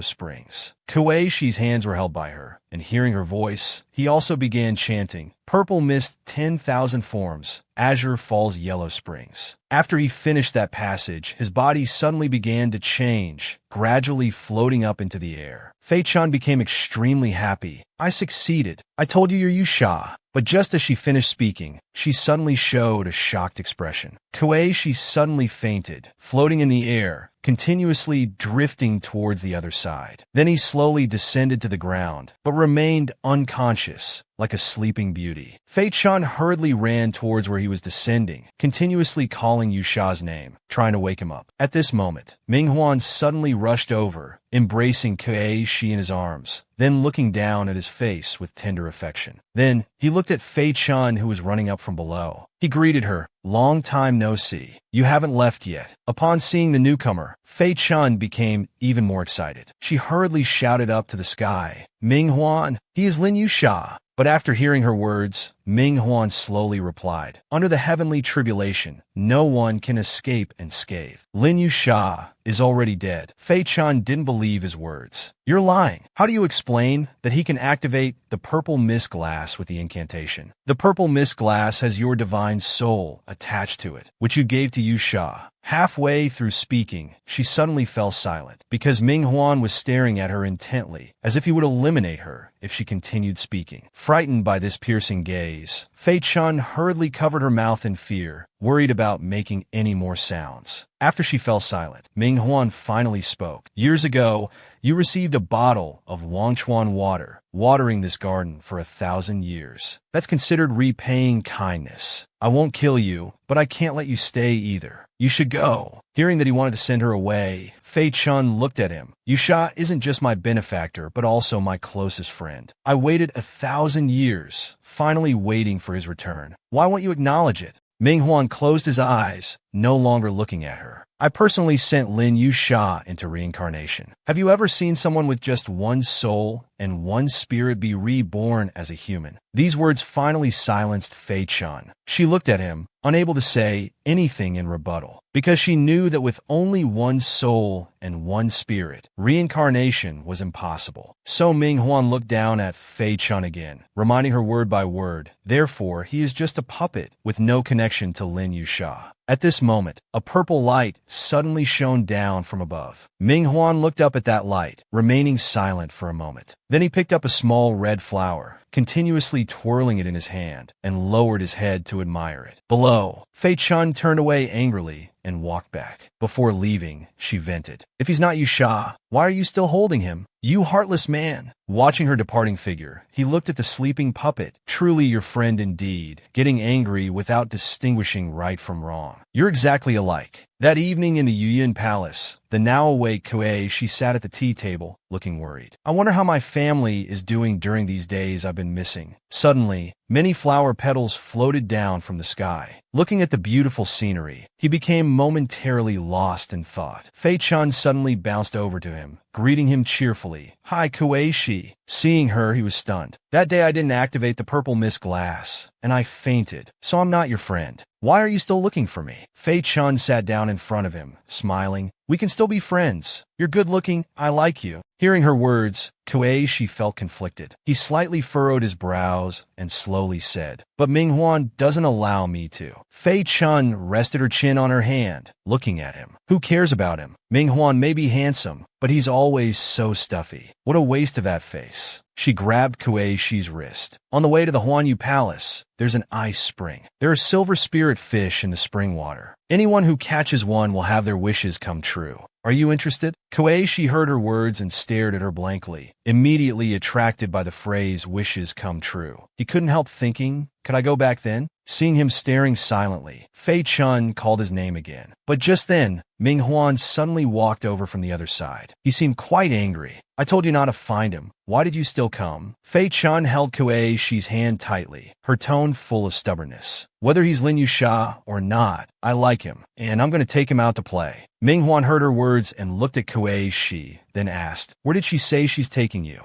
springs. Koichi's hands were held by her, and hearing her voice, he also began chanting, Purple mist 10,000 forms, azure falls yellow springs. After he finished that passage, his body suddenly began to change, gradually floating up into the air. Fei Chun became extremely happy. I succeeded. I told you you're Yusha. But just as she finished speaking, she suddenly showed a shocked expression. Koichi suddenly fainted, floating in the air, continuously drifting towards the other side. Then he slowly descended to the ground, but remained unconscious, like a sleeping beauty. Fei Chun hurriedly ran towards where he was descending, continuously calling Yusha's name, trying to wake him up. At this moment, Minghuan suddenly rushed over, embracing Koichi in his arms, then looking down at his face with tender affection. Then, he looked at Fei Chun, who was running up from below. He greeted her, long time no see. You haven't left yet. Upon seeing the newcomer, Fei Chun became even more excited. She hurriedly shouted up to the sky, Minghuan, he is Lin Yusha. But after hearing her words, Minghuan slowly replied, Under the heavenly tribulation, no one can escape unscathed. Lin Yusha is already dead. Fei Chun didn't believe his words. You're lying. How do you explain that he can activate the purple mist glass with the incantation? The purple mist glass has your divine soul attached to it, which you gave to Yusha. Halfway through speaking, she suddenly fell silent, because Minghuan was staring at her intently, as if he would eliminate her if she continued speaking. Frightened by this piercing gaze, Fei Chun hurriedly covered her mouth in fear, worried about making any more sounds. After she fell silent, Minghuan finally spoke. Years ago, you received a bottle of Wangchuan water, watering this garden for 1,000 years. That's considered repaying kindness. I won't kill you, but I can't let you stay either. You should go. Hearing that he wanted to send her away, Fei Chun looked at him. Yusha isn't just my benefactor, but also my closest friend. I waited 1,000 years, finally waiting for his return. Why won't you acknowledge it? Ming Huan closed his eyes, no longer looking at her. I personally sent Lin Yusha into reincarnation. Have you ever seen someone with just one soul and one spirit be reborn as a human? These words finally silenced Fei Chun. She looked at him, unable to say anything in rebuttal, because she knew that with only one soul and one spirit, reincarnation was impossible. So Ming Huan looked down at Fei Chun again, reminding her word by word. Therefore, he is just a puppet with no connection to Lin Yusha. At this moment, a purple light suddenly shone down from above. Ming Huan looked up at that light, remaining silent for a moment. Then he picked up a small red flower, continuously twirling it in his hand, and lowered his head to admire it. Below, Fei Chun turned away angrily and walked back. Before leaving, she vented, "If he's not Yusha, why are you still holding him? You heartless man." Watching her departing figure, he looked at the sleeping puppet. Truly your friend indeed, getting angry without distinguishing right from wrong. You're exactly alike. That evening in the Yuyan Palace, the now awake Kuei, she sat at the tea table, looking worried. I wonder how my family is doing during these days I've been missing. Suddenly, many flower petals floated down from the sky. Looking at the beautiful scenery, he became momentarily lost in thought. Fei Chun suddenly bounced over to him, greeting him cheerfully. "Hi, Kuei-shi." Seeing her, he was stunned. "That day I didn't activate the purple mist glass, and I fainted, so I'm not your friend. Why are you still looking for me?" Fei Chun sat down in front of him, smiling. "We can still be friends. You're good looking. I like you." Hearing her words, Kuei-shi felt conflicted. He slightly furrowed his brows and slowly said, "But Ming Huan doesn't allow me to." Fei Chun rested her chin on her hand, looking at him. Who cares about him? Ming Huan may be handsome, but he's always so stuffy. What a waste of that face. She grabbed Kuei-shi's wrist. On the way to the Huanyu Palace, there's an ice spring. There are silver spirit fish in the spring water. Anyone who catches one will have their wishes come true. Are you interested? Kuei-shi heard her words and stared at her blankly, immediately attracted by the phrase wishes come true. He couldn't help thinking, could I go back then? Seeing him staring silently, Fei Chun called his name again. But just then, Ming Huan suddenly walked over from the other side. He seemed quite angry. "I told you not to find him. Why did you still come?" Fei Chun held Kuei-shi's hand tightly, her tone full of stubbornness. "Whether he's Lin Yusha or not, I like him, and I'm going to take him out to play." Ming Huan heard her words and looked at Kuei-shi, then asked, "Where did she say she's taking you?"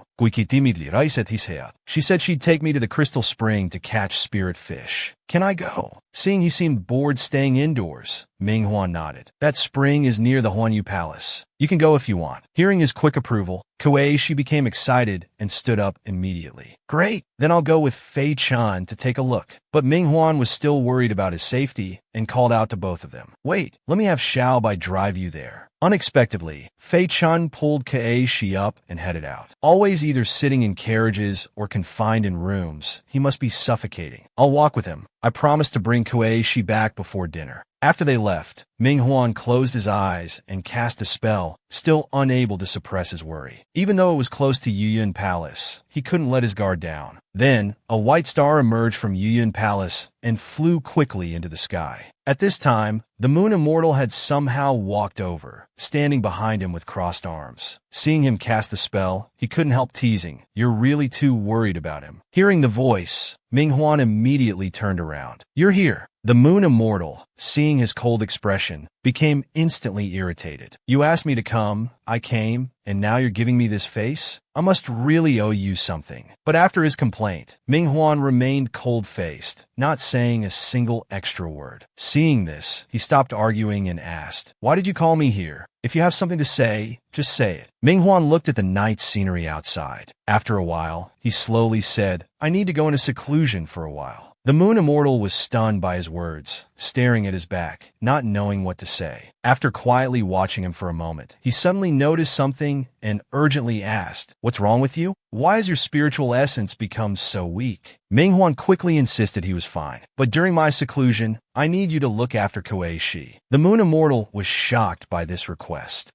"She said she'd take me to the crystal spring to catch spirit fish." "Can I go?" Seeing he seemed bored staying indoors, Ming Huan nodded. "That spring is near the Huanyu Palace. You can go if you want." Hearing his quick approval, Kuei-shi became excited and stood up immediately. "Great, then I'll go with Fei Chun to take a look." But Ming Huan was still worried about his safety and called out to both of them, "Wait, let me have Xiao Bai drive you there." Unexpectedly, Fei Chun pulled Kuei-shi up and headed out. Always either sitting in carriages or confined in rooms, he must be suffocating. "I'll walk with him. I promise to bring Kuei-shi back before dinner." After they left, Ming Huan closed his eyes and cast a spell, still unable to suppress his worry. Even though it was close to Yuyan Palace, he couldn't let his guard down. Then, a white star emerged from Yuyan Palace and flew quickly into the sky. At this time, the Moon Immortal had somehow walked over, standing behind him with crossed arms. Seeing him cast the spell, he couldn't help teasing, "You're really too worried about him." Hearing the voice, Ming Huan immediately turned around. "You're here." The Moon Immortal, seeing his cold expression, became instantly irritated. "You asked me to come, I came, and now you're giving me this face? I must really owe you something." But after his complaint, Ming Huan remained cold-faced, not saying a single extra word. Seeing this, he stopped arguing and asked, "Why did you call me here? If you have something to say, just say it." Ming Huan looked at the night scenery outside. After a while, he slowly said, "I need to go into seclusion for a while." The Moon Immortal was stunned by his words, staring at his back, not knowing what to say. After quietly watching him for a moment, he suddenly noticed something and urgently asked, "What's wrong with you? Why has your spiritual essence become so weak?" Ming Huan quickly insisted he was fine. "But during my seclusion, I need you to look after Kuei-shi." The Moon Immortal was shocked by this request.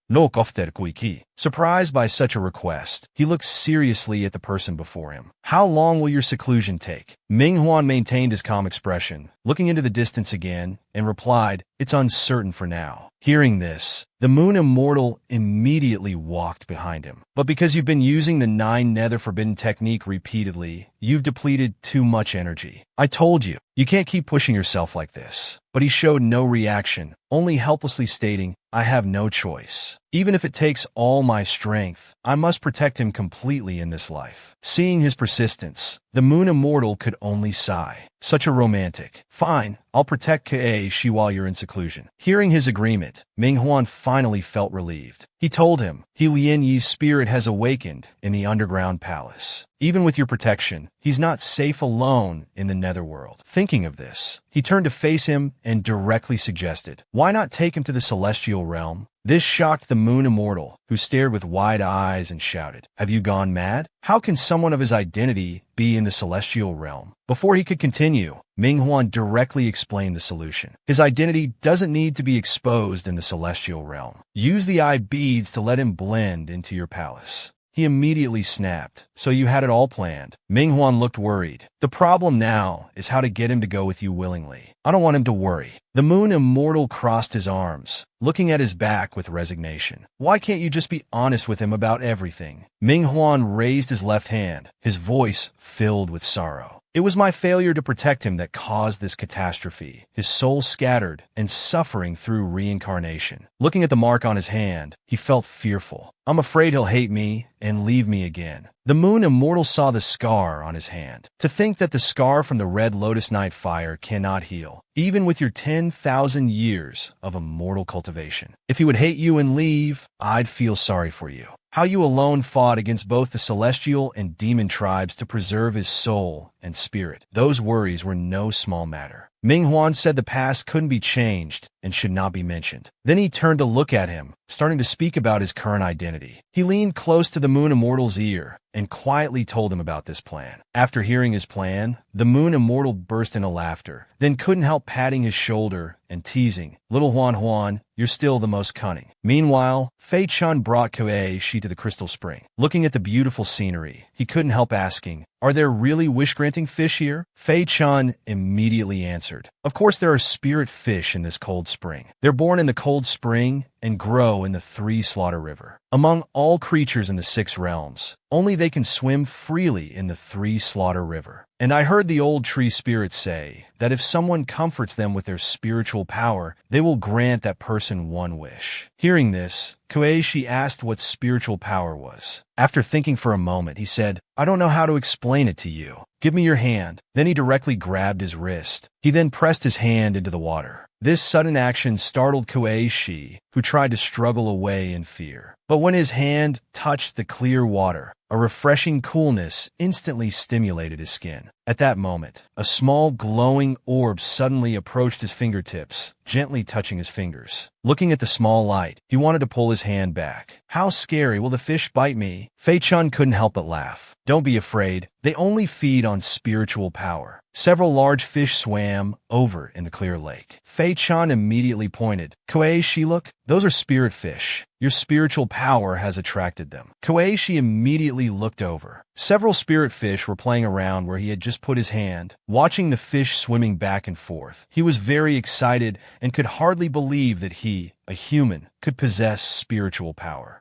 Surprised by such a request, he looked seriously at the person before him. "How long will your seclusion take?" Ming Huan maintained his calm expression, looking into the distance again, and replied, "It's uncertain for now." Hearing this, the Moon Immortal immediately walked behind him. "But because you've been using the 9 Nether Forbidden technique repeatedly, you've depleted too much energy. I told you, you can't keep pushing yourself like this." But he showed no reaction, only helplessly stating, "I have no choice. Even if it takes all my strength, I must protect him completely in this life." Seeing his persistence, the Moon Immortal could only sigh. Such a romantic. "Fine, I'll protect Keishi while you're in seclusion." Hearing his agreement, Minghuan finally felt relieved. He told him, "He Lien Yi's spirit has awakened in the underground palace. Even with your protection, he's not safe alone in the netherworld." Thinking of this, he turned to face him and directly suggested, "Why not take him to the celestial realm?" This shocked the Moon Immortal, who stared with wide eyes and shouted, "Have you gone mad? How can someone of his identity be in the celestial realm?" Before he could continue, Minghuan directly explained the solution. His identity doesn't need to be exposed in the celestial realm. Use the eye beads to let him blend into your palace. He immediately snapped. "So you had it all planned." Minghuan looked worried. "The problem now is how to get him to go with you willingly. I don't want him to worry." The Moon Immortal crossed his arms, looking at his back with resignation. "Why can't you just be honest with him about everything?" Minghuan raised his left hand, his voice filled with sorrow. "It was my failure to protect him that caused this catastrophe." His soul scattered and suffering through reincarnation. Looking at the mark on his hand, he felt fearful. "I'm afraid he'll hate me and leave me again." The Moon Immortal saw the scar on his hand. "To think that the scar from the Red Lotus Night fire cannot heal, even with your 10,000 years of immortal cultivation. If he would hate you and leave, I'd feel sorry for you. How you alone fought against both the celestial and demon tribes to preserve his soul and spirit. Those worries were no small matter." Minghuan said the past couldn't be changed and should not be mentioned. Then he turned to look at him, starting to speak about his current identity. He leaned close to the Moon Immortal's ear and quietly told him about this plan. After hearing his plan, the Moon Immortal burst into laughter, then couldn't help patting his shoulder and teasing, "Little Huan, you're still the most cunning." Meanwhile, Fei Chun brought Keishi to the crystal spring. Looking at the beautiful scenery, he couldn't help asking, "Are there really wish-granting fish here?" Fei Chun immediately answered, "Of course there are spirit fish in this cold spring. They're born in the cold spring and grow in the 3 Slaughter River. Among all creatures in the 6 realms, only they can swim freely in the 3 Slaughter River. And I heard the old tree spirits say that if someone comforts them with their spiritual power, they will grant that person one wish." Hearing this, Keishi asked what spiritual power was. After thinking for a moment, he said, "I don't know how to explain it to you. Give me your hand." Then he directly grabbed his wrist. He then pressed his hand into the water. This sudden action startled Keishi, who tried to struggle away in fear. But when his hand touched the clear water, a refreshing coolness instantly stimulated his skin. At that moment, a small glowing orb suddenly approached his fingertips, gently touching his fingers. Looking at the small light, he wanted to pull his hand back. "How scary, will the fish bite me?" Fei Chun couldn't help but laugh. "Don't be afraid, they only feed on spiritual power." Several large fish swam over in the clear lake. Fei Chun immediately pointed. "Keishi, look, those are spirit fish. Your spiritual power has attracted them." Keishi immediately looked over. Several spirit fish were playing around where he had just put his hand. Watching the fish swimming back and forth, he was very excited and could hardly believe that he, a human, could possess spiritual power.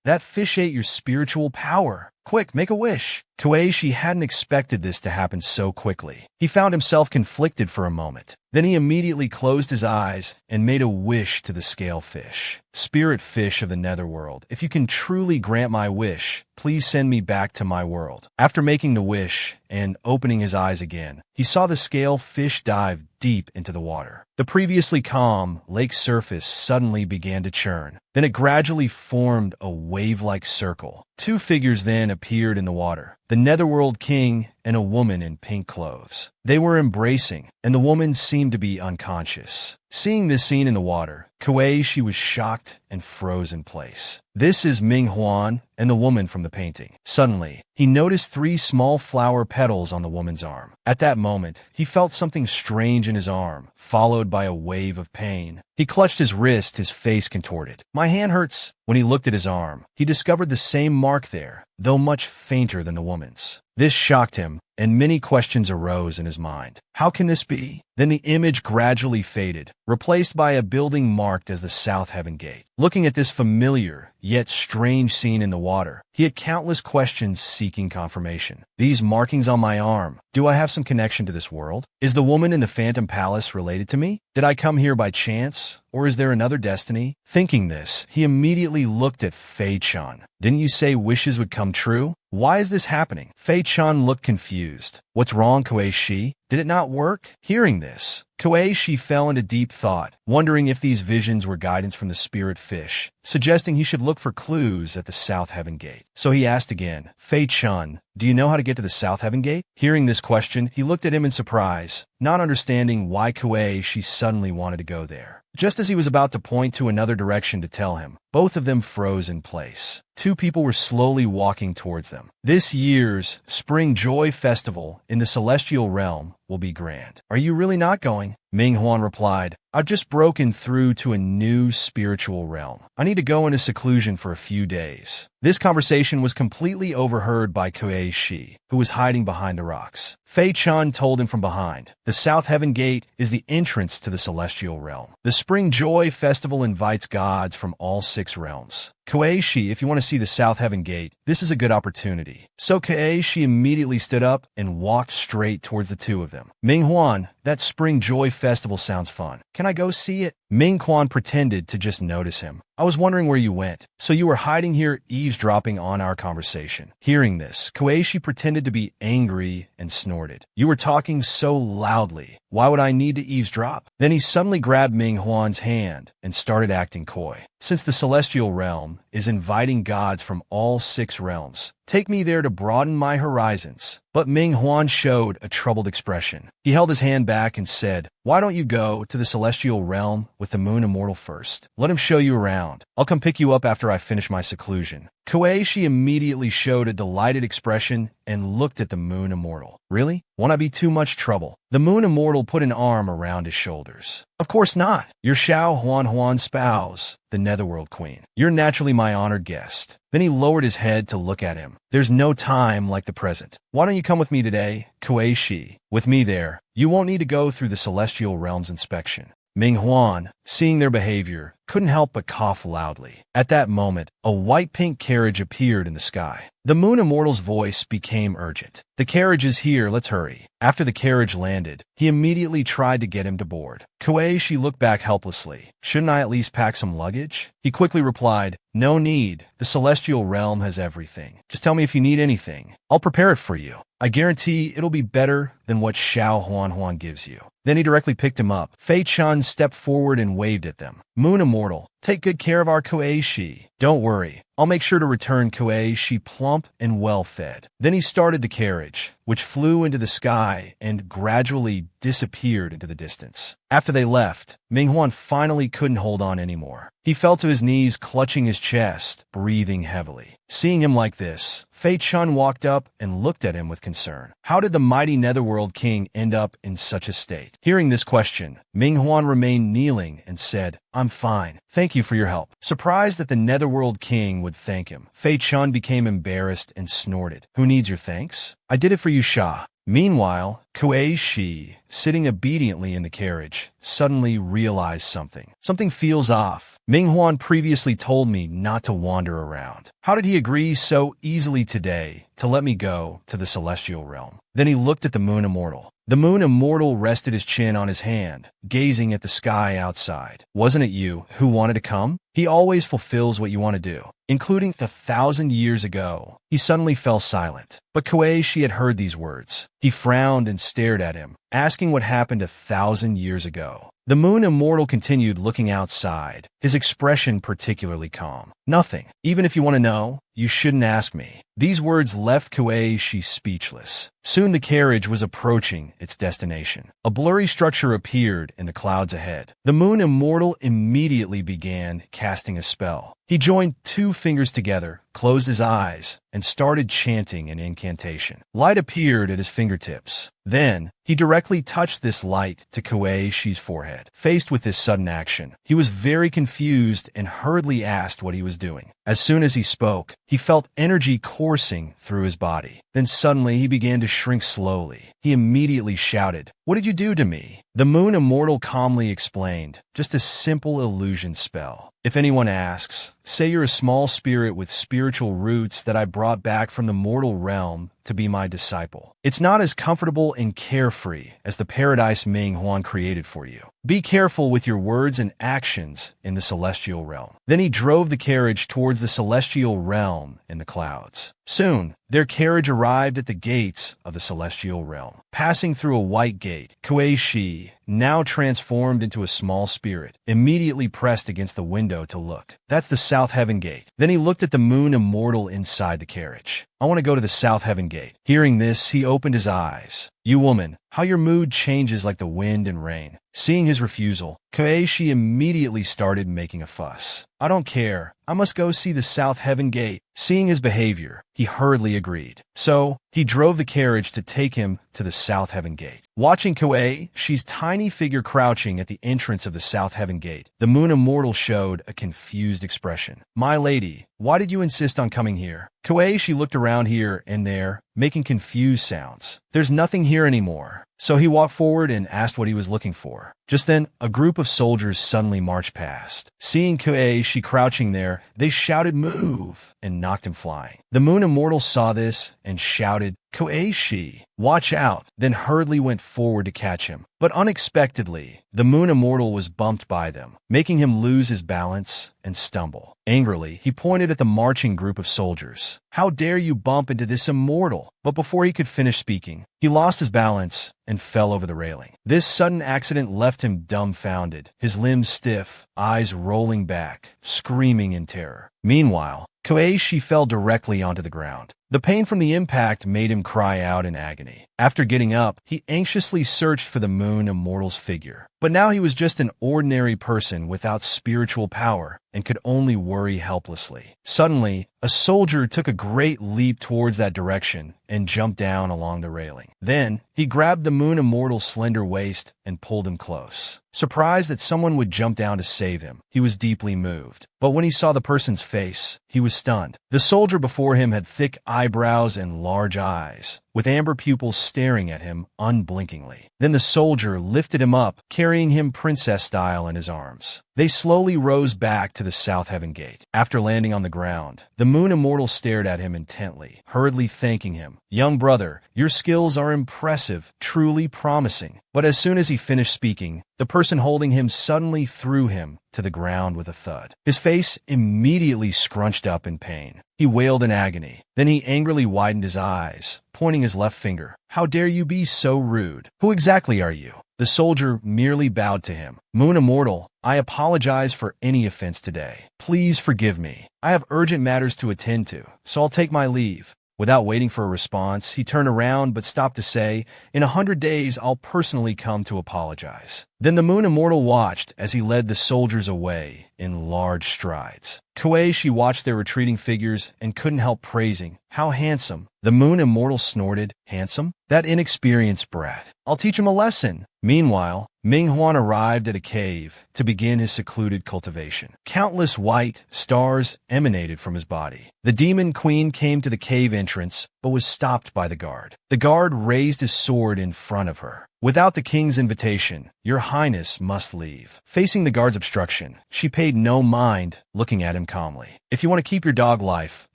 "That fish ate your spiritual power. Quick, make a wish." Keishi hadn't expected this to happen so quickly. He found himself conflicted for a moment. Then he immediately closed his eyes and made a wish to the scale fish. "Spirit fish of the netherworld, if you can truly grant my wish, please send me back to my world." After making the wish and opening his eyes again, he saw the scale fish dive deep into the water. The previously calm lake surface suddenly began to churn. Then it gradually formed a wave-like circle. 2 figures then appeared in the water, the Netherworld King and a woman in pink clothes. They were embracing, and the woman seemed to be unconscious. Seeing this scene in the water, Keishi was shocked and froze in place. This is Minghuan and the woman from the painting. Suddenly, he noticed 3 small flower petals on the woman's arm. At that moment, he felt something strange in his arm, followed by a wave of pain. He clutched his wrist, his face contorted. "My hand hurts." When he looked at his arm, he discovered the same mark there, though much fainter than the woman's. This shocked him, and many questions arose in his mind. How can this be? Then the image gradually faded, replaced by a building marked as the South Heaven Gate. Looking at this familiar, yet strange scene in the water, he had countless questions seeking confirmation. These markings on my arm, do I have some connection to this world? Is the woman in the Phantom Palace related to me? Did I come here by chance? Or is there another destiny? Thinking this, he immediately looked at Fei-chan. Didn't you say wishes would come true? Why is this happening? Fei-chan looked confused. What's wrong, Koei-shi? Did it not work? Hearing this, Koei-shi fell into deep thought, wondering if these visions were guidance from the spirit fish, suggesting he should look for clues at the South Heaven Gate. So he asked again, Fei-chan, do you know how to get to the South Heaven Gate? Hearing this question, he looked at him in surprise, not understanding why Koei-shi suddenly wanted to go there. Just as he was about to point to another direction to tell him, both of them froze in place. Two people were slowly walking towards them. This year's Spring Joy Festival in the Celestial Realm will be grand. Are you really not going? Ming-Huan replied, I've just broken through to a new spiritual realm. I need to go into seclusion for a few days. This conversation was completely overheard by Koei-shi, who was hiding behind the rocks. Fei-chan told him from behind, the South Heaven Gate is the entrance to the Celestial Realm. The Spring Joy Festival invites gods from all 6 realms. Koei-shi, if you want to see the South Heaven Gate, this is a good opportunity. So Koei-shi immediately stood up and walked straight towards the two of them. Ming-Huan, that Spring Joy Festival sounds fun. Can I go see it? Ming-Huan pretended to just notice him. I was wondering where you went. So you were hiding here eavesdropping on our conversation. Hearing this, Koei-shi pretended to be angry and snorted. You were talking so loudly. Why would I need to eavesdrop? Then he suddenly grabbed Ming-Huan's hand and started acting coy. Since the Celestial Realm is inviting gods from all 6 realms, take me there to broaden my horizons. But Ming-Huan showed a troubled expression. He held his hand back and said, why don't you go to the Celestial Realm with the Moon Immortal first? Let him show you around. I'll come pick you up after I finish my seclusion. Koei-shi immediately showed a delighted expression and looked at the Moon Immortal. Really? Won't I be too much trouble? The Moon Immortal put an arm around his shoulders. Of course not. You're Xiao Huanhuan's spouse, the Netherworld Queen. You're naturally my honored guest. Then he lowered his head to look at him. There's no time like the present. Why don't you come with me today, Koei-shi? With me there, you won't need to go through the Celestial Realm's inspection. Ming-Huan, seeing their behavior, couldn't help but cough loudly. At that moment, a white-pink carriage appeared in the sky. The Moon Immortal's voice became urgent. The carriage is here, let's hurry. After the carriage landed, he immediately tried to get him to board. Koei-shi looked back helplessly. Shouldn't I at least pack some luggage? He quickly replied, no need. The Celestial Realm has everything. Just tell me if you need anything. I'll prepare it for you. I guarantee it'll be better than what Xiao Huanhuan gives you. Then he directly picked him up. Fei-chan stepped forward and waved at them. Moon Immortal, take good care of our Koei-shi. Don't worry. I'll make sure to return Koei-shi plump and well-fed. Then he started the carriage, which flew into the sky and gradually disappeared into the distance. After they left, Ming-Huan finally couldn't hold on anymore. He fell to his knees, clutching his chest, breathing heavily. Seeing him like this, Fei-chan walked up and looked at him with concern. How did the mighty Netherworld King end up in such a state? Hearing this question, Ming-Huan remained kneeling and said, I'm fine. Thank you for your help. Surprised that the Netherworld King would thank him, Fei-chan became embarrassed and snorted. Who needs your thanks? I did it for you, Sha. Meanwhile, Koei-shi, sitting obediently in the carriage, suddenly realized something. Something feels off. Ming-Huan previously told me not to wander around. How did he agree so easily today to let me go to the Celestial Realm? Then he looked at the Moon Immortal. The Moon Immortal rested his chin on his hand, gazing at the sky outside. Wasn't it you who wanted to come? He always fulfills what you want to do, including 1,000 years ago. He suddenly fell silent. But Koei-shi had heard these words. He frowned and stared at him, asking what happened 1,000 years ago. The Moon Immortal continued looking outside, his expression particularly calm. Nothing. Even if you want to know, you shouldn't ask me. These words left Koei-shi speechless. Soon the carriage was approaching its destination. A blurry structure appeared in the clouds ahead. The Moon Immortal immediately began casting a spell. He joined 2 fingers together, closed his eyes, and started chanting an incantation. Light appeared at his fingertips. Then, he directly touched this light to Koei-shi's forehead. Faced with this sudden action, he was very confused and hurriedly asked what he was doing. As soon as he spoke, He felt energy coursing through his body. Then suddenly he began to shrink slowly. He immediately shouted, "What did you do to me?" The Moon Immortal calmly explained, "Just a simple illusion spell. If anyone asks, say you're a small spirit with spiritual roots that I brought back from the mortal realm to be my disciple. It's not as comfortable and carefree as the paradise Manhwa created for you. Be careful with your words and actions in the celestial realm." Then he drove the carriage towards the celestial realm in the clouds. Soon, their carriage arrived at the gates of the celestial realm. Passing through a white gate, Kuei Shi, now transformed into a small spirit, immediately pressed against the window to look. "That's the South Heaven Gate." Then he looked at the Moon Immortal inside the carriage. "I want to go to the South Heaven Gate." Hearing this, he opened his eyes. "You woman, how your mood changes like the wind and rain." Seeing his refusal, Kuei-shi immediately started making a fuss. "I don't care. I must go see the South Heaven Gate." Seeing his behavior, he hurriedly agreed. So, he drove the carriage to take him to the South Heaven Gate. Watching Kuei-shi's tiny figure crouching at the entrance of the South Heaven Gate, the Moon Immortal showed a confused expression. "My lady, why did you insist on coming here?" Kuei-shi looked around here and there, making confused sounds. "There's nothing here anymore." So he walked forward and asked what he was looking for. Just then, a group of soldiers suddenly marched past. Seeing Kuei-shi crouching there, they shouted, "Move!" and knocked him flying. The Moon Immortal saw this and shouted, "Kuei-shi, watch out!" then hurriedly went forward to catch him. But unexpectedly, the Moon Immortal was bumped by them, making him lose his balance and stumble. Angrily, he pointed at the marching group of soldiers. "How dare you bump into this immortal?" But before he could finish speaking, he lost his balance and fell over the railing. This sudden accident left him dumbfounded, his limbs stiff, eyes rolling back, screaming in terror. Meanwhile, Kuei-shi fell directly onto the ground. The pain from the impact made him cry out in agony. After getting up, he anxiously searched for the Moon Immortal's figure. But now he was just an ordinary person without spiritual power and could only worry helplessly. Suddenly, a soldier took a great leap towards that direction and jumped down along the railing. Then, he grabbed the Moon Immortal's slender waist and pulled him close. Surprised that someone would jump down to save him, he was deeply moved. But when he saw the person's face, he was stunned. The soldier before him had thick eyebrows and large eyes, with amber pupils staring at him unblinkingly. Then the soldier lifted him up, carrying him princess style in his arms. They slowly rose back to the South Heaven Gate. After landing on the ground, the Moon Immortal stared at him intently, hurriedly thanking him. "Young brother, your skills are impressive, truly promising." But as soon as he finished speaking, the person holding him suddenly threw him to the ground with a thud. His face immediately scrunched up in pain. He wailed in agony. Then he angrily widened his eyes, pointing his left finger. "How dare you be so rude? Who exactly are you?" The soldier merely bowed to him. "Moon Immortal, I apologize for any offense today. Please forgive me. I have urgent matters to attend to, so I'll take my leave." Without waiting for a response, he turned around but stopped to say, "In 100 days, I'll personally come to apologize." Then the Moon Immortal watched as he led the soldiers away in large strides. Kuei-shi watched their retreating figures and couldn't help praising, "How handsome." The Moon Immortal snorted, "Handsome? That inexperienced brat. I'll teach him a lesson." Meanwhile, Manhwa arrived at a cave to begin his secluded cultivation. Countless white stars emanated from his body. The demon queen came to the cave entrance, but was stopped by the guard. The guard raised his sword in front of her. "Without the king's invitation, your highness must leave." Facing the guard's obstruction, she paid no mind, looking at him calmly. "If you want to keep your dog life,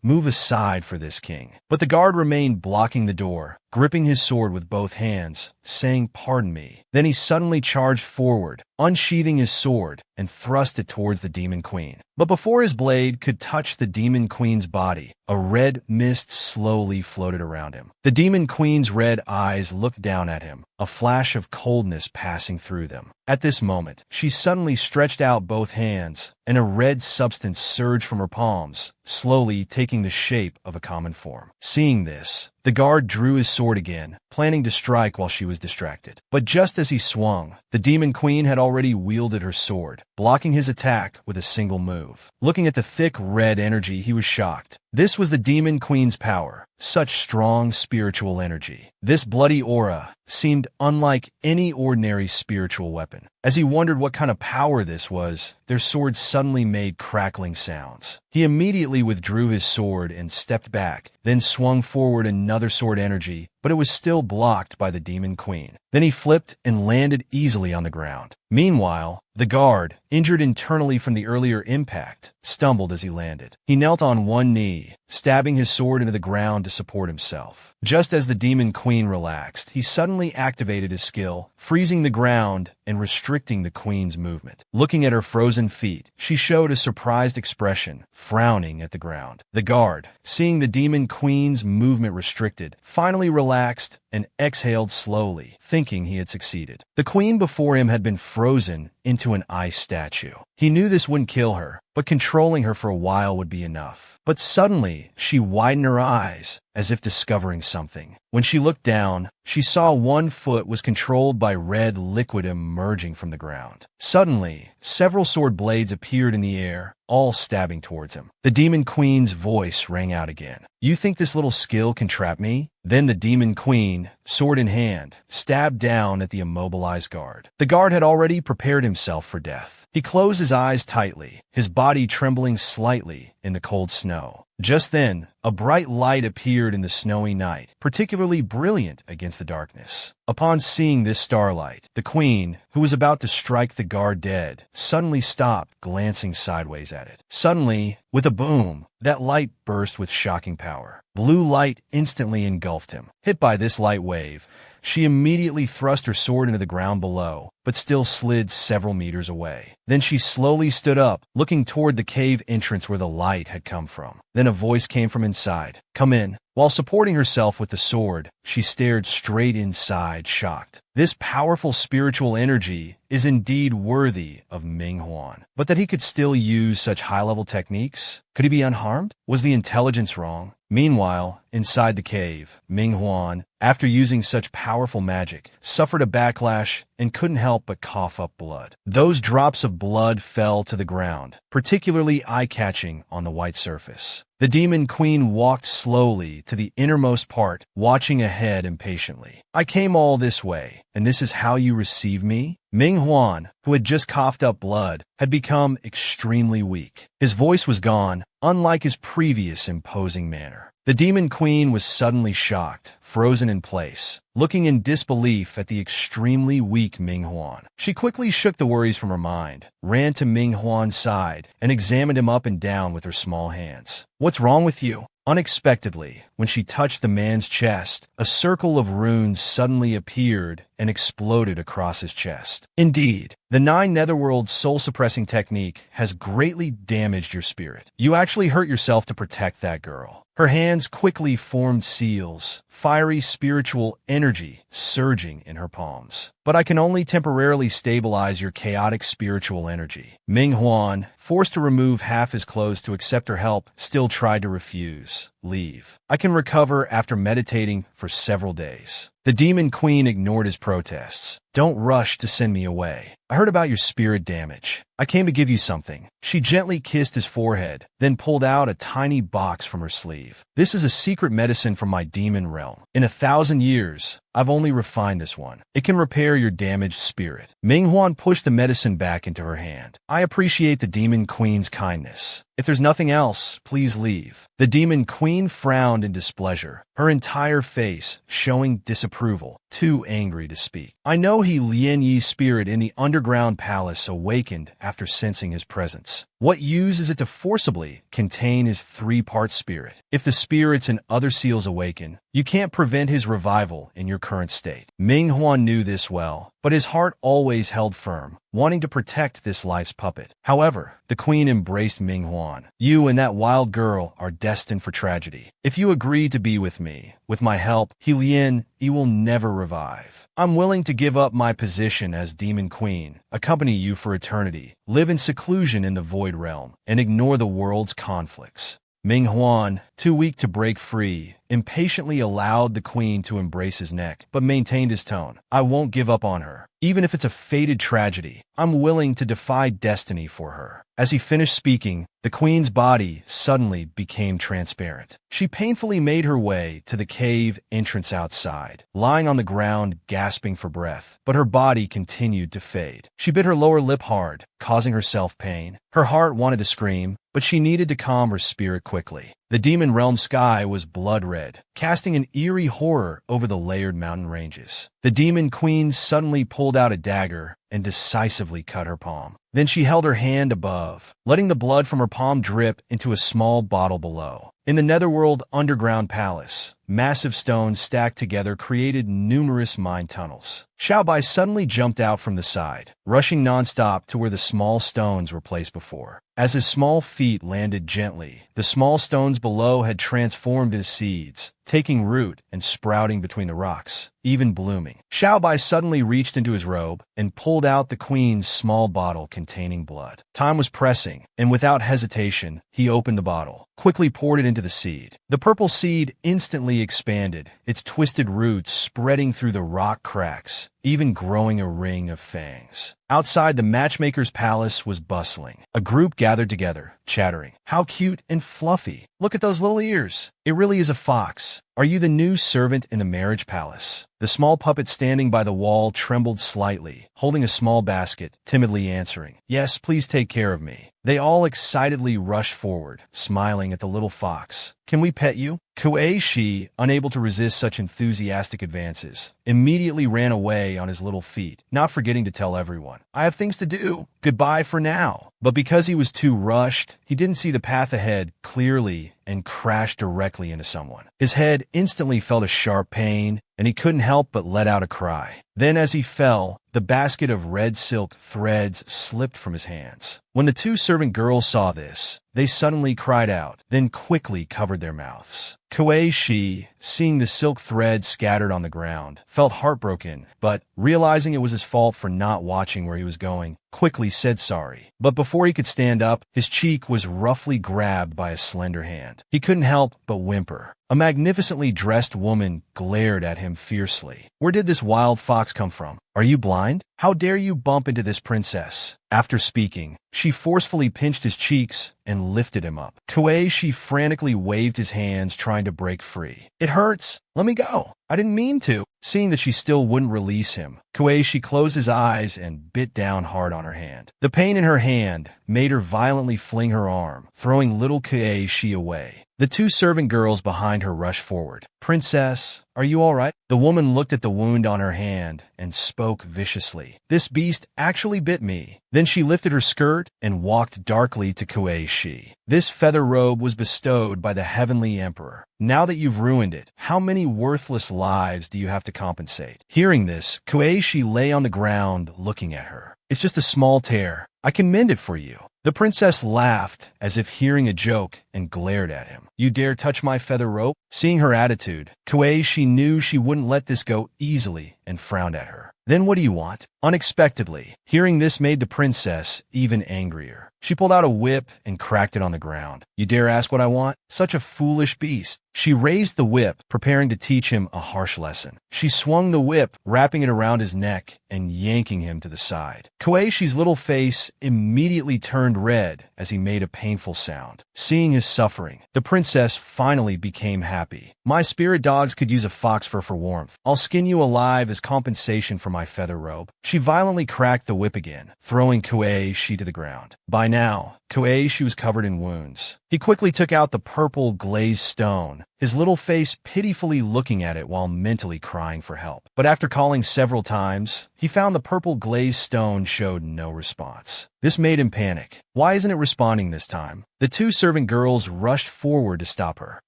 move aside for this, king." But the guard remained blocking the door, gripping his sword with both hands, saying, "Pardon me." Then he suddenly charged forward, unsheathing his sword, and thrust it towards the demon queen. But before his blade could touch the demon queen's body, a red mist slowly floated around him. The demon queen's red eyes looked down at him, a flash of coldness passing through them. At this moment, she suddenly stretched out both hands, and a red substance surged from her palms, slowly taking the shape of a common form. Seeing this, the guard drew his sword again, planning to strike while she was distracted. But just as he swung, the demon queen had already wielded her sword, blocking his attack with a single move. Looking at the thick red energy, he was shocked. This was the demon queen's power, such strong spiritual energy. This bloody aura seemed unlike any ordinary spiritual weapon. As he wondered what kind of power this was, their swords suddenly made crackling sounds. He immediately withdrew his sword and stepped back, then swung forward another sword energy, but it was still blocked by the Demon Queen. Then he flipped and landed easily on the ground. Meanwhile, the guard, injured internally from the earlier impact, stumbled as he landed. He knelt on one knee, stabbing his sword into the ground to support himself. Just as the Demon Queen relaxed, he suddenly activated his skill, freezing the ground and restricting the Queen's movement. Looking at her frozen feet, she showed a surprised expression, frowning at the ground. The guard, seeing the Demon Queen's movement restricted, finally relaxed and exhaled slowly, thinking he had succeeded. The Queen before him had been frozen into an ice statue. He knew this wouldn't kill her, but controlling her for a while would be enough. But suddenly, she widened her eyes, as if discovering something. When she looked down, she saw one foot was controlled by red liquid emerging from the ground. Suddenly, several sword blades appeared in the air, all stabbing towards him. The Demon Queen's voice rang out again. "You think this little skill can trap me?" Then the Demon Queen, sword in hand, stabbed down at the immobilized guard. The guard had already prepared himself for death. He closed his eyes tightly, his body trembling slightly in the cold snow. Just then, a bright light appeared in the snowy night, particularly brilliant against the darkness. Upon seeing this starlight, the Queen, who was about to strike the guard dead, suddenly stopped, glancing sideways at it. Suddenly, with a boom, that light burst with shocking power. Blue light instantly engulfed him. Hit by this light wave, she immediately thrust her sword into the ground below, but still slid several meters away. Then she slowly stood up, looking toward the cave entrance where the light had come from. Then a voice came from inside. "Come in." While supporting herself with the sword, she stared straight inside, shocked. This powerful spiritual energy is indeed worthy of Manhwa. But that he could still use such high-level techniques? Could he be unharmed? Was the intelligence wrong? Meanwhile, inside the cave, Manhwa, after using such powerful magic, suffered a backlash and couldn't help but cough up blood. Those drops of blood fell to the ground, particularly eye-catching on the white surface. The Demon Queen walked slowly to the innermost part, watching ahead impatiently. "I came all this way, and this is how you receive me?" Manhwa, who had just coughed up blood, had become extremely weak. His voice was gone, unlike his previous imposing manner. The Demon Queen was suddenly shocked, frozen in place, looking in disbelief at the extremely weak Manhwa. She quickly shook the worries from her mind, ran to Manhwa's side, and examined him up and down with her small hands. "What's wrong with you?" Unexpectedly, when she touched the man's chest, a circle of runes suddenly appeared and exploded across his chest. Indeed, the 9 Netherworld soul-suppressing technique has greatly damaged your spirit. You actually hurt yourself to protect that girl. Her hands quickly formed seals, fiery spiritual energy surging in her palms. "But I can only temporarily stabilize your chaotic spiritual energy." Manhwa, forced to remove half his clothes to accept her help, still tried to refuse. "Leave. I can recover after meditating for several days." The Demon Queen ignored his protests. "Don't rush to send me away. I heard about your spirit damage. I came to give you something." She gently kissed his forehead, then pulled out a tiny box from her sleeve. "This is a secret medicine from my demon realm. In 1,000 years, I've only refined this one. It can repair your damaged spirit." Manhwa pushed the medicine back into her hand. "I appreciate the Demon Queen's kindness. If there's nothing else, please leave." The Demon Queen frowned in displeasure, her entire face showing disapproval, too angry to speak. "I know he Lien Yi's spirit in the underground palace awakened after sensing his presence. What use is it to forcibly contain his 3-part spirit? If the spirits and other seals awaken, you can't prevent his revival in your current state." Manhwa knew this well, but his heart always held firm, wanting to protect this life's puppet. However, the Queen embraced Manhwa. "You and that wild girl are destined for tragedy. If you agree to be with me, with my help, Lien Yi will never revive. I'm willing to give up my position as Demon Queen, accompany you for eternity, live in seclusion in the Void Realm, and ignore the world's conflicts." Manhwa, too weak to break free, impatiently allowed the queen to embrace his neck, but maintained his tone. I won't give up on her. Even if it's a fated tragedy, I'm willing to defy destiny for her. As he finished speaking, the queen's body suddenly became transparent. She painfully made her way to the cave entrance outside, lying on the ground gasping for breath, but her body continued to fade. She bit her lower lip hard, causing herself pain. Her heart wanted to scream, but she needed to calm her spirit quickly. The demon realm sky was blood red, casting an eerie horror over the layered mountain ranges. The demon queen suddenly pulled out a dagger and decisively cut her palm. Then she held her hand above, letting the blood from her palm drip into a small bottle below. In the Netherworld underground palace, massive stones stacked together created numerous mine tunnels. Xiaobai suddenly jumped out from the side, rushing nonstop to where the small stones were placed before. As his small feet landed gently, the small stones below had transformed into seeds, taking root and sprouting between the rocks, even blooming. Xiaobai suddenly reached into his robe and pulled out the queen's small bottle containing blood. Time was pressing, and without hesitation, he opened the bottle, quickly poured it into the seed. The purple seed instantly expanded, its twisted roots spreading through the rock cracks, even growing a ring of fangs. Outside the matchmaker's palace was bustling. A group gathered together, chattering. How cute and fluffy. Look at those little ears. It really is a fox. Are you the new servant in the marriage palace? The small puppet standing by the wall trembled slightly, holding a small basket, timidly answering, Yes, please take care of me. They all excitedly rushed forward, smiling at the little fox. Can we pet you? Kuei-shi, unable to resist such enthusiastic advances, immediately ran away on his little feet, not forgetting to tell everyone, I have things to do. Goodbye for now. But because he was too rushed, he didn't see the path ahead clearly and crashed directly into someone. His head instantly felt a sharp pain, and he couldn't help but let out a cry. Then as he fell, the basket of red silk threads slipped from his hands. When the two servant girls saw this, they suddenly cried out, then quickly covered their mouths. Kuei-shi, seeing the silk threads scattered on the ground, felt heartbroken, but, realizing it was his fault for not watching where he was going, quickly said sorry. But before he could stand up, his cheek was roughly grabbed by a slender hand. He couldn't help but whimper. A magnificently dressed woman glared at him fiercely. Where did this wild fox come from? Are you blind? How dare you bump into this princess? After speaking, she forcefully pinched his cheeks and lifted him up. Kuei-shi frantically waved his hands trying to break free. It hurts. Let me go. I didn't mean to. Seeing that she still wouldn't release him, Kuei-shi closed his eyes and bit down hard on her hand. The pain in her hand made her violently fling her arm, throwing little Kuei-shi away. The two servant girls behind her rushed forward. Princess, are you all right? The woman looked at the wound on her hand and spoke viciously. This beast actually bit me. Then she lifted her skirt and walked darkly to Kuei-shi. This feather robe was bestowed by the heavenly emperor. Now that you've ruined it, how many worthless lives do you have to compensate? Hearing this, Kuei-shi lay on the ground looking at her. It's just a small tear. I can mend it for you. The princess laughed as if hearing a joke and glared at him. You dare touch my feather rope? Seeing her attitude, Kuei-shi knew she wouldn't let this go easily and frowned at her. Then what do you want? Unexpectedly, hearing this made the princess even angrier. She pulled out a whip and cracked it on the ground. You dare ask what I want? Such a foolish beast. She raised the whip, preparing to teach him a harsh lesson. She swung the whip, wrapping it around his neck and yanking him to the side. Kuei-shi's little face immediately turned red as he made a painful sound. Seeing his suffering, the princess finally became happy. My spirit dogs could use a fox fur for warmth. I'll skin you alive as compensation for my feather robe. She violently cracked the whip again, throwing Kuei-shi to the ground. By now, Kuei-shi was covered in wounds. He quickly took out the purple glazed stone, his little face pitifully looking at it while mentally crying for help. But after calling several times, he found the purple glazed stone showed no response. This made him panic. Why isn't it responding this time? The two servant girls rushed forward to stop her.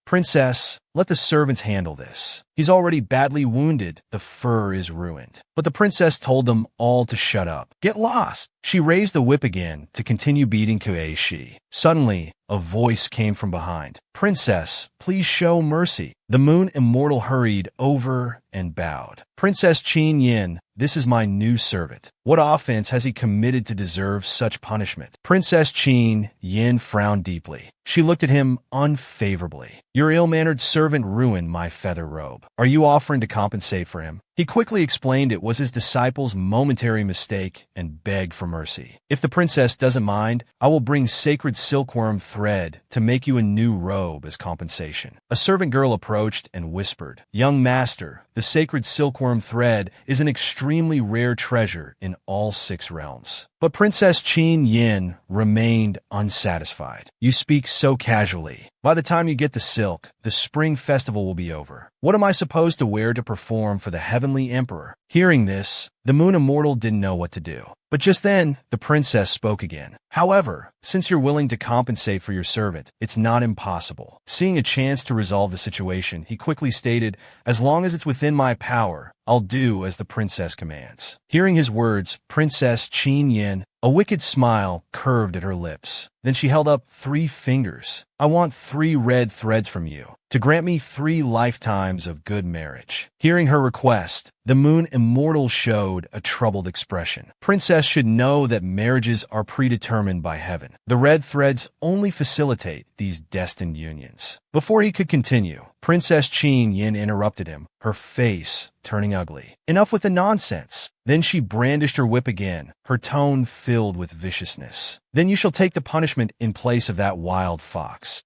Princess, let the servants handle this. He's already badly wounded. The fur is ruined. But the princess told them all to shut up. Get lost. She raised the whip again to continue beating Kuei-shi. Suddenly, a voice came from behind. "Princess, please show mercy." The moon immortal hurried over and bowed. "Princess Qin Yin, this is my new servant. What offense has he committed to deserve such punishment?" Princess Qin Yin frowned deeply. She looked at him unfavorably. "Your ill-mannered servant ruined my feather robe. Are you offering to compensate for him?" He quickly explained it was his disciple's momentary mistake and begged for mercy. "If the princess doesn't mind, I will bring sacred silkworm thread to make you a new robe as compensation." A servant girl approached and whispered, "Young master, the sacred silkworm thread is an extremely rare treasure in all 6 realms." But Princess Qin Yin remained unsatisfied. "You speak so casually. By the time you get the silk, the spring festival will be over. What am I supposed to wear to perform for the heavenly emperor?" Hearing this, the moon immortal didn't know what to do. But just then, the princess spoke again. "However, since you're willing to compensate for your servant, it's not impossible." Seeing a chance to resolve the situation, he quickly stated, "As long as it's within my power, I'll do as the princess commands." Hearing his words, Princess Qin Yin, a wicked smile curved at her lips. Then she held up 3 fingers. "I want 3 red threads from you to grant me 3 lifetimes of good marriage." Hearing her request, the moon immortal showed a troubled expression. "Princess should know that marriages are predetermined by heaven. The red threads only facilitate these destined unions." Before he could continue, Princess Qin Yin interrupted him, her face turning ugly. "Enough with the nonsense." Then she brandished her whip again, her tone filled with viciousness. "Then you shall take the punishment in place of that wild fox."